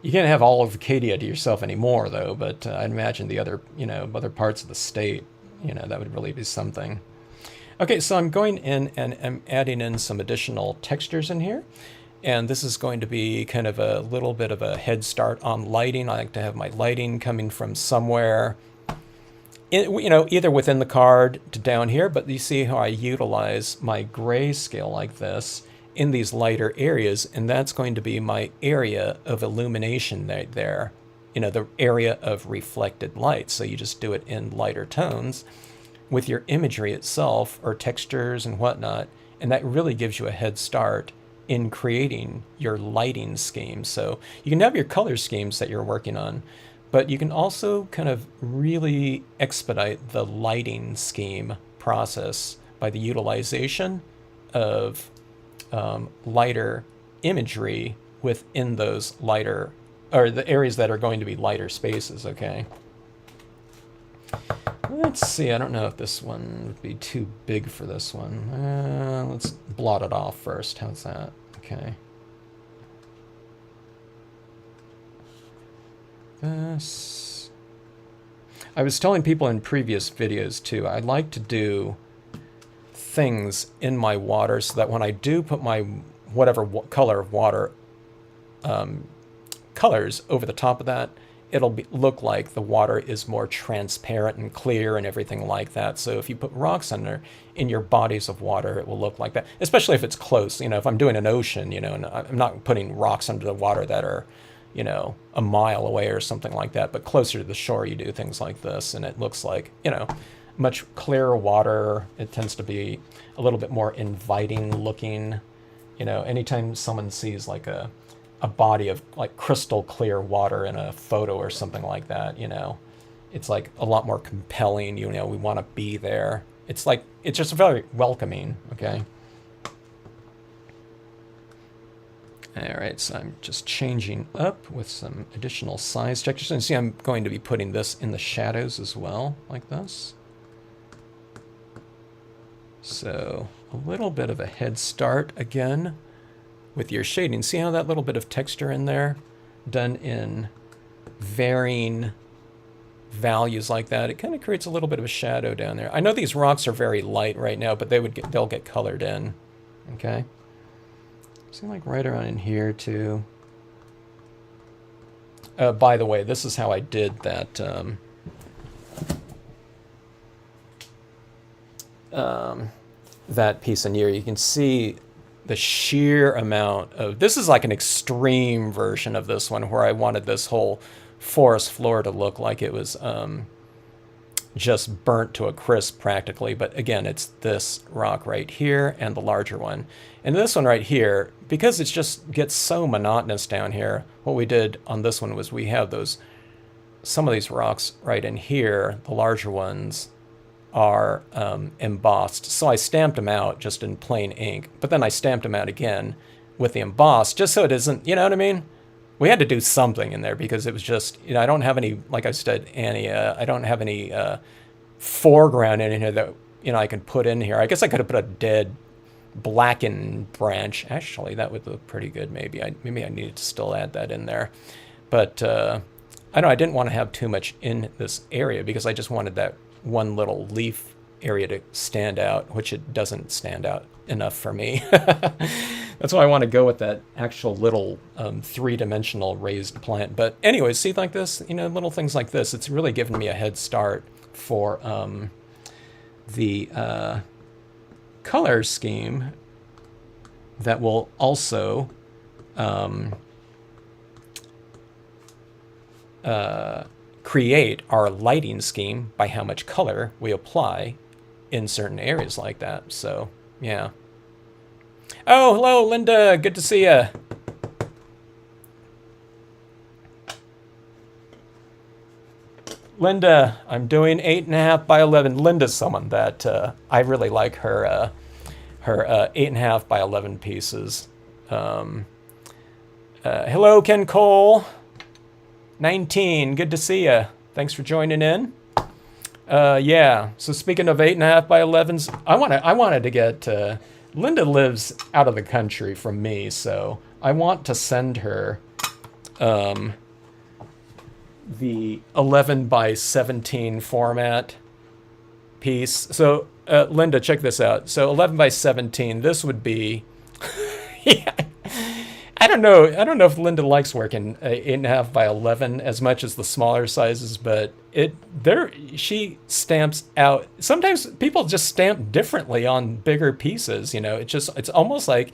You can't have all of Acadia to yourself anymore, though, but I'd imagine the other, you know, other parts of the state, you know, that would really be something. Okay, so I'm going in and I'm adding in some additional textures in here. And this is going to be kind of a little bit of a head start on lighting. I like to have my lighting coming from somewhere, you know, either within the card to down here, but you see how I utilize my grayscale like this in these lighter areas, and that's going to be my area of illumination right there, you know, the area of reflected light. So you just do it in lighter tones with your imagery itself or textures and whatnot, and that really gives you a head start in creating your lighting scheme. So you can have your color schemes that you're working on, but you can also kind of really expedite the lighting scheme process by the utilization of lighter imagery within those lighter, or the areas that are going to be lighter spaces, okay? Let's see, I don't know if this one would be too big for this one. Let's blot it off first. How's that? Okay. This. I was telling people in previous videos too, I like to do things in my water so that when I do put my whatever color of water colors over the top of that, it'll look like the water is more transparent and clear and everything like that. So if you put rocks under in your bodies of water, it will look like that, especially if it's close. You know, if I'm doing an ocean, you know, and I'm not putting rocks under the water that are, you know, a mile away or something like that, but closer to the shore, you do things like this, and it looks like, you know, much clearer water. It tends to be a little bit more inviting looking. You know, anytime someone sees like a body of like crystal clear water in a photo or something like that, you know, it's like a lot more compelling. You know, we want to be there. It's like, it's just very welcoming, okay? All right, so I'm just changing up with some additional size textures. And see, I'm going to be putting this in the shadows as well, like this. So a little bit of a head start again with your shading. See how that little bit of texture in there, done in varying values like that, it kind of creates a little bit of a shadow down there. I know these rocks are very light right now, but they'll get colored in, okay? Seem like right around in here too. By the way, this is how I did that that piece in here. You can see the sheer amount of, this is like an extreme version of this one where I wanted this whole forest floor to look like it was just burnt to a crisp practically. But again, it's this rock right here and the larger one. And this one right here, because it just gets so monotonous down here, what we did on this one was we have some of these rocks right in here, the larger ones, are embossed. So I stamped them out just in plain ink, but then I stamped them out again with the emboss, just so it isn't, you know what I mean? We had to do something in there because it was just, you know, I don't have any, like I said, I don't have any foreground in here that, you know, I can put in here. I guess I could have put a dead blackened branch. Actually, that would look pretty good. Maybe I needed to still add that in there. But I didn't want to have too much in this area because I just wanted that one little leaf area to stand out, which it doesn't stand out enough for me. That's why I want to go with that actual little three-dimensional raised plant. But anyways, see, like this, you know, little things like this, it's really given me a head start for the color scheme that will also create our lighting scheme by how much color we apply in certain areas like that. So, yeah. Oh, hello, Linda. Good to see you. Linda, I'm doing 8.5 by 11. Linda's someone that I really like her 8.5 by 11 pieces. Hello, Ken Cole. 19, good to see you. Thanks for joining in. Yeah, so speaking of 8.5 by 11s, I wanted to get, Linda lives out of the country from me, so I want to send her the 11 by 17 format piece. So Linda, check this out. So 11 by 17, this would be, yeah. I don't know if Linda likes working 8.5 by 11 as much as the smaller sizes, but she stamps out. Sometimes people just stamp differently on bigger pieces. You know, it's almost like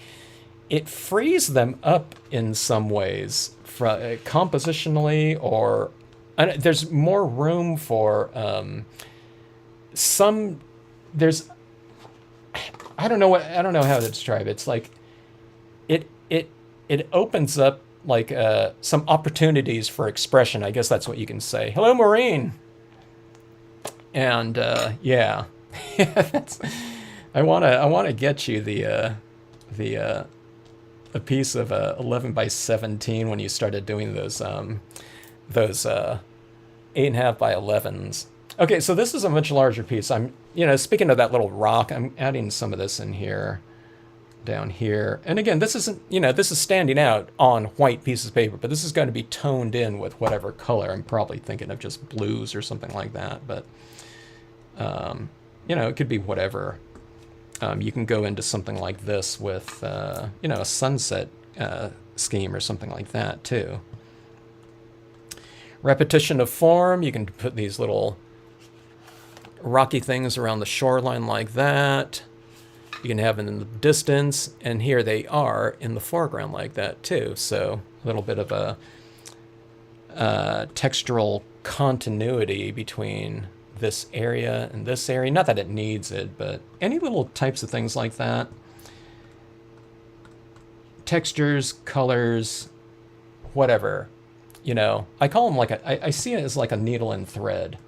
it frees them up in some ways, compositionally, or there's more room for some. There's I don't know how to describe it. It's like it opens up like some opportunities for expression. I guess that's what you can say. Hello, Maureen. And yeah, I wanna get you a piece of 11 by 17 when you started doing those 8.5 by 11s. Okay, so this is a much larger piece. Speaking of that little rock, I'm adding some of this in here, down here. And again, this isn't, this is standing out on white pieces of paper, but this is going to be toned in with whatever color. I'm probably thinking of just blues or something like that, but, it could be whatever. You can go into something like this with, a sunset scheme or something like that, too. Repetition of form, you can put these little rocky things around the shoreline like that. You can have them in the distance, and here they are in the foreground like that too. So a little bit of a textural continuity between this area and this area. Not that it needs it, but any little types of things like that. Textures, colors, whatever. I call them like I see it as like a needle and thread.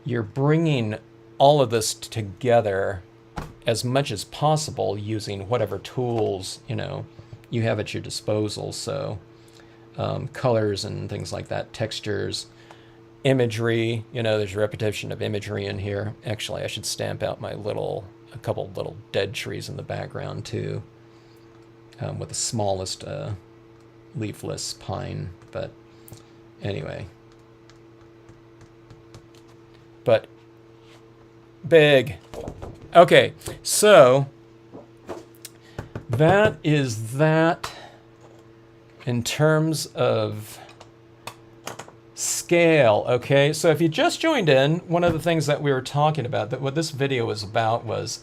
You're bringing all of this together as much as possible using whatever tools, you have at your disposal. So colors and things like that, textures, imagery, there's repetition of imagery in here. Actually, I should stamp out a couple little dead trees in the background too, with the smallest leafless pine, but anyway. But big. Okay, so that is that in terms of scale. Okay, so if you just joined in, one of the things that we were talking about, that what this video was about, was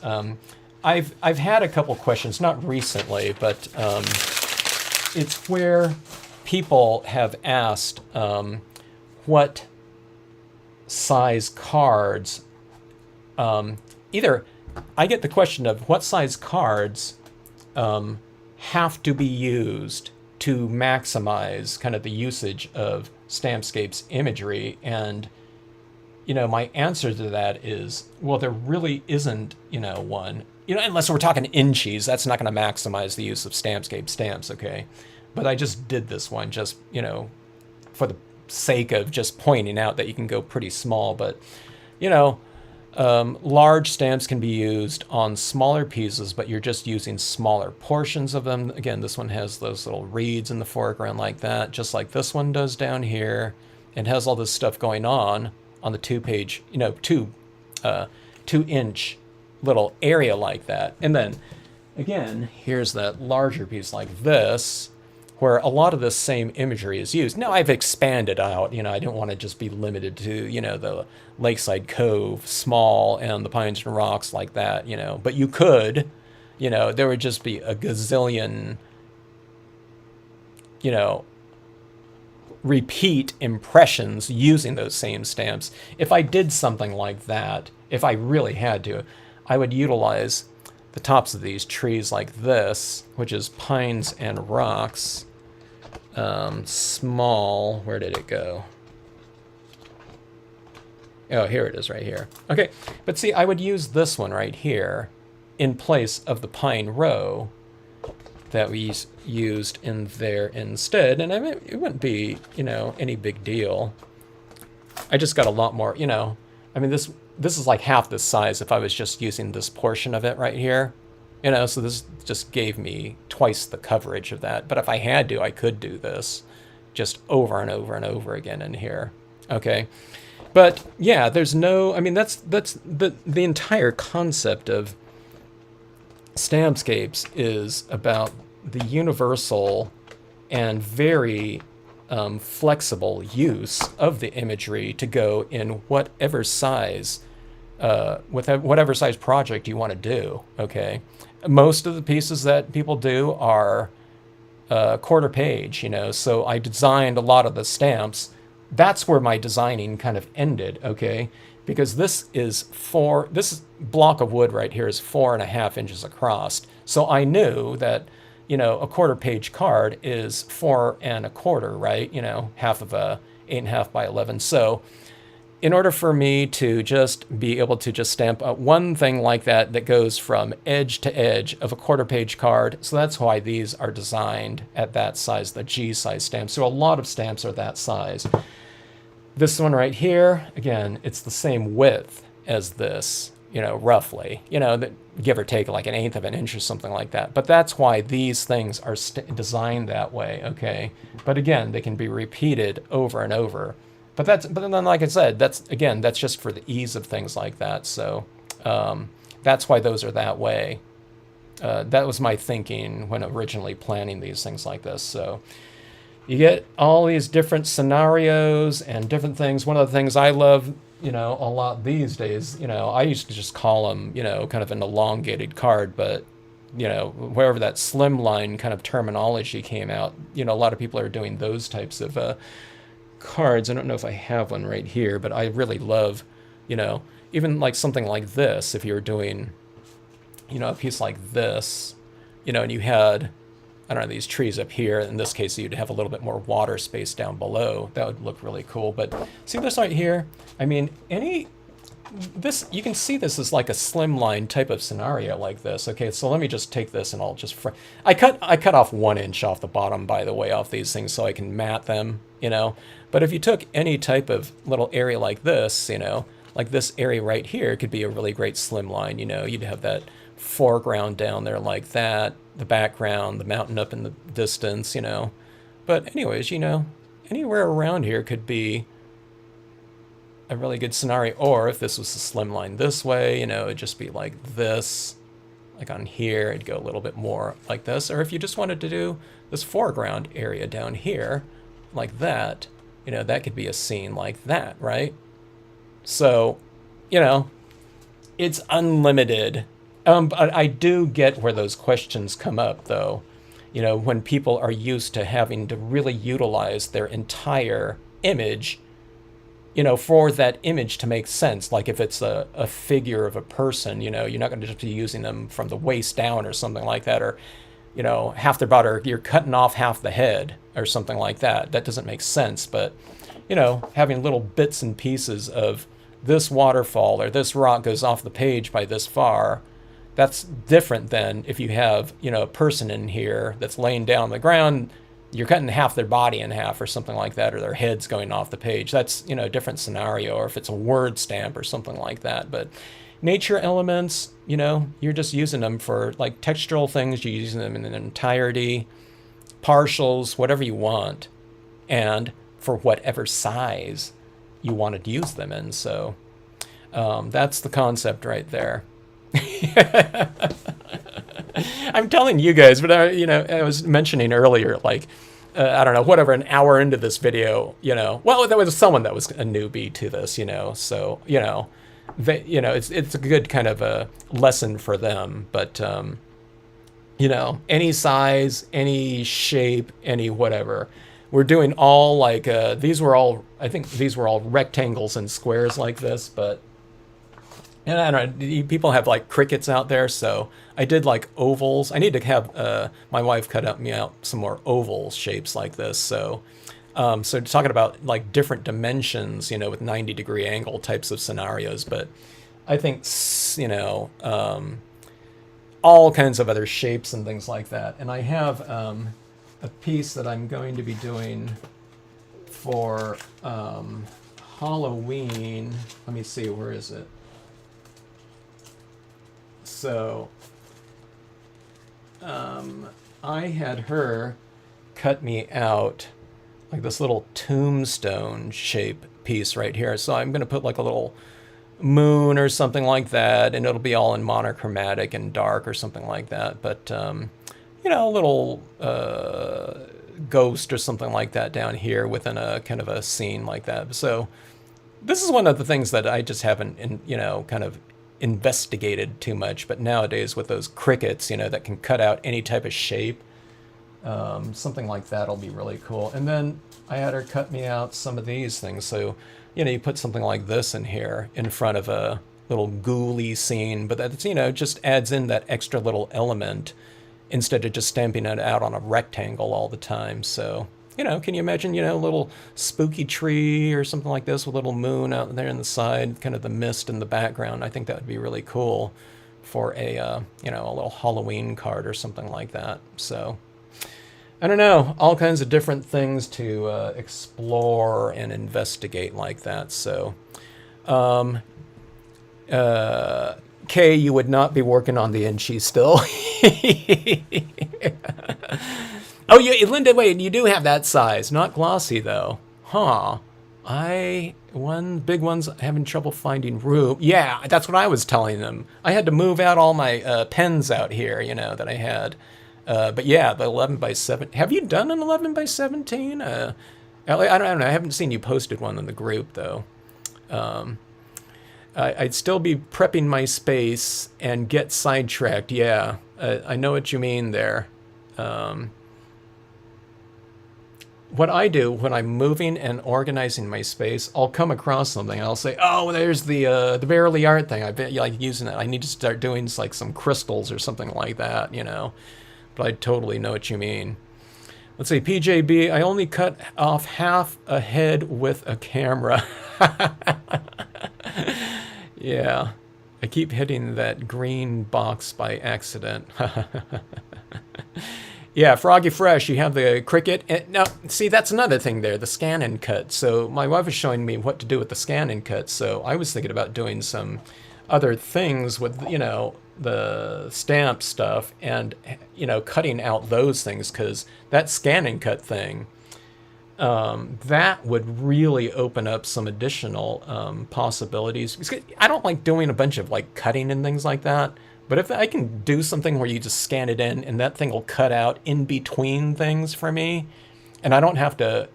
I've had a couple questions, not recently, but it's where people have asked what size cards, either I get the question of what size cards have to be used to maximize kind of the usage of Stampscapes imagery, and my answer to that is, well, there really isn't one, unless we're talking inches. That's not going to maximize the use of Stampscape stamps, okay? But I just did this one just for the sake of just pointing out that you can go pretty small, but large stamps can be used on smaller pieces, but you're just using smaller portions of them. Again, this one has those little reeds in the foreground like that, just like this one does down here, and has all this stuff going on the two 2-inch little area like that. And then again, here's that larger piece like this, where a lot of this same imagery is used. Now I've expanded out, I didn't want to just be limited to, the Lakeside Cove, small, and the Pines and Rocks like that, but you could, there would just be a gazillion, repeat impressions using those same stamps. If I did something like that, if I really had to, I would utilize the tops of these trees like this, which is Pines and Rocks. Small, where did it go? Oh, here it is right here. Okay, but see, I would use this one right here in place of the pine row that we used in there instead. And I mean, it wouldn't be, any big deal. I just got a lot more, I mean, this is like half the size if I was just using this portion of it right here. So this just gave me twice the coverage of that. But if I had to, I could do this just over and over and over again in here. Okay. But yeah, there's no, I mean, that's the entire concept of Stampscapes is about the universal and very flexible use of the imagery to go in whatever size, with whatever size project you want to do. Okay, most of the pieces that people do are quarter page. So I designed a lot of the stamps. That's where my designing kind of ended. Okay, because this block of wood right here is 4.5 inches across. So I knew that, a quarter page card is 4 1/4, right? Half of a 8.5 by 11. So in order for me to just be able to just stamp one thing like that that goes from edge to edge of a quarter page card, so that's why these are designed at that size, the G size stamps. So a lot of stamps are that size. This one right here, again, it's the same width as this, roughly, that give or take like 1/8 of an inch or something like that. But that's why these things are designed that way, okay? But again, they can be repeated over and over. But then, like I said, that's just for the ease of things like that. So that's why those are that way. That was my thinking when originally planning these things like this. So you get all these different scenarios and different things. One of the things I love, a lot these days, I used to just call them, kind of an elongated card, but, wherever that slimline kind of terminology came out, a lot of people are doing those types of cards. I don't know if I have one right here, but I really love, even like something like this, if you're doing, a piece like this, and you had, I don't know, these trees up here. In this case, you'd have a little bit more water space down below. That would look really cool. But see this right here? I mean, you can see this is like a slimline type of scenario like this. Okay, so let me just take this and I'll just, I cut off 1 inch off the bottom, by the way, off these things so I can mat them, But if you took any type of little area like this, like this area right here could be a really great slimline, you'd have that foreground down there like that, the background, the mountain up in the distance, But anyways, anywhere around here could be a really good scenario. Or if this was a slim line this way, it'd just be like this, like on here, it'd go a little bit more like this. Or if you just wanted to do this foreground area down here, like that, that could be a scene like that, right? So, it's unlimited. But I do get where those questions come up, though. When people are used to having to really utilize their entire image, for that image to make sense. Like if it's a figure of a person, you're not going to just be using them from the waist down or something like that, or, half their body, or you're cutting off half the head or something like that. That doesn't make sense. But, having little bits and pieces of this waterfall or this rock goes off the page by this far, that's different than if you have, a person in here that's laying down on the ground, you're cutting half their body in half or something like that, or their head's going off the page. That's, a different scenario, or if it's a word stamp or something like that. But nature elements, you're just using them for like textural things, you're using them in an entirety, partials, whatever you want, and for whatever size you want to use them in. So That's the concept right there. I'm telling you guys, but I was mentioning earlier, like, I don't know, whatever, an hour into this video, well, there was someone that was a newbie to this, so, it's a good kind of a lesson for them, but, any size, any shape, any whatever. We're doing all like, I think these were all rectangles and squares like this, but, and I don't know, people have like crickets out there, so I did like ovals. I need to have my wife cut me out some more oval shapes like this. So, talking about like different dimensions, with 90-degree angle types of scenarios. But I think, all kinds of other shapes and things like that. And I have a piece that I'm going to be doing for Halloween. Let me see, where is it? So, I had her cut me out like this little tombstone shape piece right here. So I'm going to put like a little moon or something like that, and it'll be all in monochromatic and dark or something like that. But, a little ghost or something like that down here within a kind of a scene like that. So this is one of the things that I just haven't, kind of investigated too much, but nowadays with those crickets, that can cut out any type of shape, something like that'll be really cool. And then I had her cut me out some of these things. So, you put something like this in here in front of a little ghouly scene, but that's, just adds in that extra little element instead of just stamping it out on a rectangle all the time. So, can you imagine, a little spooky tree or something like this with a little moon out there in the side, kind of the mist in the background? I think that would be really cool for a, a little Halloween card or something like that. So, I don't know, all kinds of different things to explore and investigate like that. So, Kay, you would not be working on the Inchi still. Oh, Linda, wait, you do have that size. Not glossy, though. Huh. One big one's having trouble finding room. Yeah, that's what I was telling them. I had to move out all my pens out here, that I had. But yeah, the 11 by 7. Have you done an 11 by 17? I don't know. I haven't seen you posted one in the group, though. I'd still be prepping my space and get sidetracked. Yeah, I know what you mean there. What I do when I'm moving and organizing my space, I'll come across something and I'll say, "Oh, there's the Verily Art thing. I bet you like using it. I need to start doing like some crystals or something like that, But I totally know what you mean." Let's see, PJB. I only cut off half a head with a camera. Yeah, I keep hitting that green box by accident. Yeah, Froggy Fresh, you have the cricket. Now, see, that's another thing there, the scan and cut. So my wife was showing me what to do with the scan and cut. So I was thinking about doing some other things with, the stamp stuff and, cutting out those things, because that scan and cut thing, that would really open up some additional possibilities. Because I don't like doing a bunch of like cutting and things like that. But if I can do something where you just scan it in and that thing will cut out in between things for me, and I don't have to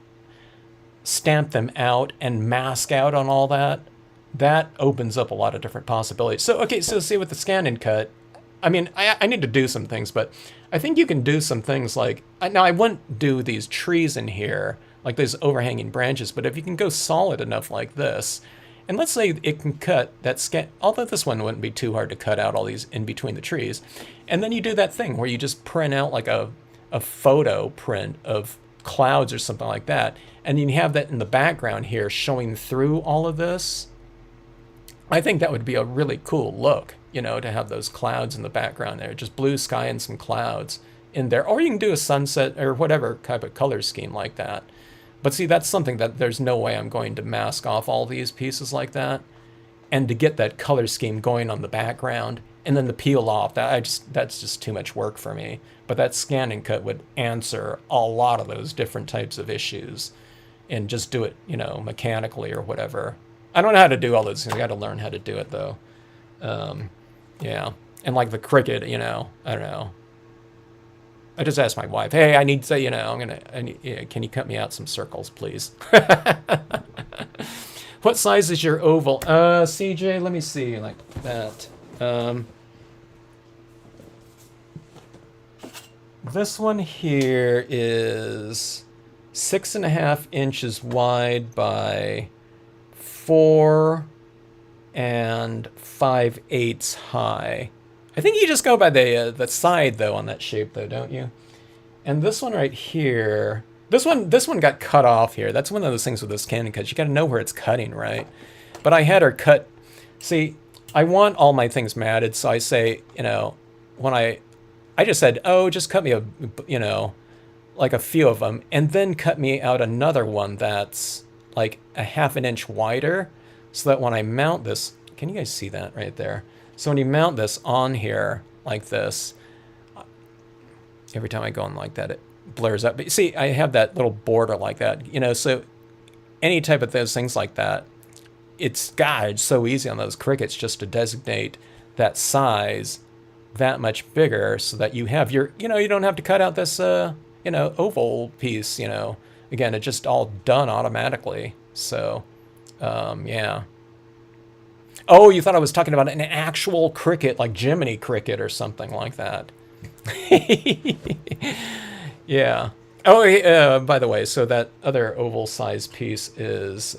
stamp them out and mask out on all that, that opens up a lot of different possibilities. So, okay, so see with the scan and cut, I mean, I need to do some things, but I think you can do some things like, now I wouldn't do these trees in here, like those overhanging branches, but if you can go solid enough like this, and let's say it can cut that scan, although this one wouldn't be too hard to cut out all these in between the trees. And then you do that thing where you just print out like a photo print of clouds or something like that. And you have that in the background here showing through all of this. I think that would be a really cool look, to have those clouds in the background there. Just blue sky and some clouds in there. Or you can do a sunset or whatever type of color scheme like that. But see, that's something that there's no way I'm going to mask off all these pieces like that. And to get that color scheme going on the background and then the peel off, that's just too much work for me. But that scan and cut would answer a lot of those different types of issues and just do it, mechanically or whatever. I don't know how to do all those things. I got to learn how to do it though. Yeah, and like the cricket, you know, I don't know. I just asked my wife, hey, I need to, you know, can you cut me out some circles, please? What size is your oval? CJ, let me see, like that. This one here is 6.5 inches wide by 4 and 5/8 high. I think you just go by the side though on that shape though, don't you? And this one right here, this one got cut off here. That's one of those things with this Canon because you got to know where it's cutting, right? But I had her cut. See, I want all my things matted, so I say, you know, when I just said, oh, just cut me a, you know, like a few of them, and then cut me out another one that's like a 1/2 inch wider, so that when I mount this, can you guys see that right there? So when you mount this on here like this, every time I go on like that, it blurs up. But you see, I have that little border like that, you know, so any type of those things like that, it's, God, it's so easy on those crickets just to designate that size that much bigger so that you have your, you know, you don't have to cut out this, you know, oval piece, you know. Again, it's just all done automatically. So, yeah. Oh, you thought I was talking about an actual cricket, like Jiminy Cricket or something like that. Yeah. Oh, by the way, so that other oval size piece is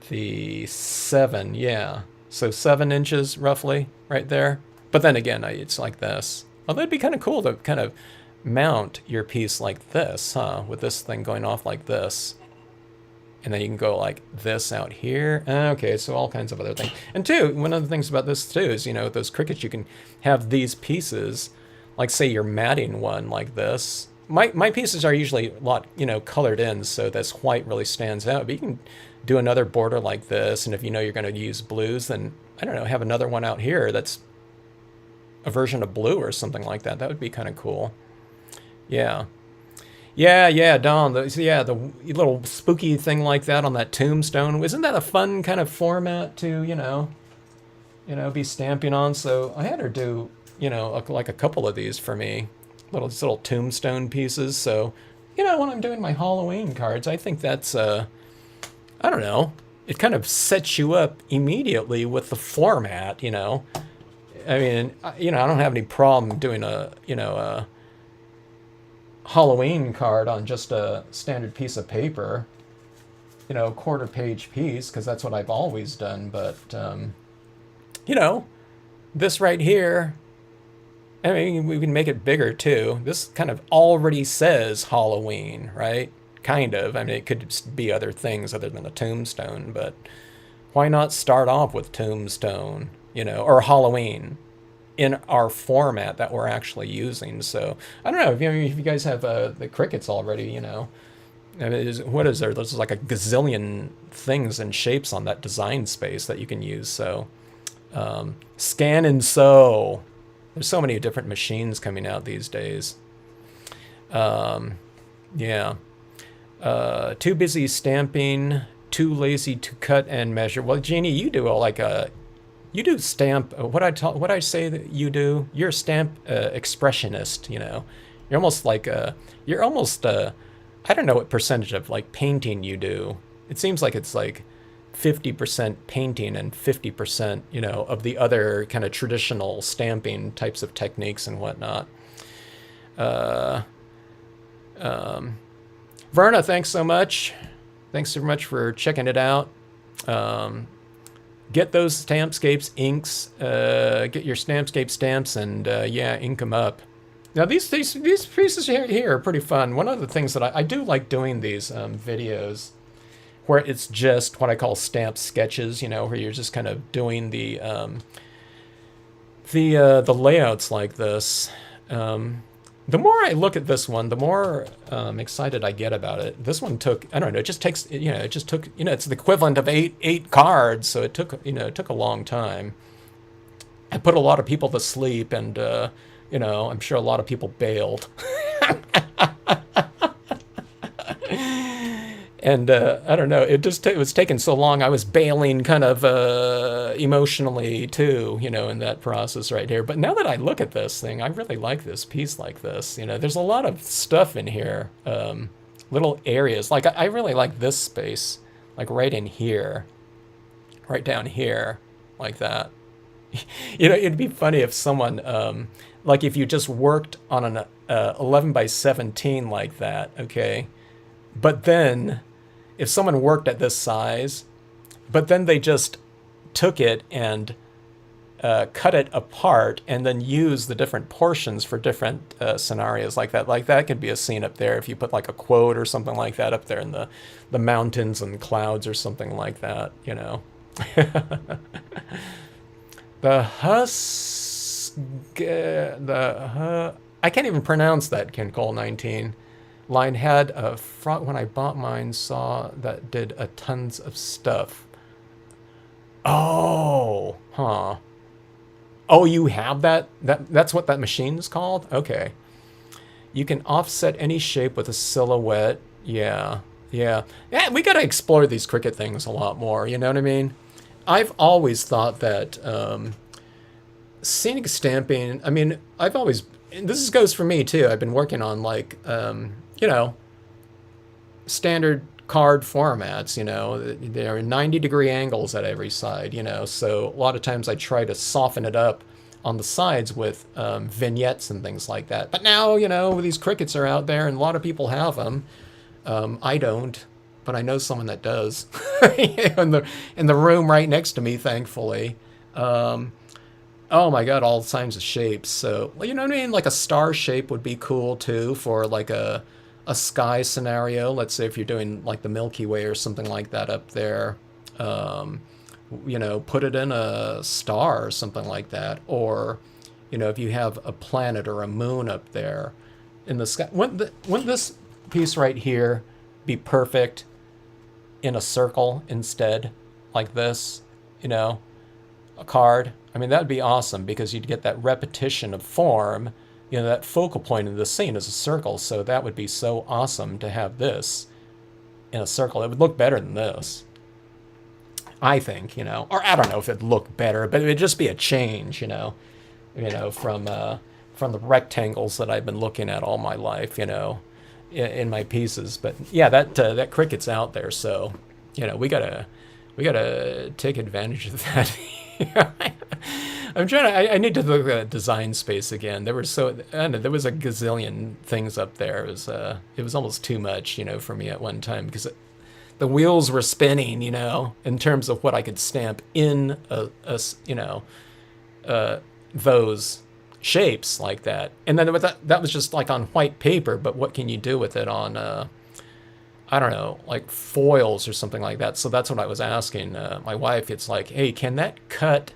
the 7, yeah. So 7 inches roughly right there. But then again, it's like this. Although it'd be kind of cool to kind of mount your piece like this, huh? With this thing going off like this. And then you can go like this out here. Okay, so all kinds of other things. And two, one of the things about this too is, you know, with those crickets, you can have these pieces, like say you're matting one like this. My pieces are usually a lot, you know, colored in, so this white really stands out. But you can do another border like this, and if you know you're going to use blues, then, I don't know, have another one out here that's a version of blue or something like that. That would be kind of cool. Yeah. Yeah, Don. The little spooky thing like that on that tombstone. Isn't that a fun kind of format to, you know, be stamping on? So I had her do, you know, like a couple of these for me, little tombstone pieces. So, you know, when I'm doing my Halloween cards, I think that's, I don't know, it kind of sets you up immediately with the format, you know. I mean, you know, I don't have any problem doing a Halloween card on just a standard piece of paper, you know, quarter-page piece, because that's what I've always done. But, you know, this right here, I mean, we can make it bigger too. This kind of already says Halloween, right? Kind of. I mean, it could be other things other than a tombstone, but why not start off with tombstone, you know, or Halloween in our format that we're actually using? So I don't know if you guys have the crickets already, you know. I mean, what is there? There's like a gazillion things and shapes on that design space that you can use. So scan and sew. There's so many different machines coming out these days. Yeah. Too busy stamping, too lazy to cut and measure. Well, Jeannie, you do like a, you do stamp. What I say that you do? You're a stamp expressionist. You know, you're almost like you're almost I don't know what percentage of like painting you do. It seems like it's like 50% painting and 50%, you know, of the other kind of traditional stamping types of techniques and whatnot. Verna, thanks so much. Thanks so much for checking it out. Get those Stampscapes inks. Get your Stampscape stamps and yeah, ink them up. Now these pieces here are pretty fun. One of the things that I do like doing these videos where it's just what I call stamp sketches, you know, where you're just kind of doing the layouts like this. The more I look at this one, the more excited I get about it. This one took, I don't know, it just takes, you know, it's the equivalent of eight cards, so it took, you know, it took a long time. I put a lot of people to sleep, and, you know, I'm sure a lot of people bailed. And I don't know, it was taking so long. I was bailing kind of emotionally too, in that process right here. But now that I look at this thing, I really like this piece like this. There's a lot of stuff in here, little areas. Like I really like this space, like right in here, right down here, like that. It'd be funny if someone, like if you just worked on an 11 by 17 like that, okay? But then if someone worked at this size, but then they just took it and cut it apart and then use the different portions for different scenarios like that. Like that could be a scene up there if you put like a quote or something like that up there in the mountains and clouds or something like that, The I can't even pronounce that, Ken Cole 19. Line had a front when I bought mine, saw that did a tons of stuff. Oh, huh. Oh, you have that? That's what that machine's called? Okay. You can offset any shape with a silhouette. Yeah, yeah. Yeah, we got to explore these Cricut things a lot more, you know what I mean? I've always thought that scenic stamping, I mean, I've always, and this goes for me too. I've been working on like, standard card formats, there are 90-degree angles at every side, so a lot of times I try to soften it up on the sides with vignettes and things like that. But now, these Cricuts are out there and a lot of people have them. I don't, but I know someone that does in the room right next to me, thankfully. Oh my God, all kinds of shapes. So, you know what I mean? Like a star shape would be cool too for like a sky scenario. Let's say if you're doing like the Milky Way or something like that up there, put it in a star or something like that. Or, if you have a planet or a moon up there in the sky, wouldn't this piece right here be perfect in a circle instead, like this, a card? I mean, that'd be awesome because you'd get that repetition of form. That focal point of the scene is a circle, so that would be so awesome to have this in a circle. It would look better than this, I think, or I don't know if it'd look better, but it would just be a change, from the rectangles that I've been looking at all my life, in my pieces. But yeah, that Cricut's out there, so we gotta take advantage of that. I need to look at Design Space again. There was a gazillion things up there. It was almost too much, for me at one time because the wheels were spinning, in terms of what I could stamp in those shapes like that. And then that was just like on white paper, but what can you do with it on I don't know, like foils or something like that. So that's what I was asking my wife. It's like, hey, can that cut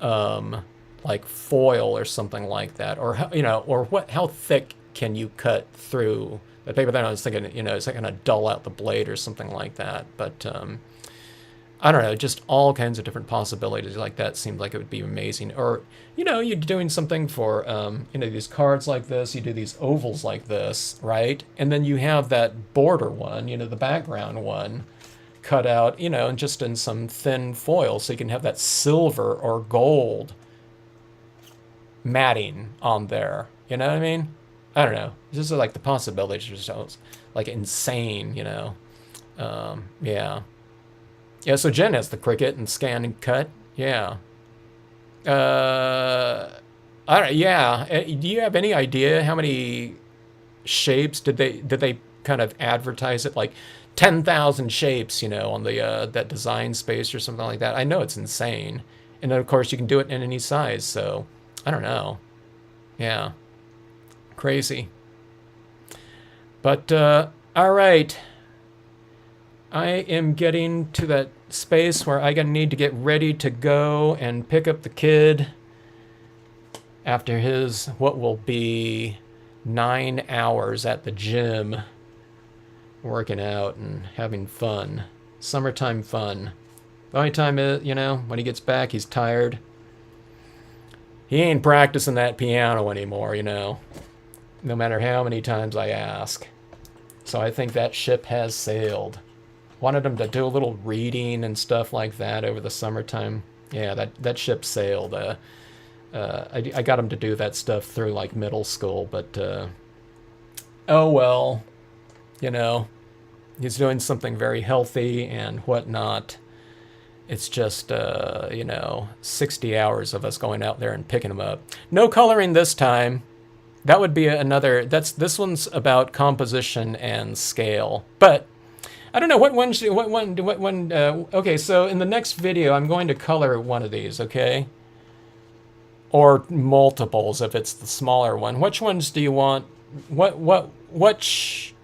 like foil or something like that? Or, how thick can you cut through the paper? Then I was thinking, is that going to dull out the blade or something like that? But I don't know, just all kinds of different possibilities like that seemed like it would be amazing. Or, you're doing something for, these cards like this, you do these ovals like this, right? And then you have that border one, the background one cut out, and just in some thin foil so you can have that silver or gold matting on there. You know what I mean? I don't know. It's just like the possibilities are just like insane, yeah. Yeah, so Jen has the Cricut and scan and cut. Yeah. I don't. Yeah. Do you have any idea how many shapes did they kind of advertise it, like 10,000 shapes, on the that Design Space or something like that? I know it's insane, and then of course you can do it in any size. So I don't know. Yeah. Crazy. But all right. I am getting to that space where I need to get ready to go and pick up the kid after his, what will be 9 hours at the gym, working out and having fun. Summertime fun. The only time is, when he gets back, he's tired. He ain't practicing that piano anymore, no matter how many times I ask. So I think that ship has sailed. Wanted him to do a little reading and stuff like that over the summertime. Yeah, that ship sailed. I got him to do that stuff through like middle school, but oh well, you know, he's doing something very healthy and whatnot. It's just, 60 hours of us going out there and picking him up. No coloring this time. That would be another. This one's about composition and scale, but I don't know what one. Okay, so in the next video, I'm going to color one of these. Okay, or multiples if it's the smaller one. Which ones do you want? Which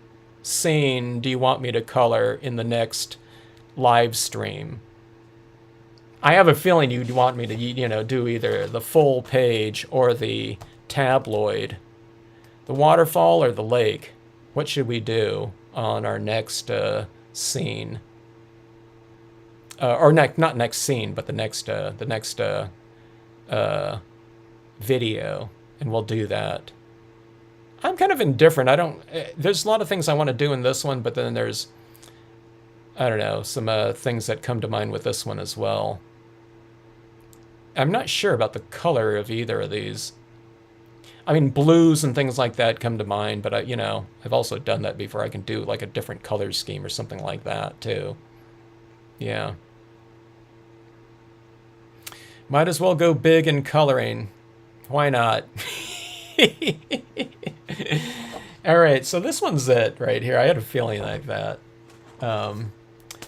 scene do you want me to color in the next live stream? I have a feeling you'd want me to, do either the full page or the tabloid. The waterfall or the lake? What should we do on our next scene? Not next scene, but the next video, and we'll do that. I'm kind of indifferent. There's a lot of things I want to do in this one, but then there's, I don't know, some things that come to mind with this one as well. I'm not sure about the color of either of these. I mean, blues and things like that come to mind, but I've also done that before. I can do like a different color scheme or something like that too. Yeah. Might as well go big in coloring. Why not? All right, so this one's it right here. I had a feeling like that.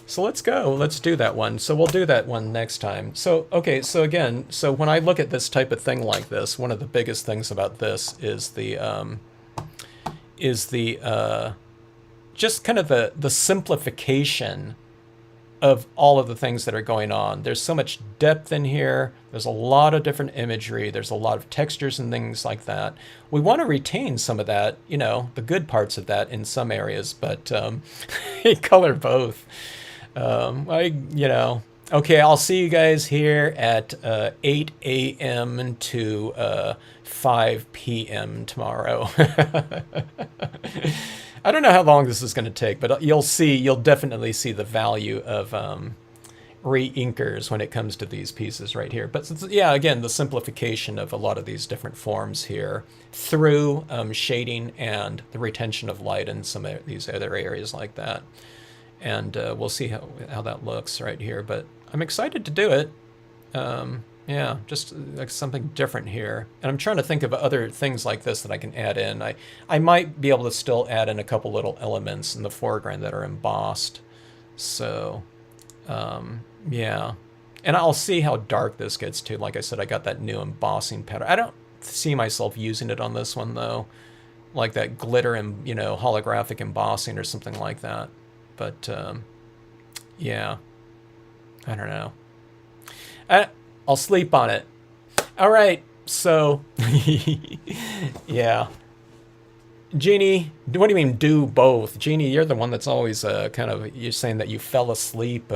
So let's go. Let's do that one. So we'll do that one next time. So, okay, so again, so when I look at this type of thing like this, one of the biggest things about this is just kind of the simplification of all of the things that are going on. There's so much depth in here. There's a lot of different imagery. There's a lot of textures and things like that. We want to retain some of that, the good parts of that in some areas, but color both. Okay, I'll see you guys here at 8 a.m. to 5 p.m. tomorrow. I don't know how long this is going to take, but you'll definitely see the value of re-inkers when it comes to these pieces right here. But yeah, again, the simplification of a lot of these different forms here through shading and the retention of light in some of these other areas like that. And we'll see how that looks right here. But I'm excited to do it. Yeah, just like something different here. And I'm trying to think of other things like this that I can add in. I might be able to still add in a couple little elements in the foreground that are embossed. So, yeah. And I'll see how dark this gets too. Like I said, I got that new embossing pattern. I don't see myself using it on this one though. Like that glitter and, holographic embossing or something like that. But, yeah, I don't know. I'll sleep on it. All right, so, yeah. Jeannie, what do you mean do both? Jeannie, you're the one that's always you're saying that you fell asleep,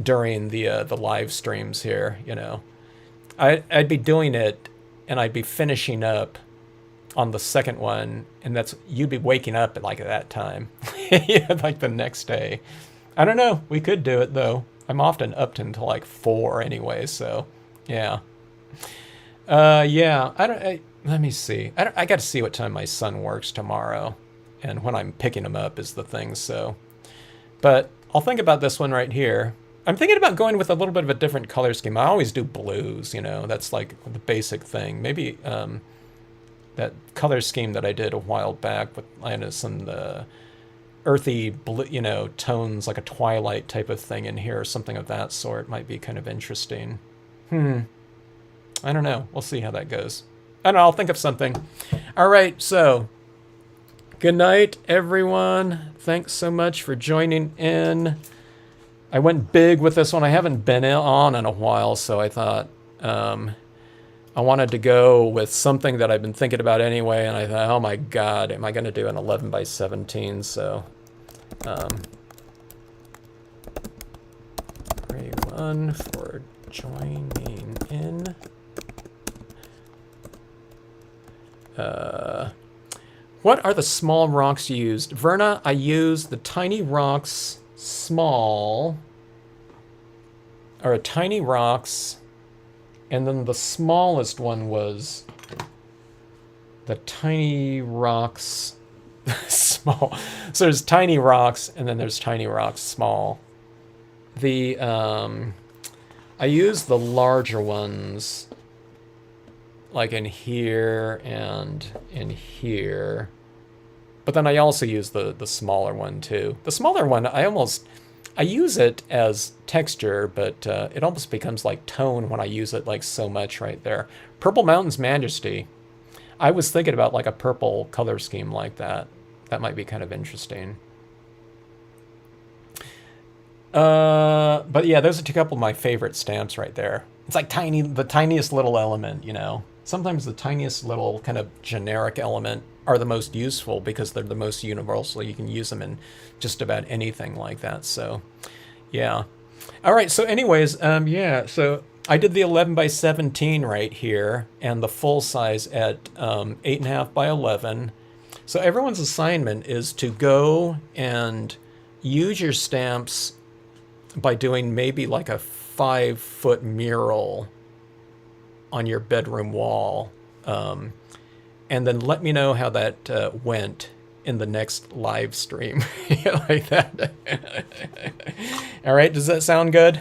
during the live streams here, I'd be doing it, and I'd be finishing up on the second one, and you'd be waking up at like that time, like the next day. I don't know. We could do it though. I'm often up until like 4 anyway, so yeah. Yeah. Let me see. I got to see what time my son works tomorrow, and when I'm picking him up is the thing. So, but I'll think about this one right here. I'm thinking about going with a little bit of a different color scheme. I always do blues. That's like the basic thing. Maybe that color scheme that I did a while back with some earthy blue, tones, like a twilight type of thing in here, or something of that sort might be kind of interesting. I don't know. We'll see how that goes. I don't know. I'll think of something. All right. So good night, everyone. Thanks so much for joining in. I went big with this one. I haven't been on in a while, so I thought, I wanted to go with something that I've been thinking about anyway, and I thought, oh my God, am I going to do an 11 by 17? So, everyone for joining in. What are the small rocks used? Verna, I use the tiny rocks small, or a tiny rocks, and then the smallest one was the tiny rocks small. So there's tiny rocks, and then there's tiny rocks small. The I use the larger ones like in here and in here. But then I also use the smaller one too. The smaller one, I use it as texture, but it almost becomes like tone when I use it like so much right there. Purple Mountain's Majesty. I was thinking about like a purple color scheme like that. That might be kind of interesting. But yeah, those are a couple of my favorite stamps right there. It's like the tiniest little element, you know. Sometimes the tiniest little kind of generic element are the most useful because they're the most universal. You can use them in just about anything like that. So, yeah. All right. So, anyways, yeah. So I did the 11 by 17 right here, and the full size at 8.5 by 11. So everyone's assignment is to go and use your stamps by doing maybe like a 5-foot mural on your bedroom wall, and then let me know how that went in the next live stream. Like that. All right, does that sound good?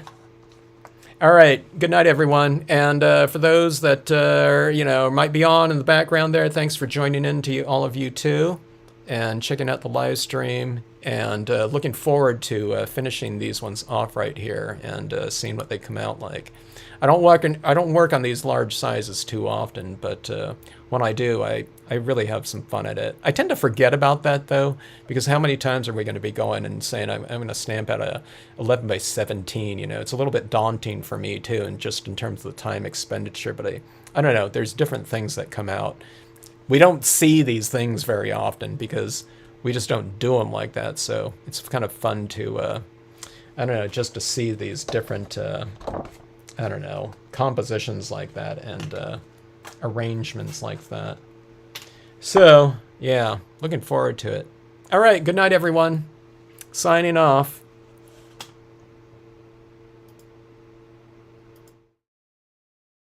All right, good night, everyone. And for those that might be on in the background there, thanks for joining in to all of you too, and checking out the live stream. And looking forward to finishing these ones off right here and seeing what they come out like. I don't work on these large sizes too often, but when I do, I really have some fun at it. I tend to forget about that though, because how many times are we going to be going and saying I'm going to stamp out a 11 by 17? You know, it's a little bit daunting for me too, and just in terms of the time expenditure. But I don't know. There's different things that come out. We don't see these things very often because we just don't do them like that. So it's kind of fun to, I don't know, just to see these different, I don't know, compositions like that and arrangements like that. So, yeah, looking forward to it. All right, good night, everyone. Signing off.